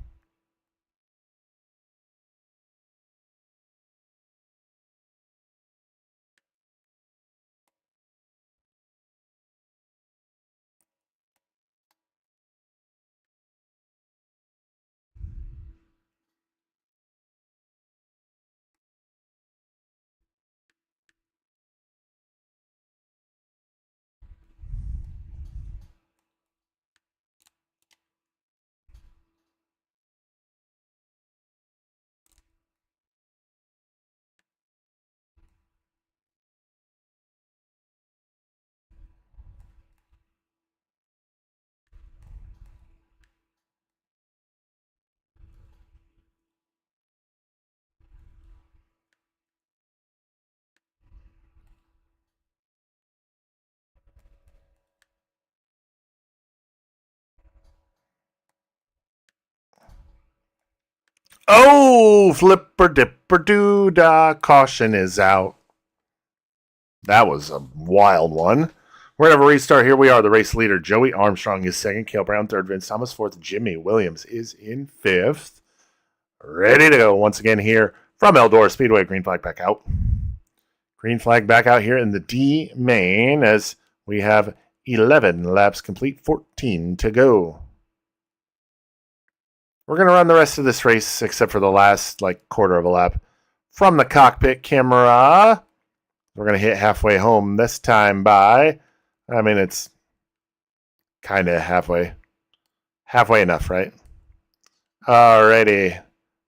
Oh, flipper dipper doo dah, caution is out. That was a wild one. We're going to have a restart here. We are the race leader. Joey Armstrong is second. Cale Brown third. Vince Thomas fourth. Jimmy Williams is in fifth. Ready to go once again here from Eldora Speedway. Green flag back out. Green flag back out here in the D main as we have 11 laps complete. 14 to go. We're going to run the rest of this race except for the last quarter of a lap from the cockpit camera. We're going to hit halfway home this time by. I mean, it's kind of halfway. Halfway enough, right? Alrighty.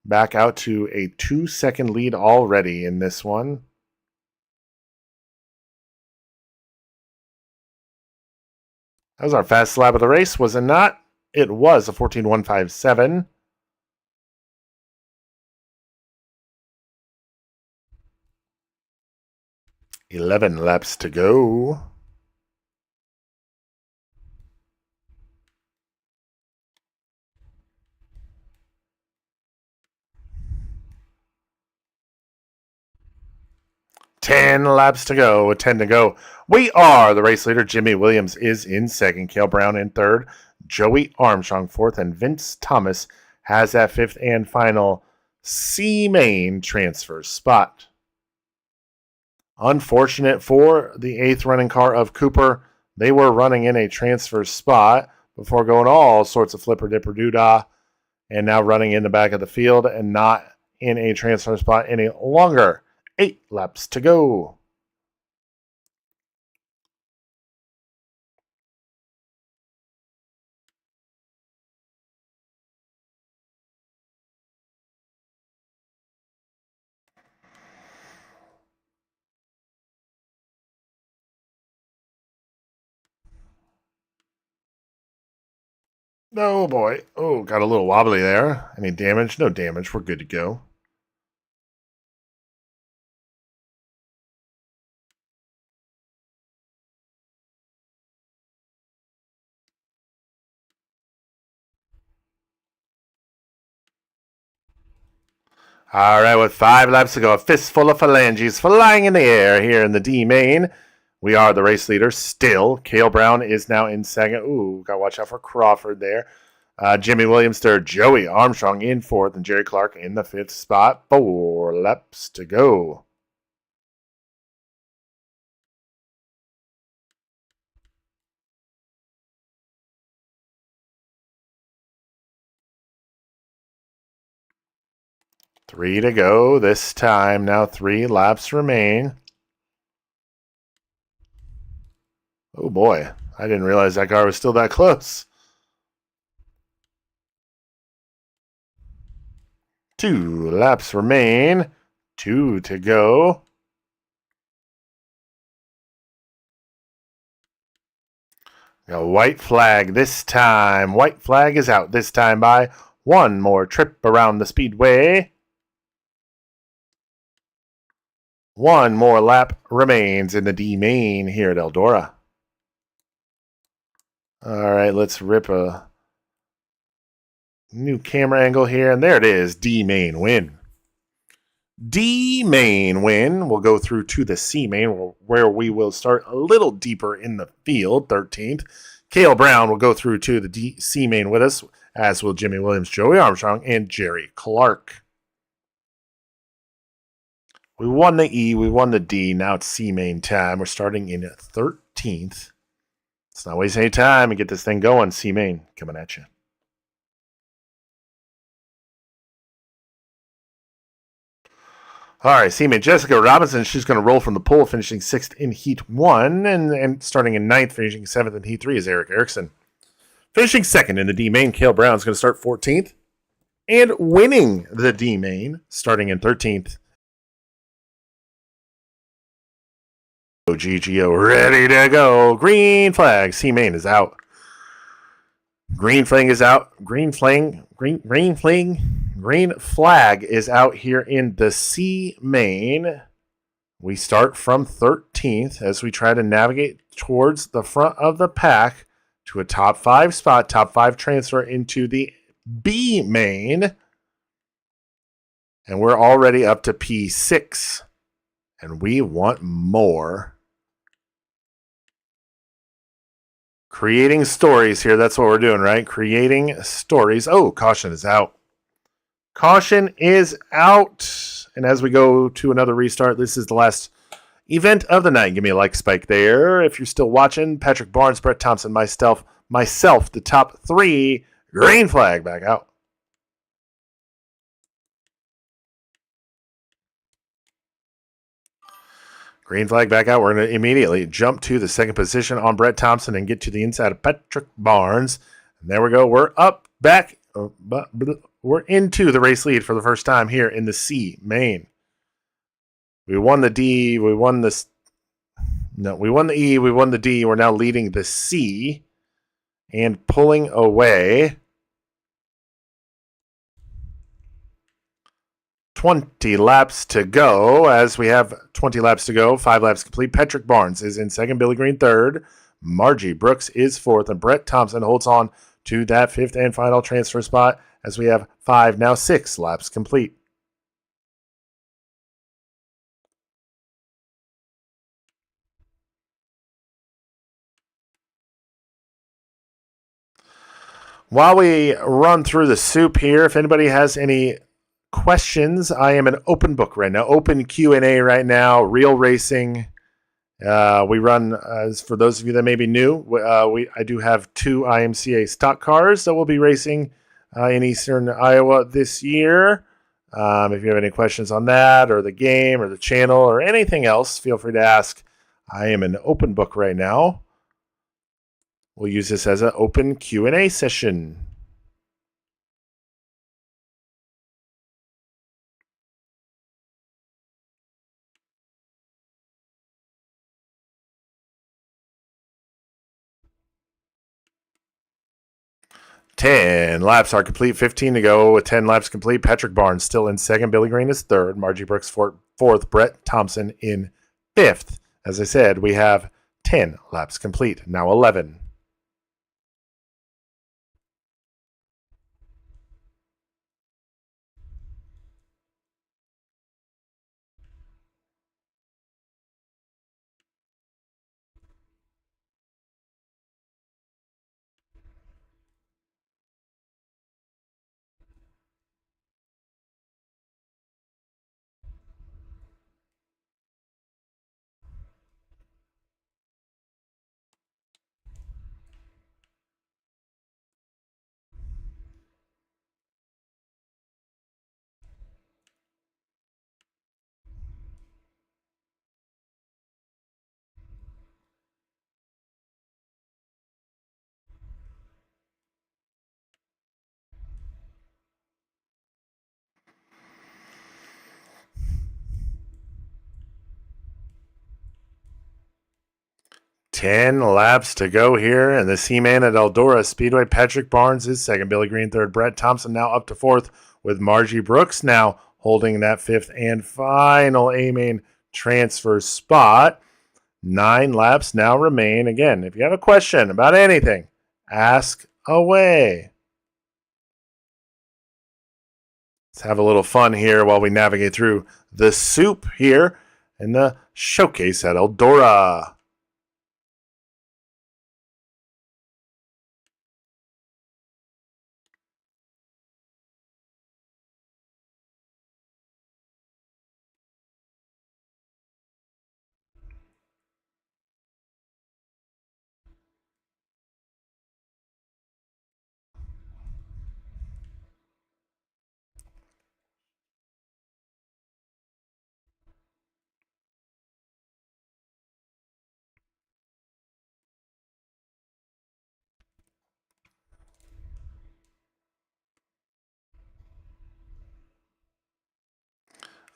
Back out to a 2-second lead already in this one. That was our fastest lap of the race, was it not? It was a 14.157. $11 laps to go. $10 laps to go. 10 to go. We are the race leader. Jimmy Williams is in second. Cale Brown in third. Joey Armstrong fourth. And Vince Thomas has that fifth and final C main transfer spot. Unfortunate for the 8th running car of Cooper. They were running in a transfer spot before going all sorts of flipper dipper doodah, and now running in the back of the field and not in a transfer spot any longer. 8 laps to go. Oh boy. Oh, got a little wobbly there. Any damage? No damage. We're good to go. All right, with 5 laps to go, a fistful of phalanges flying in the air here in the D main. We are the race leader still. Cale Brown is now in second. Ooh, got to watch out for Crawford there. Jimmy Williams third, Joey Armstrong in fourth, and Jerry Clark in the fifth spot. 4 laps to go. Three to go this time. Now 3 laps remain. Oh boy, I didn't realize that car was still that close. 2 laps remain. 2 to go. A white flag this time. White flag is out this time by 1 more trip around the speedway. 1 more lap remains in the D main here at Eldora. All right, let's rip a new camera angle here, and there it is. D main win. D main win. We'll go through to the C main, where we will start a little deeper in the field, 13th. Cale Brown will go through to the C main with us, as will Jimmy Williams, Joey Armstrong, and Jerry Clark. We won the E, we won the D, now it's C main time. We're starting in 13th. Let's not waste any time and get this thing going. C main coming at you. All right, C main Jessica Robinson, she's going to roll from the pole, finishing 6th in Heat 1, and starting in 9th, finishing 7th in Heat 3 is Eric Erickson. Finishing 2nd in the D main, Cale Brown is going to start 14th, and winning the D main, starting in 13th. GGO ready to go. Green flag. C main is out. Green flag is out. Green flag is out here in the C main. We start from 13th as we try to navigate towards the front of the pack to a top 5 spot, top 5 transfer into the B main. And we're already up to P6. And we want more. Creating stories here. That's what we're doing, right? Creating stories. Oh, caution is out. Caution is out. And as we go to another restart, this is the last event of the night. Give me a like spike there. If you're still watching, Patrick Barnes, Brett Thompson, myself, the top 3. Green flag back out. Green flag back out. We're going to immediately jump to the second position on Brett Thompson and get to the inside of Patrick Barnes. And there we go. We're up, back. We're into the race lead for the first time here in the C main. We won the D. We won the E. We won the D. We're now leading the C and pulling away. 20 laps to go. As we have 20 laps to go, 5 laps complete. Patrick Barnes is in second, Billy Green third, Margie Brooks is fourth, and Brett Thompson holds on to that 5th and final transfer spot as we have 5, now 6 laps complete. While we run through the soup here, if anybody has any questions, I am an open book right now, open Q&A right now, real racing. We run, as for those of you that may be new, I do have 2 IMCA stock cars that will be racing in Eastern Iowa this year. If you have any questions on that or the game or the channel or anything else, feel free to ask. I am an open book right now. We'll use this as an open Q&A session. 10 laps are complete, 15 to go. With 10 laps complete, Patrick Barnes still in second. Billy Green is third. Margie Brooks fourth. Brett Thompson in fifth. As I said, we have 10 laps complete. Now 11. Ten laps to go here, and the C-Man at Eldora Speedway. Patrick Barnes is second. Billy Green third. Brett Thompson now up to fourth, with Margie Brooks now holding that fifth and final A-Main transfer spot. 9 laps now remain. Again, if you have a question about anything, ask away. Let's have a little fun here while we navigate through the soup here in the showcase at Eldora.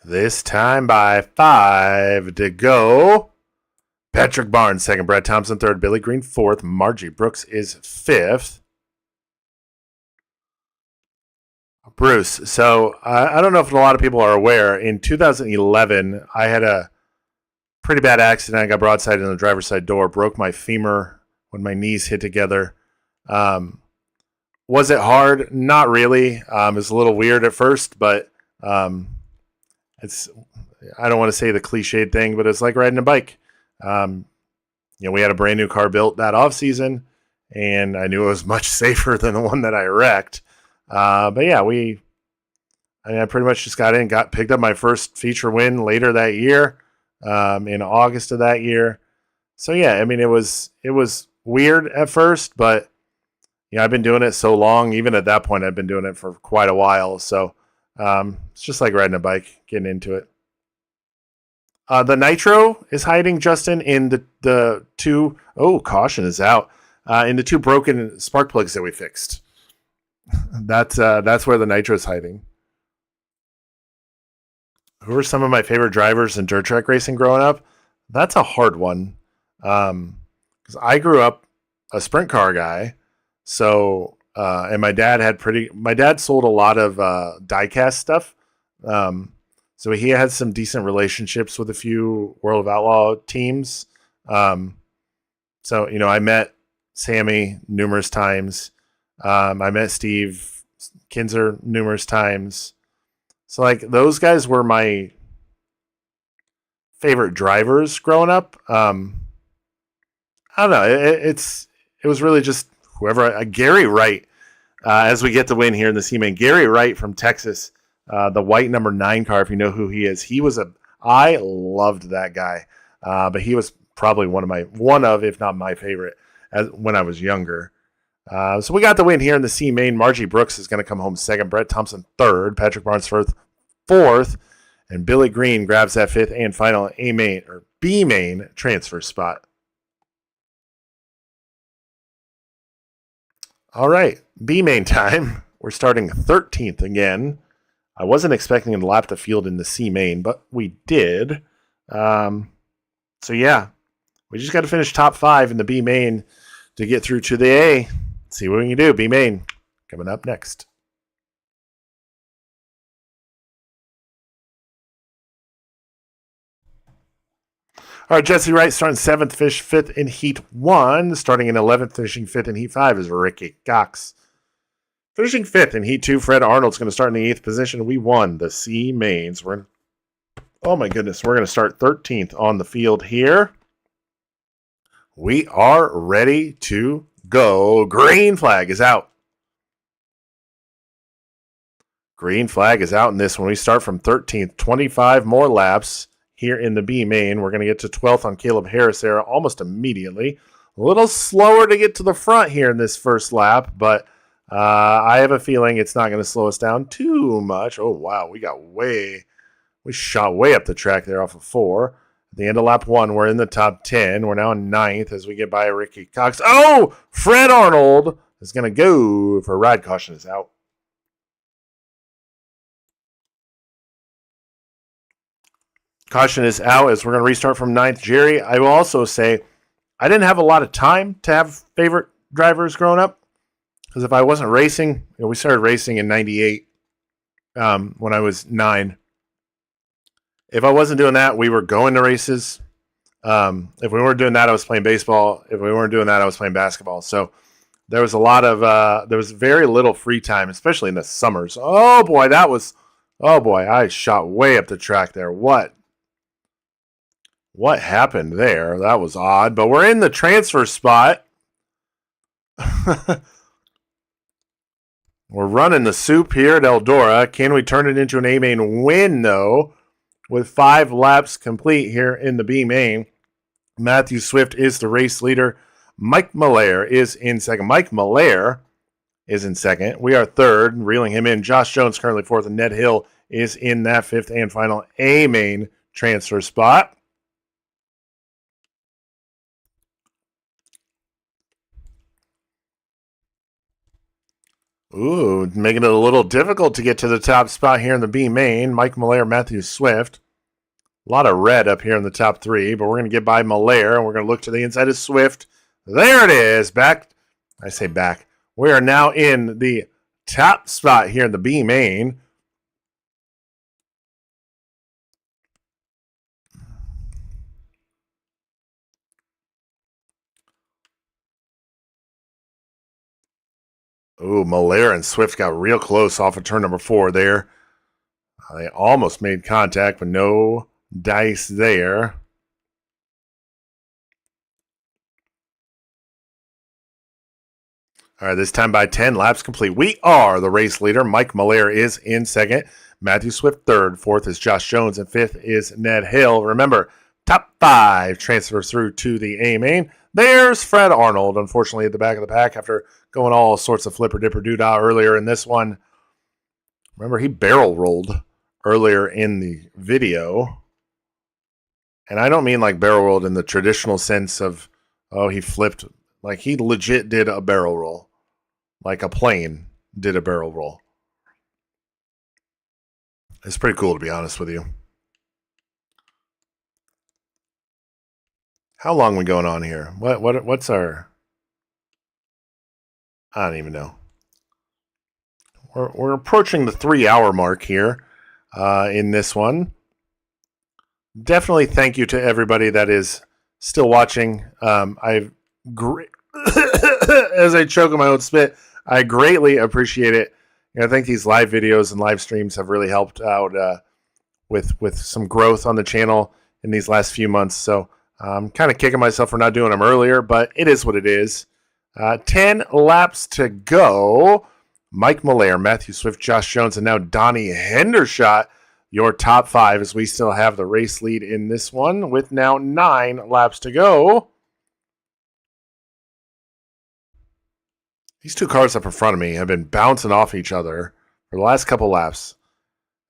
This time by 5 to go. Patrick Barnes second, Brett Thompson third, Billy Green fourth, Margie Brooks is fifth. Bruce, so I don't know if a lot of people are aware, in 2011, I had a pretty bad accident. I got broadsided in the driver's side door, broke my femur when my knees hit together. Was it hard? Not really. It was a little weird at first, but it's, I don't want to say the cliched thing, but it's like riding a bike. We had a brand new car built that off season, and I knew it was much safer than the one that I wrecked. But yeah, I pretty much just got picked up my first feature win later that year, in August of that year. So yeah, I mean, it was weird at first, but I've been doing it so long. Even at that point, I've been doing it for quite a while. So it's just like riding a bike, getting into it. The nitro is hiding, Justin, in the two. Oh, caution is out. In the two broken spark plugs that we fixed. That's where the nitro is hiding. Who are some of my favorite drivers in dirt track racing growing up? That's a hard one. Because I grew up a sprint car guy. So, and my dad sold a lot of diecast stuff. So he had some decent relationships with a few World of Outlaw teams. So, I met Sammy numerous times. I met Steve Kinzer numerous times. So, like, those guys were my favorite drivers growing up. I don't know. It was really just whoever. Gary Wright, as we get the win here in the C-Main. Gary Wright from Texas, the white number 9 car, if you know who he is. I loved that guy. But he was probably one of, if not my favorite, when I was younger. So we got the win here in the C-Main. Margie Brooks is going to come home second. Brett Thompson third. Patrick Barnes fourth. And Billy Green grabs that fifth and final A-Main or B-Main transfer spot. All right, B-Main time. We're starting 13th again. I wasn't expecting to lap the field in the C-Main, but we did. So yeah, we just got to finish top 5 in the B-Main to get through to the A. See what we can do. B-Main, coming up next. All right, Jesse Wright starting 7th, fish 5th in Heat 1. Starting in 11th, finishing 5th in Heat 5 is Ricky Cox. Finishing 5th in Heat 2, Fred Arnold's going to start in the 8th position. We won the C mains. Oh my goodness, we're going to start 13th on the field here. We are ready to go. Green flag is out. Green flag is out in this one. We start from 13th, 25 more laps. Here in the B main, we're going to get to 12th on Caleb Harris there almost immediately. A little slower to get to the front here in this first lap, but I have a feeling it's not going to slow us down too much. Oh, wow, we shot way up the track there off of 4. At the end of lap 1, we're in the top 10. We're now in 9th as we get by Ricky Cox. Oh, Fred Arnold is going to go for a ride. Caution is out. Caution is out as we're going to restart from 9th. Jerry, I will also say I didn't have a lot of time to have favorite drivers growing up because if I wasn't racing, we started racing in 98 when I was 9. If I wasn't doing that, we were going to races. If we weren't doing that, I was playing baseball. If we weren't doing that, I was playing basketball. So there was there was very little free time, especially in the summers. Oh boy, I shot way up the track there. What happened there? That was odd, but we're in the transfer spot. We're running the soup here at Eldora. Can we turn it into an A main win, though? With 5 laps complete here in the B main. Matthew Swift is the race leader. Mike Malaire is in second. We are third, reeling him in. Josh Jones currently 4th, and Ned Hill is in that 5th and final A main transfer spot. Ooh, making it a little difficult to get to the top spot here in the B main. Mike Malaire, Matthew Swift. A lot of red up here in the top 3, but we're going to get by Malaire, and we're going to look to the inside of Swift. There it is. Back. We are now in the top spot here in the B main. Ooh, Malaire and Swift got real close off of turn number 4 there. They almost made contact, but no dice there. All right, this time by 10 laps complete. We are the race leader. Mike Malaire is in second. Matthew Swift third. 4th is Josh Jones, and 5th is Ned Hill. Remember, top 5 transfers through to the A main. There's Fred Arnold, unfortunately, at the back of the pack after going all sorts of flipper-dipper-doo-dah earlier in this one. Remember, he barrel rolled earlier in the video. And I don't mean like barrel rolled in the traditional sense of, oh, he flipped. Like he legit did a barrel roll. Like a plane did a barrel roll. It's pretty cool, to be honest with you. How long are we going on here? What's our... I don't even know. We're approaching the 3-hour mark here in this one. Definitely thank you to everybody that is still watching. As I choke on my own spit, I greatly appreciate it. I think these live videos and live streams have really helped out with some growth on the channel in these last few months. So I'm kind of kicking myself for not doing them earlier, but it is what it is. 10 laps to go. Mike Malaire, Matthew Swift, Josh Jones, and now Donnie Hendershot, your top 5, as we still have the race lead in this one with now 9 laps to go. These 2 cars up in front of me have been bouncing off each other for the last couple laps.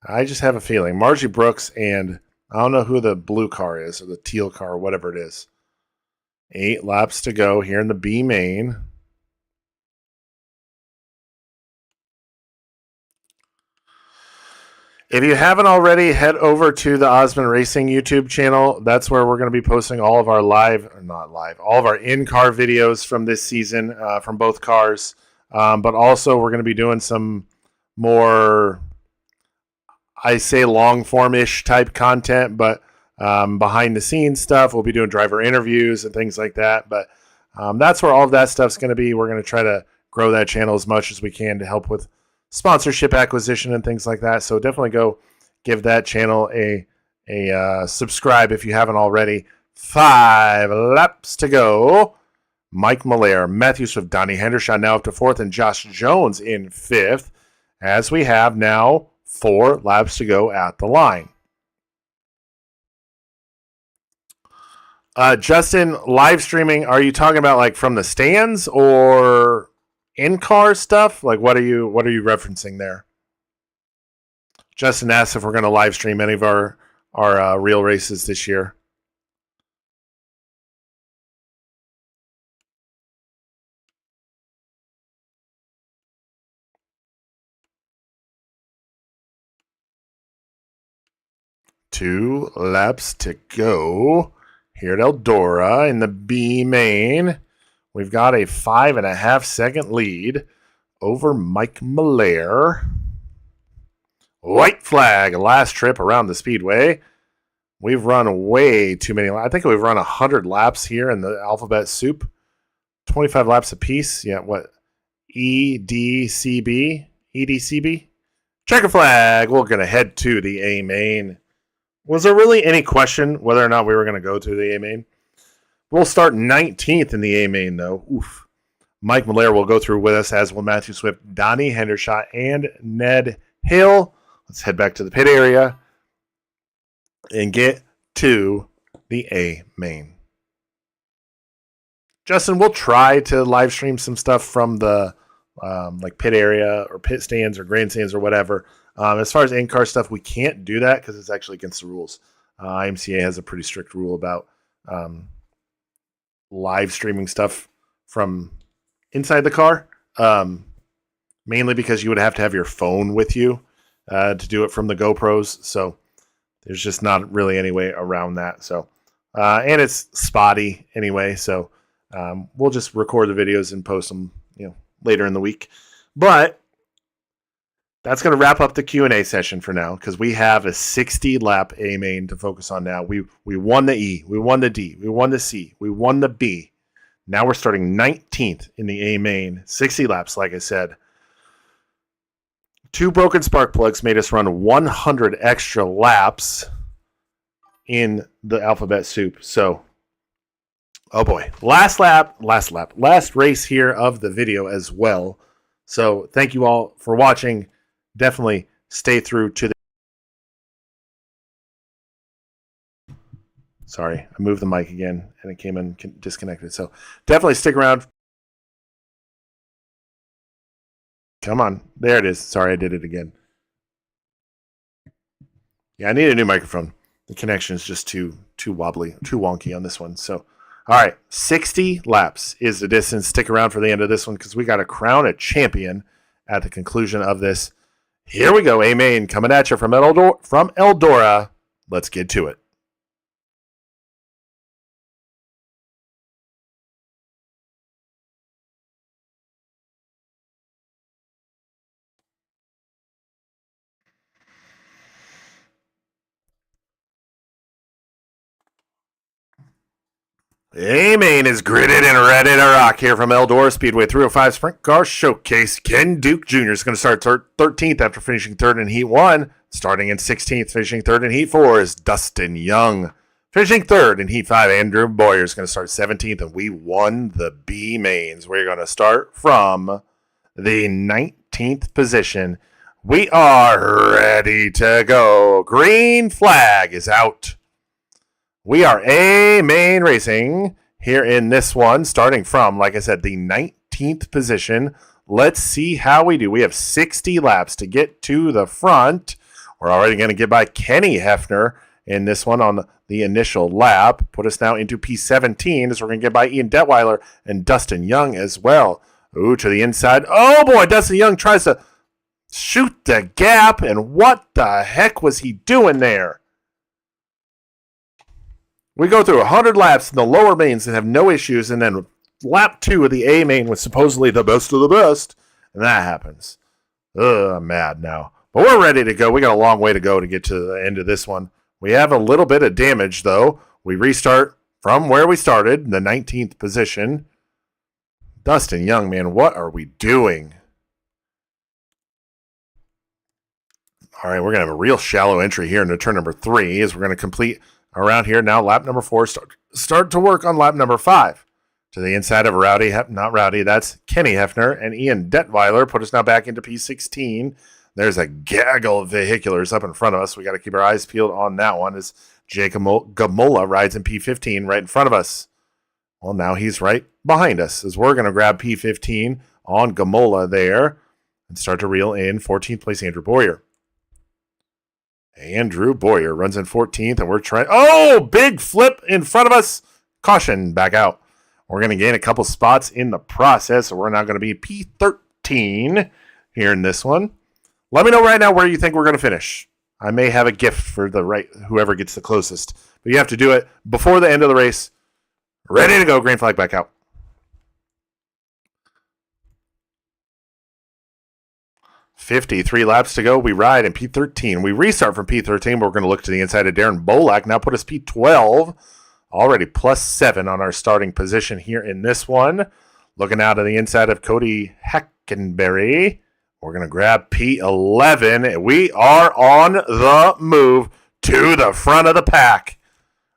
I just have a feeling. Margie Brooks and I don't know who the blue car is or the teal car or whatever it is. 8 laps to go here in the B main. If you haven't already, head over to the Osmond Racing YouTube channel. That's where we're going to be posting all of our all of our in-car videos from this season, from both cars. But also we're going to be doing some more, I say long form-ish type content, but behind the scenes stuff. We'll be doing driver interviews and things like that. But that's where all of that stuff's going to be. We're going to try to grow that channel as much as we can to help with sponsorship acquisition and things like that. So definitely go give that channel a subscribe if you haven't already. 5 laps to go. Mike Malaire, Matthew Swift, Donnie Hendershot now up to 4th, and Josh Jones in 5th, as we have now 4 laps to go at the line. Justin, live streaming, are you talking about like from the stands or in-car stuff? Like what are you referencing there? Justin asked if we're going to live stream any of our real races this year. Two laps to go here at Eldora in the B main. We've got a 5.5 second lead over Mike Malaire. White flag, last trip around the speedway. We've run way too many. I think we've run 100 laps here in the alphabet soup. 25 laps apiece. Yeah, what? EDCB? EDCB? Checker flag. We're going to head to the A main. Was there really any question whether or not we were going to go to the A main? We'll start 19th in the A main, though. Oof. Mike Malaire will go through with us, as will Matthew Swift, Donnie Hendershot, and Ned Hill. Let's head back to the pit area and get to the A main. Justin, we'll try to live stream some stuff from the like pit area or pit stands or grandstands or whatever. As far as in-car stuff, we can't do that because it's actually against the rules. IMCA has a pretty strict rule about live streaming stuff from inside the car, mainly because you would have to have your phone with you to do it from the GoPros. So there's just not really any way around that. So and it's spotty anyway. So we'll just record the videos and post them, later in the week. But that's going to wrap up the Q&A session for now, because we have a 60-lap A main to focus on now. We won the E, we won the D, we won the C, we won the B. Now we're starting 19th in the A main, 60 laps, like I said. 2 broken spark plugs made us run 100 extra laps in the alphabet soup. So, oh boy, last race here of the video as well. So thank you all for watching. Definitely stay through to the... Sorry, I moved the mic again and it came in disconnected. So definitely stick around. Come on. There it is. Sorry, I did it again. Yeah, I need a new microphone. The connection is just too wobbly, too wonky on this one. So, all right, 60 laps is the distance. Stick around for the end of this one because we got to crown a champion at the conclusion of this. Here we go, A main coming at you from Eldora. Let's get to it. A main is gritted and ready to rock here from Eldora Speedway 305 Sprint Car Showcase. Ken Duke Jr. is going to start 13th after finishing 3rd in Heat 1. Starting in 16th, finishing 3rd in Heat 4 is Dustin Young. Finishing 3rd in Heat 5, Andrew Boyer is going to start 17th, and we won the B mains. We're going to start from the 19th position. We are ready to go. Green flag is out. We are A main racing here in this one, starting from, like I said, the 19th position. Let's see how we do. We have 60 laps to get to the front. We're already going to get by Kenny Hefner in this one on the initial lap. Put us now into P17 as we're going to get by Ian Detweiler and Dustin Young as well. Ooh, to the inside. Oh, boy, Dustin Young tries to shoot the gap, and what the heck was he doing there? We go through 100 laps in the lower mains and have no issues, and then lap 2 of the A main was supposedly the best of the best, and that happens. Ugh, I'm mad now. But we're ready to go. We got a long way to go to get to the end of this one. We have a little bit of damage, though. We restart from where we started, the 19th position. Dustin Young, man, what are we doing? All right, we're going to have a real shallow entry here into turn number 3 as we're going to complete around here. Now lap number 4, start to work on lap number 5. To the inside of Rowdy, not Rowdy, that's Kenny Hefner and Ian Detweiler. Put us now back into P16. There's a gaggle of vehiculars up in front of us. We got to keep our eyes peeled on that one as Jacob Gamola rides in P15 right in front of us. Well, now he's right behind us as we're going to grab P15 on Gamola there and start to reel in 14th place Andrew Boyer. Andrew Boyer runs in 14th, and we're trying... Oh, big flip in front of us. Caution, back out. We're going to gain a couple spots in the process, so we're now going to be P13 here in this one. Let me know right now where you think we're going to finish. I may have a gift for whoever gets the closest. But you have to do it before the end of the race. Ready to go. Green flag back out. .53 laps to go. We ride in P13. We restart from P13. We're going to look to the inside of Darren Bolak. Now put us P12. Already +7 on our starting position here in this one. Looking out of the inside of Cody Hackenberry. We're going to grab P11. We are on the move to the front of the pack.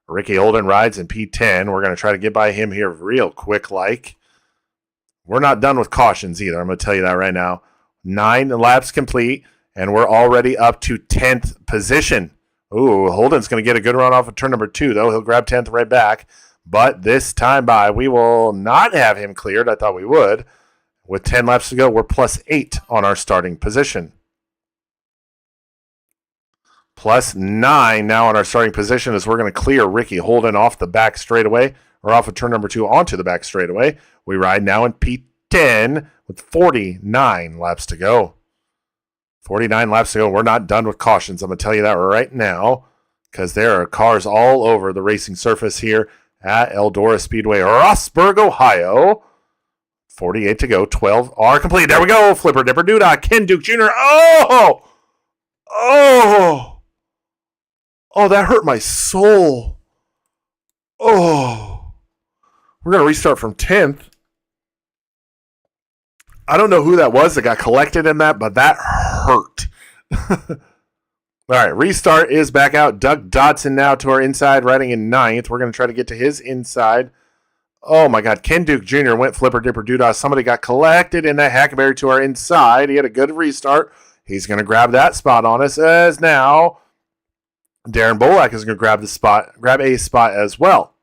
Ricky Holden rides in P10. We're going to try to get by him here real quick like. We're not done with cautions either. I'm going to tell you that right now. 9 laps complete, and we're already up to 10th position. Ooh, Holden's going to get a good run off of turn number 2, though. He'll grab 10th right back. But this time by, we will not have him cleared. I thought we would. With 10 laps to go, we're +8 on our starting position. +9 now on our starting position as we're going to clear Ricky Holden off the back straightaway, or off of turn number 2 onto the back straightaway. We ride now in P10 with 49 laps to go. 49 laps to go. We're not done with cautions. I'm going to tell you that right now because there are cars all over the racing surface here at Eldora Speedway, Rossburg, Ohio. 48 to go. 12 are complete. There we go. Flipper Dipper Doodah. Ken Duke Jr. Oh! Oh, that hurt my soul. Oh. We're going to restart from 10th. I don't know who that was that got collected in that, but that hurt. All right, restart is back out. Doug Dodson now to our inside, riding in 9th. We're going to try to get to his inside. Oh, my God. Ken Duke Jr. went Flipper Dipper Doodah. Somebody got collected in that Hackberry to our inside. He had a good restart. He's going to grab that spot on us as now Darren Bolak is going to grab a spot as well.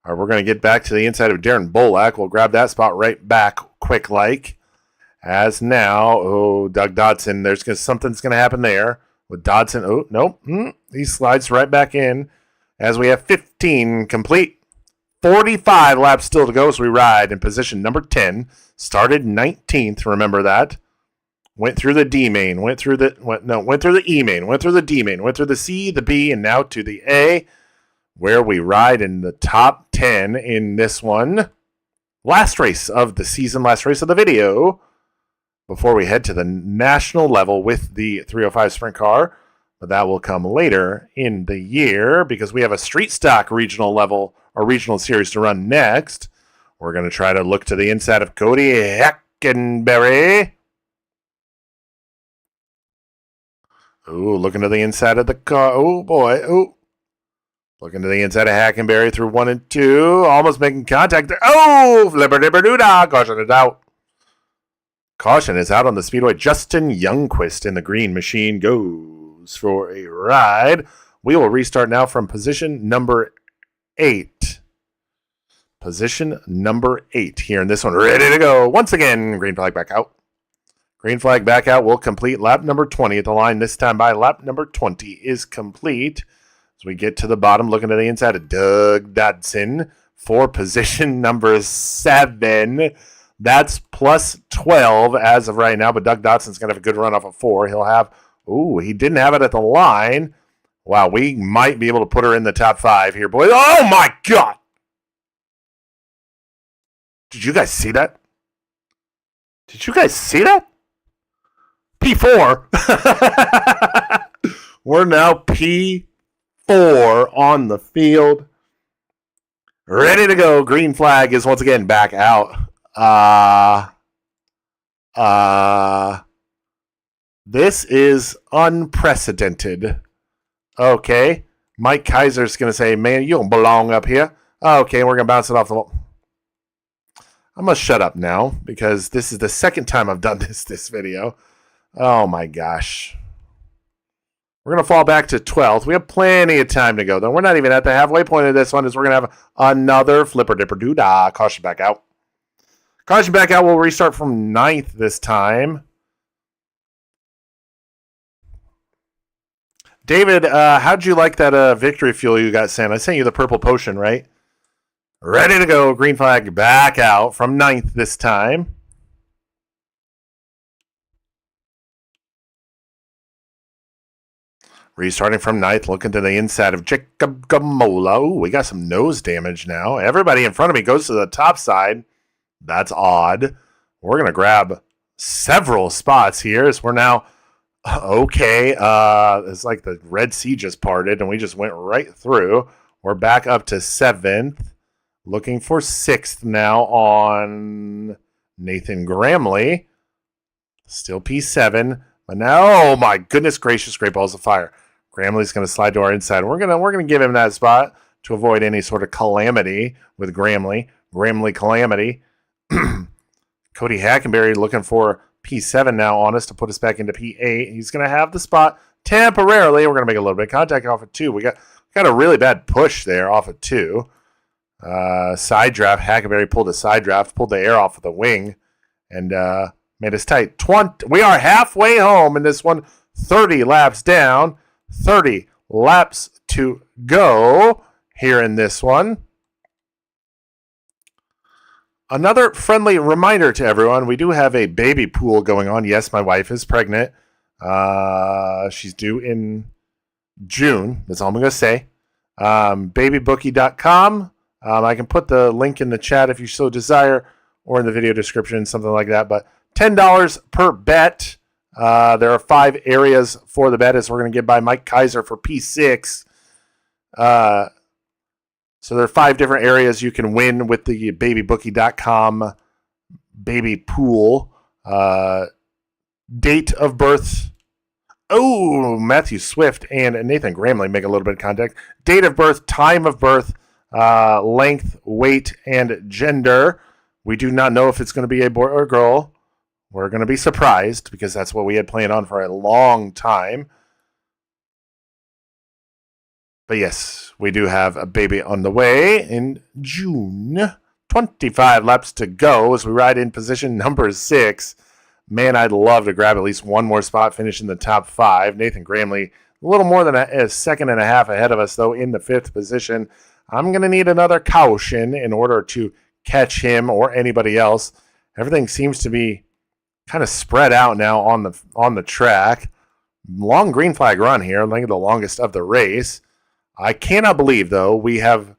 All right, we're going to get back to the inside of Darren Bolak. We'll grab that spot right back quick like. As now, Doug Dodson, something's going to happen there with Dodson. Oh, nope. He slides right back in as we have 15 complete. 45 laps still to go as we ride in position number 10. Started 19th, remember that. Went through the D main, went through the E main, went through the D main, went through the C, the B, and now to the A, where we ride in the top 10 in this one. Last race of the season, last race of the video, before we head to the national level with the 305 sprint car. But that will come later in the year because we have a street stock regional level or regional series to run next. We're going to try to look to the inside of Cody Hackenberry. Ooh, looking to the inside of the car. Oh, boy. Ooh. Looking to the inside of Hackenberry through 1 and 2. Almost making contact there. Oh, flipper dipper doodah. Caution is out. Caution is out on the speedway. Justin Youngquist in the green machine goes for a ride. We will restart now from position number 8. Position number 8 here in this one. Ready to go. Once again, green flag back out. Green flag back out. We'll complete lap number 20 at the line. This time by lap number 20 is complete. As we get to the bottom, looking to the inside of Doug Dodson for position number 7. That's +12 as of right now, but Doug Dodson's going to have a good run off of 4. He'll have, he didn't have it at the line. Wow, we might be able to put her in the top 5 here, boys. Oh, my God. Did you guys see that? Did you guys see that? P4. We're now P4 on the field. Ready to go. Green flag is once again back out. This is unprecedented. Okay. Mike Kaiser's going to say, man, you don't belong up here. Okay, we're going to bounce it off the wall. I'm going to shut up now because this is the second time I've done this video. Oh my gosh. We're going to fall back to 12th. We have plenty of time to go, though. We're not even at the halfway point of this one. Is we're going to have another flipper dipper doo-dah. Caution back out. Caution back out. We'll restart from 9th this time. David, how'd you like that victory fuel you got sent? I sent you the purple potion, right? Ready to go. Green flag back out from 9th this time. Restarting from 9th, looking to the inside of Jacob Gamola. Ooh, we got some nose damage now. Everybody in front of me goes to the top side. That's odd. We're going to grab several spots here. So we're now, okay, it's like the Red Sea just parted, and we just went right through. We're back up to 7th. Looking for 6th now on Nathan Gramley. Still P7. But now, oh my goodness gracious, great balls of fire. Gramley's going to slide to our inside. We're going to give him that spot to avoid any sort of calamity with Gramley. Gramley calamity. Cody Hackenberry looking for P7 now on us to put us back into P8. He's going to have the spot temporarily. We're going to make a little bit of contact off of 2. We got a really bad push there off of 2. Side draft. Hackenberry pulled a side draft, pulled the air off of the wing, and made us tight. 20. We are halfway home in this one. 30 laps down. 30 laps to go here in this one. Another friendly reminder to everyone, we do have a baby pool going on. Yes, my wife is pregnant. She's due in June. That's all I'm going to say. Babybookie.com. I can put the link in the chat if you so desire, or in the video description, something like that. But $10 per bet. There are 5 areas for the bet, as we're going to get by Mike Kaiser for P6. So there are 5 different areas you can win with the babybookie.com baby pool. Date of birth. Oh, Matthew Swift and Nathan Gramley make a little bit of contact. Date of birth, time of birth, length, weight, and gender. We do not know if it's going to be a boy or a girl. We're going to be surprised because that's what we had planned on for a long time. But yes, we do have a baby on the way in June. 25 laps to go as we ride in position number 6. Man, I'd love to grab at least one more spot, finish in the top 5. Nathan Gramley, a little more than a second and a half ahead of us, though, in the 5th position. I'm going to need another caution in order to catch him or anybody else. Everything seems to be kind of spread out now on the track. Long green flag run here, I think the longest of the race. I cannot believe, though, we have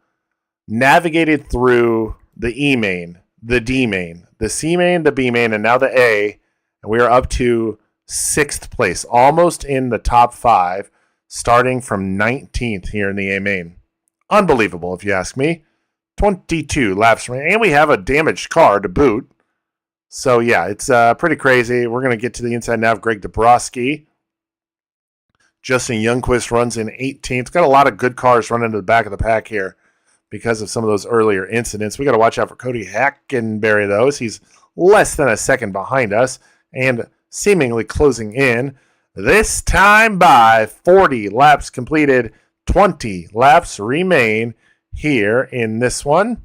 navigated through the E main, the D main, the C main, the B main, and now the A, and we are up to 6th place, almost in the top 5, starting from 19th here in the A main. Unbelievable, if you ask me. 22 laps remaining, and we have a damaged car to boot. So, yeah, it's pretty crazy. We're going to get to the inside now of Greg Dabrowski. Justin Youngquist runs in 18th. Got a lot of good cars running to the back of the pack here because of some of those earlier incidents. We got to watch out for Cody Hackenberry, though. He's less than a second behind us and seemingly closing in. This time by 40 laps completed. 20 laps remain here in this one.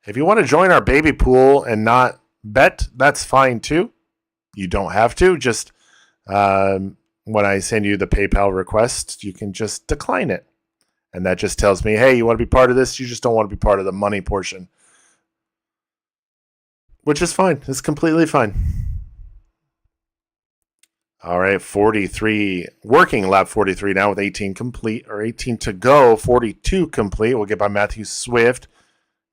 If you want to join our baby pool and not bet, that's fine too. You don't have to. Just when I send you the PayPal request, you can just decline it. And that just tells me, hey, you want to be part of this? You just don't want to be part of the money portion. Which is fine. It's completely fine. All right, 43, working lap 43 now with 18 complete, or 18 to go, 42 complete. We'll get by Matthew Swift.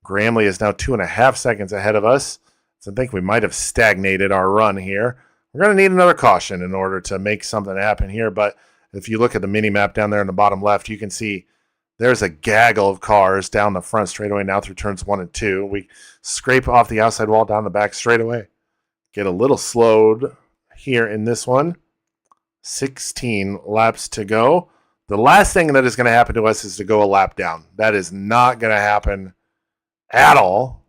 Gramley is now 2.5 seconds ahead of us. So I think we might have stagnated our run here. We're going to need another caution in order to make something happen here. But if you look at the mini map down there in the bottom left, you can see there's a gaggle of cars down the front straightaway now through turns 1 and 2. We scrape off the outside wall down the back straightaway. Get a little slowed here in this one. 16 laps to go. The last thing that is going to happen to us is to go a lap down. That is not going to happen at all.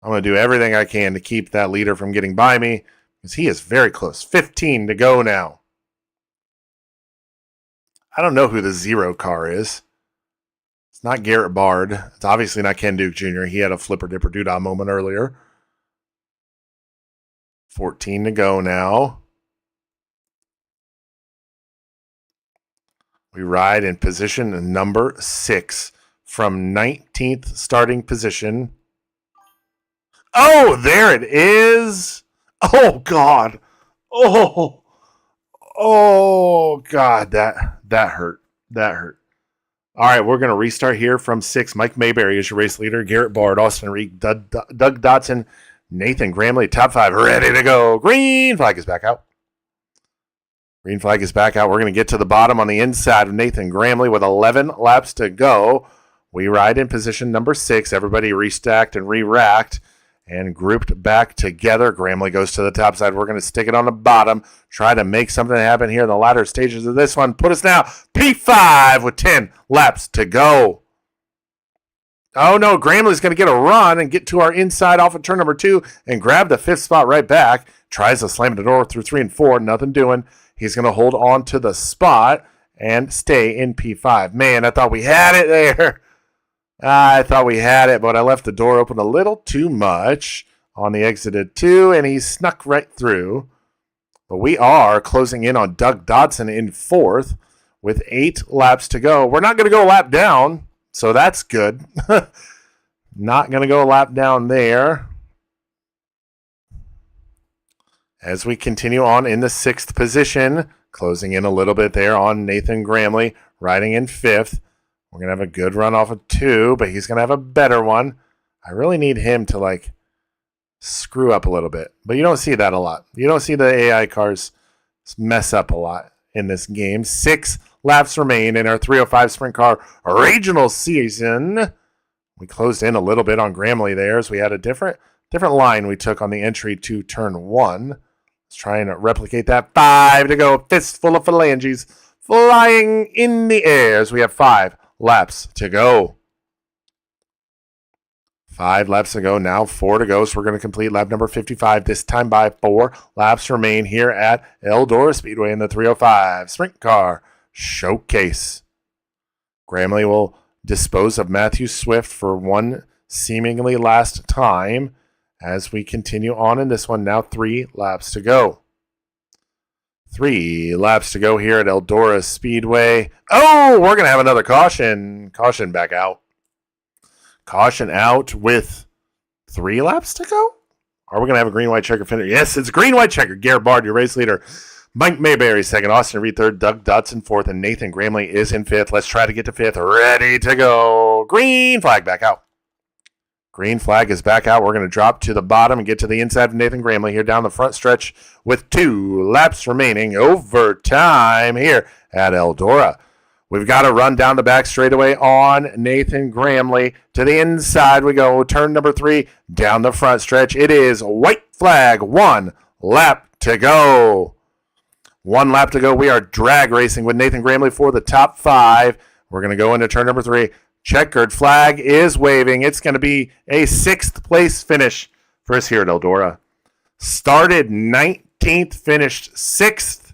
I'm going to do everything I can to keep that leader from getting by me because he is very close. 15 to go now. I don't know who the 0 car is. It's not Garrett Bard. It's obviously not Ken Duke Jr. He had a flipper dipper doodah moment earlier. 14 to go now. We ride in position number 6 from 19th starting position. Oh, there it is. Oh, God. Oh, God. That hurt. That hurt. All right, we're going to restart here from 6. Mike Mayberry is your race leader. Garrett Bard, Austin Reed, Doug Dotson, Nathan Gramley, top 5, ready to go. Green flag is back out. Green flag is back out. We're going to get to the bottom on the inside of Nathan Gramley with 11 laps to go. We ride in position number 6. Everybody restacked and re-racked and grouped back together. Gramley goes to the top side. We're going to stick it on the bottom, try to make something happen here in the latter stages of this one. Put us now P5 with 10 laps to go. Oh, no, Gramley's going to get a run and get to our inside off of turn number 2 and grab the 5th spot right back. Tries to slam the door through 3 and 4. Nothing doing. He's going to hold on to the spot and stay in P5. Man, I thought we had it there. I thought we had it, but I left the door open a little too much on the exited 2, and he snuck right through. But we are closing in on Doug Dodson in 4th with 8 laps to go. We're not going to go a lap down, so that's good. Not going to go a lap down there. As we continue on in the 6th position, closing in a little bit there on Nathan Gramley, riding in 5th. We're going to have a good run off of 2, but he's going to have a better one. I really need him to, screw up a little bit. But you don't see that a lot. You don't see the AI cars mess up a lot in this game. 6 laps remain in our 305 Sprint Car Regional Season. We closed in a little bit on Gramley there as we had a different line we took on the entry to turn 1. Let's try and replicate that. 5 to go. Fistful of phalanges flying in the air as we have 5 laps to go. 5 laps to go now. 4 to go. So we're going to complete lap number 55 this time by 4 laps remain here at Eldora Speedway in the 305 Sprint Car Showcase. Gramley will dispose of Matthew Swift for one seemingly last time. As we continue on in this one, now 3 laps to go. 3 laps to go here at Eldora Speedway. Oh, we're going to have another caution. Caution back out. Caution out with 3 laps to go? Are we going to have a green-white checker finish? Yes, it's a green-white checker. Garrett Bard, your race leader. Mike Mayberry, 2nd. Austin Reed, 3rd. Doug Dotson, 4th. And Nathan Gramley is in 5th. Let's try to get to 5th. Ready to go. Green flag back out. Green flag is back out. We're going to drop to the bottom and get to the inside of Nathan Gramley here down the front stretch with 2 laps remaining. Overtime here at Eldora. We've got to run down the back straightaway on Nathan Gramley. To the inside we go. Turn number 3 down the front stretch. It is white flag. 1 lap to go. 1 lap to go. We are drag racing with Nathan Gramley for the top 5. We're going to go into turn number 3. Checkered flag is waving. It's going to be a 6th place finish for us here at Eldora. Started 19th, finished 6th.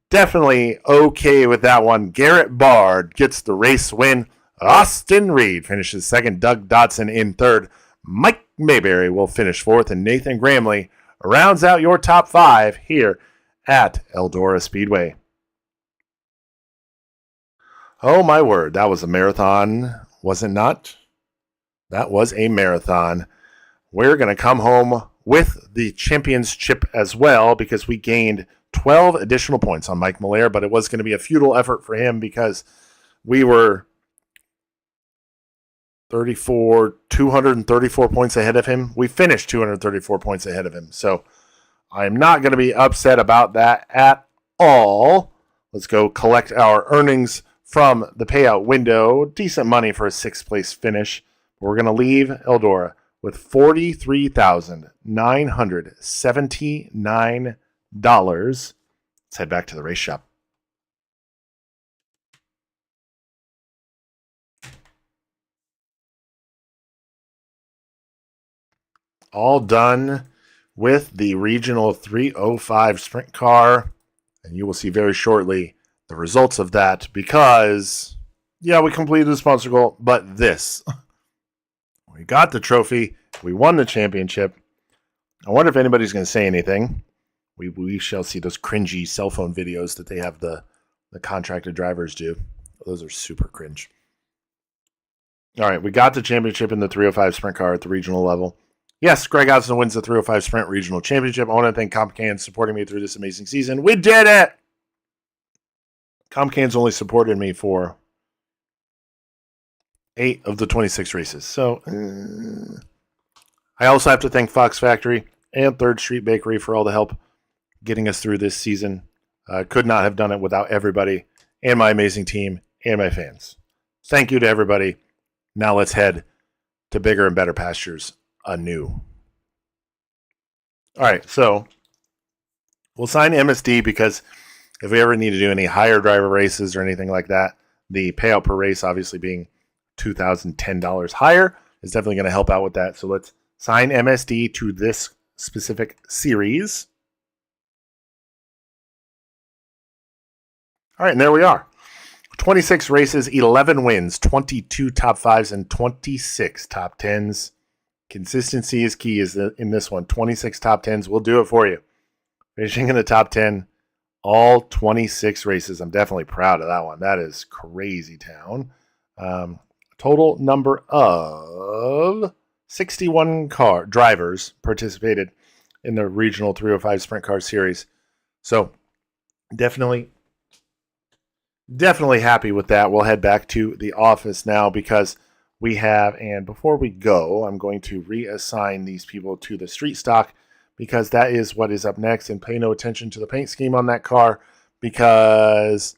Definitely okay with that one. Garrett Bard gets the race win. Austin Reed finishes 2nd. Doug Dotson in 3rd. Mike Mayberry will finish 4th. And Nathan Gramley rounds out your top 5 here at Eldora Speedway. Oh, my word. That was a marathon, was it not? That was a marathon. We're going to come home with the championship as well because we gained 12 additional points on Mike Malaire, but it was going to be a futile effort for him because we were 234 points ahead of him. We finished 234 points ahead of him. So I'm not going to be upset about that at all. Let's go collect our earnings from the payout window. Decent money for a 6th place finish. We're going to leave Eldora with $43,979. Let's head back to the race shop. All done with the Regional 305 Sprint Car. And you will see very shortly the results of that because, yeah, we completed the sponsor goal, but this. We got the trophy. We won the championship. I wonder if anybody's going to say anything. We shall see those cringy cell phone videos that they have the contracted drivers do. Those are super cringe. All right, we got the championship in the 305 Sprint Car at the regional level. Yes, Greg Osden wins the 305 Sprint Regional Championship. I want to thank CompCans supporting me through this amazing season. We did it! CompCans only supported me for 8 of the 26 races. So, I also have to thank Fox Factory and 3rd Street Bakery for all the help getting us through this season. Could not have done it without everybody and my amazing team and my fans. Thank you to everybody. Now let's head to bigger and better pastures anew. All right, so we'll sign MSD because if we ever need to do any higher driver races or anything like that, the payout per race obviously being $2,010 higher is definitely going to help out with that. So let's sign MSD to this specific series. All right, and there we are. 26 races, 11 wins, 22 top 5s, and 26 top 10s. Consistency is key in this one. 26 top 10s will do it for you. Finishing in the top 10, all 26 races. I'm definitely proud of that one. That is crazy town. Total number of 61 drivers participated in the Regional 305 Sprint Car Series. So definitely happy with that. We'll head back to the office now because we have, and before we go, I'm going to reassign these people to the street stock because that is what is up next. And pay no attention to the paint scheme on that car because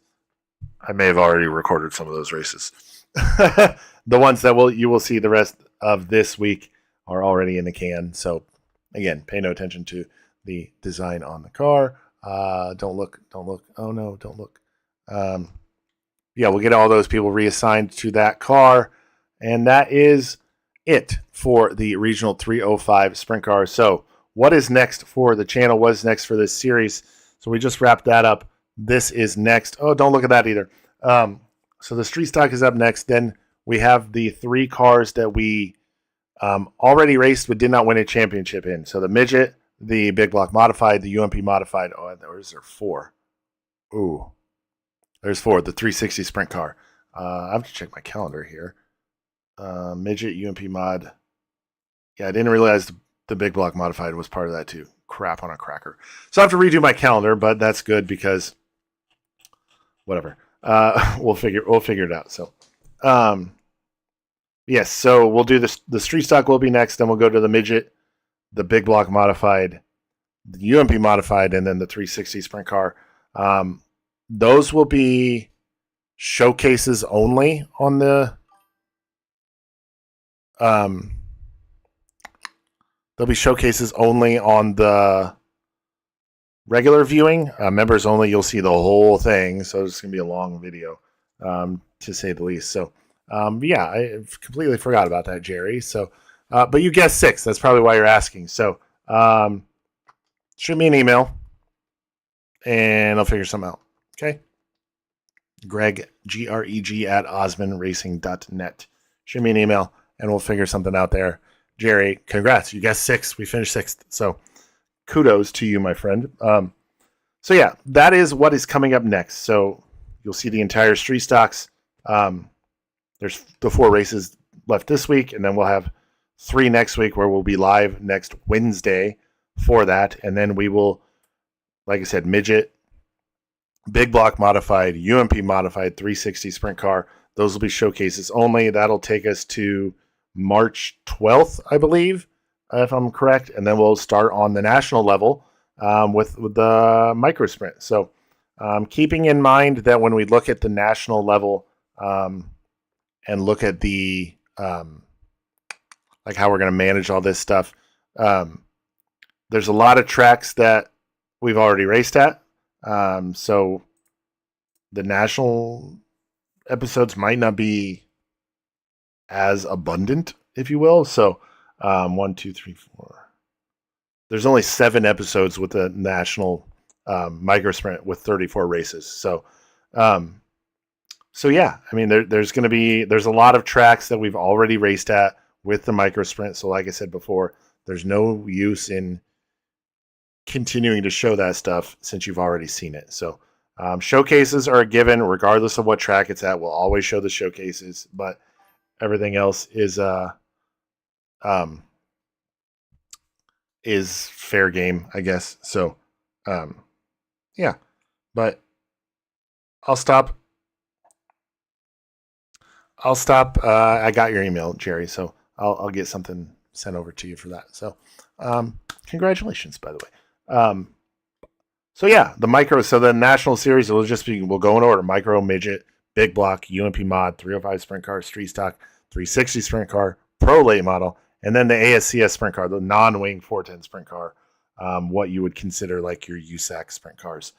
I may have already recorded some of those races. The ones that you will see the rest of this week are already in the can. So again, pay no attention to the design on the car. Don't look. Oh no, don't look. Yeah, we'll get all those people reassigned to that car. And that is it for the Regional 305 Sprint Car. So what is next for the channel? What is next for this series? So we just wrapped that up. This is next. Oh, don't look at that either. So the street stock is up next. Then we have the 3 cars that we already raced but did not win a championship in. So the Midget, the Big Block Modified, the UMP Modified. Oh, there's 4. Ooh. There's 4. The 360 Sprint Car. I have to check my calendar here. Midget, UMP Mod. Yeah, I didn't realize the Big Block Modified was part of that too. Crap on a cracker. So I have to redo my calendar, but that's good because whatever. We'll figure it out. So, yes. So we'll do this. The street stock will be next. Then we'll go to the Midget, the Big Block Modified, the UMP Modified, and then the 360 Sprint Car. Those will be showcases only on the. There'll be showcases only on the regular viewing. Members only, you'll see the whole thing. So it's going to be a long video, to say the least. So, yeah, I completely forgot about that, Jerry. So, but you guessed 6. That's probably why you're asking. So, shoot me an email and I'll figure something out. Okay. Greg, Greg at osmanracing.net. Shoot me an email and we'll figure something out there. Jerry, congrats. You guessed 6. We finished 6th. So kudos to you, my friend. So yeah, that is what is coming up next. So you'll see the entire street stocks. There's the 4 races left this week, and then we'll have 3 next week where we'll be live next Wednesday for that. And then we will like I said, midget, big block modified, UMP modified, 360 sprint car. Those will be showcases only. That'll take us to March 12th, I believe, if I'm correct. And then we'll start on the national level with the micro sprint. So keeping in mind that when we look at the national level and look at the like how we're going to manage all this stuff, there's a lot of tracks that we've already raced at. So the national episodes might not be as abundant, if you will. So 1, 2, 3, 4. There's only 7 episodes with the national micro sprint with 34 races. So yeah, I mean, there's a lot of tracks that we've already raced at with the micro sprint. So like I said before, there's no use in continuing to show that stuff since you've already seen it. So showcases are a given regardless of what track it's at. We'll always show the showcases, but everything else is fair game, I guess. So yeah, but I'll stop. I got your email, Jerry, so I'll get something sent over to you for that. So congratulations, by the way. So yeah, the national series we'll go in order: micro, midget, big block, UMP mod, 305 sprint car, street stock, 360 sprint car, pro late model, and then the ASCS sprint car, the non-wing 410 sprint car, what you would consider like your USAC sprint cars.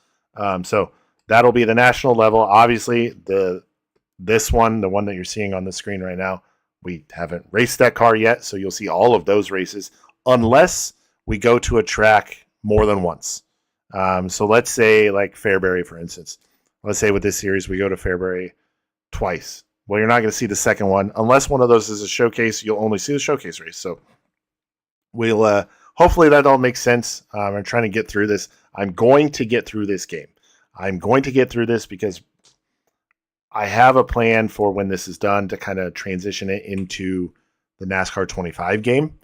So that'll be the national level. Obviously, the one that you're seeing on the screen right now, we haven't raced that car yet, so you'll see all of those races unless we go to a track more than once. So let's say like Fairbury, for instance. Let's say with this series we go to Fairbury twice. Well, you're not going to see the second one unless one of those is a showcase. You'll only see the showcase race. So we'll hopefully that all makes sense. I'm trying to get through this. I'm going to get through this game. I'm going to get through this because I have a plan for when this is done to kind of transition it into the NASCAR 25 game.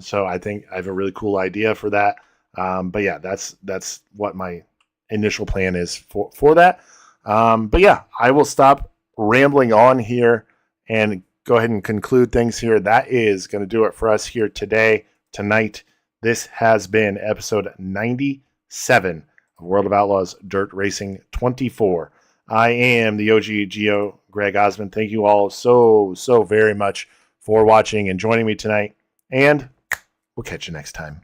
So I think I have a really cool idea for that. But yeah, that's what my initial plan is for that. But yeah, I will stop rambling on here and go ahead and conclude things here. That is going to do it for us here tonight. This has been episode 97 of World of Outlaws Dirt Racing 24. I am the OG Geo, Greg Osmond. Thank you all so very much for watching and joining me tonight. And we'll catch you next time.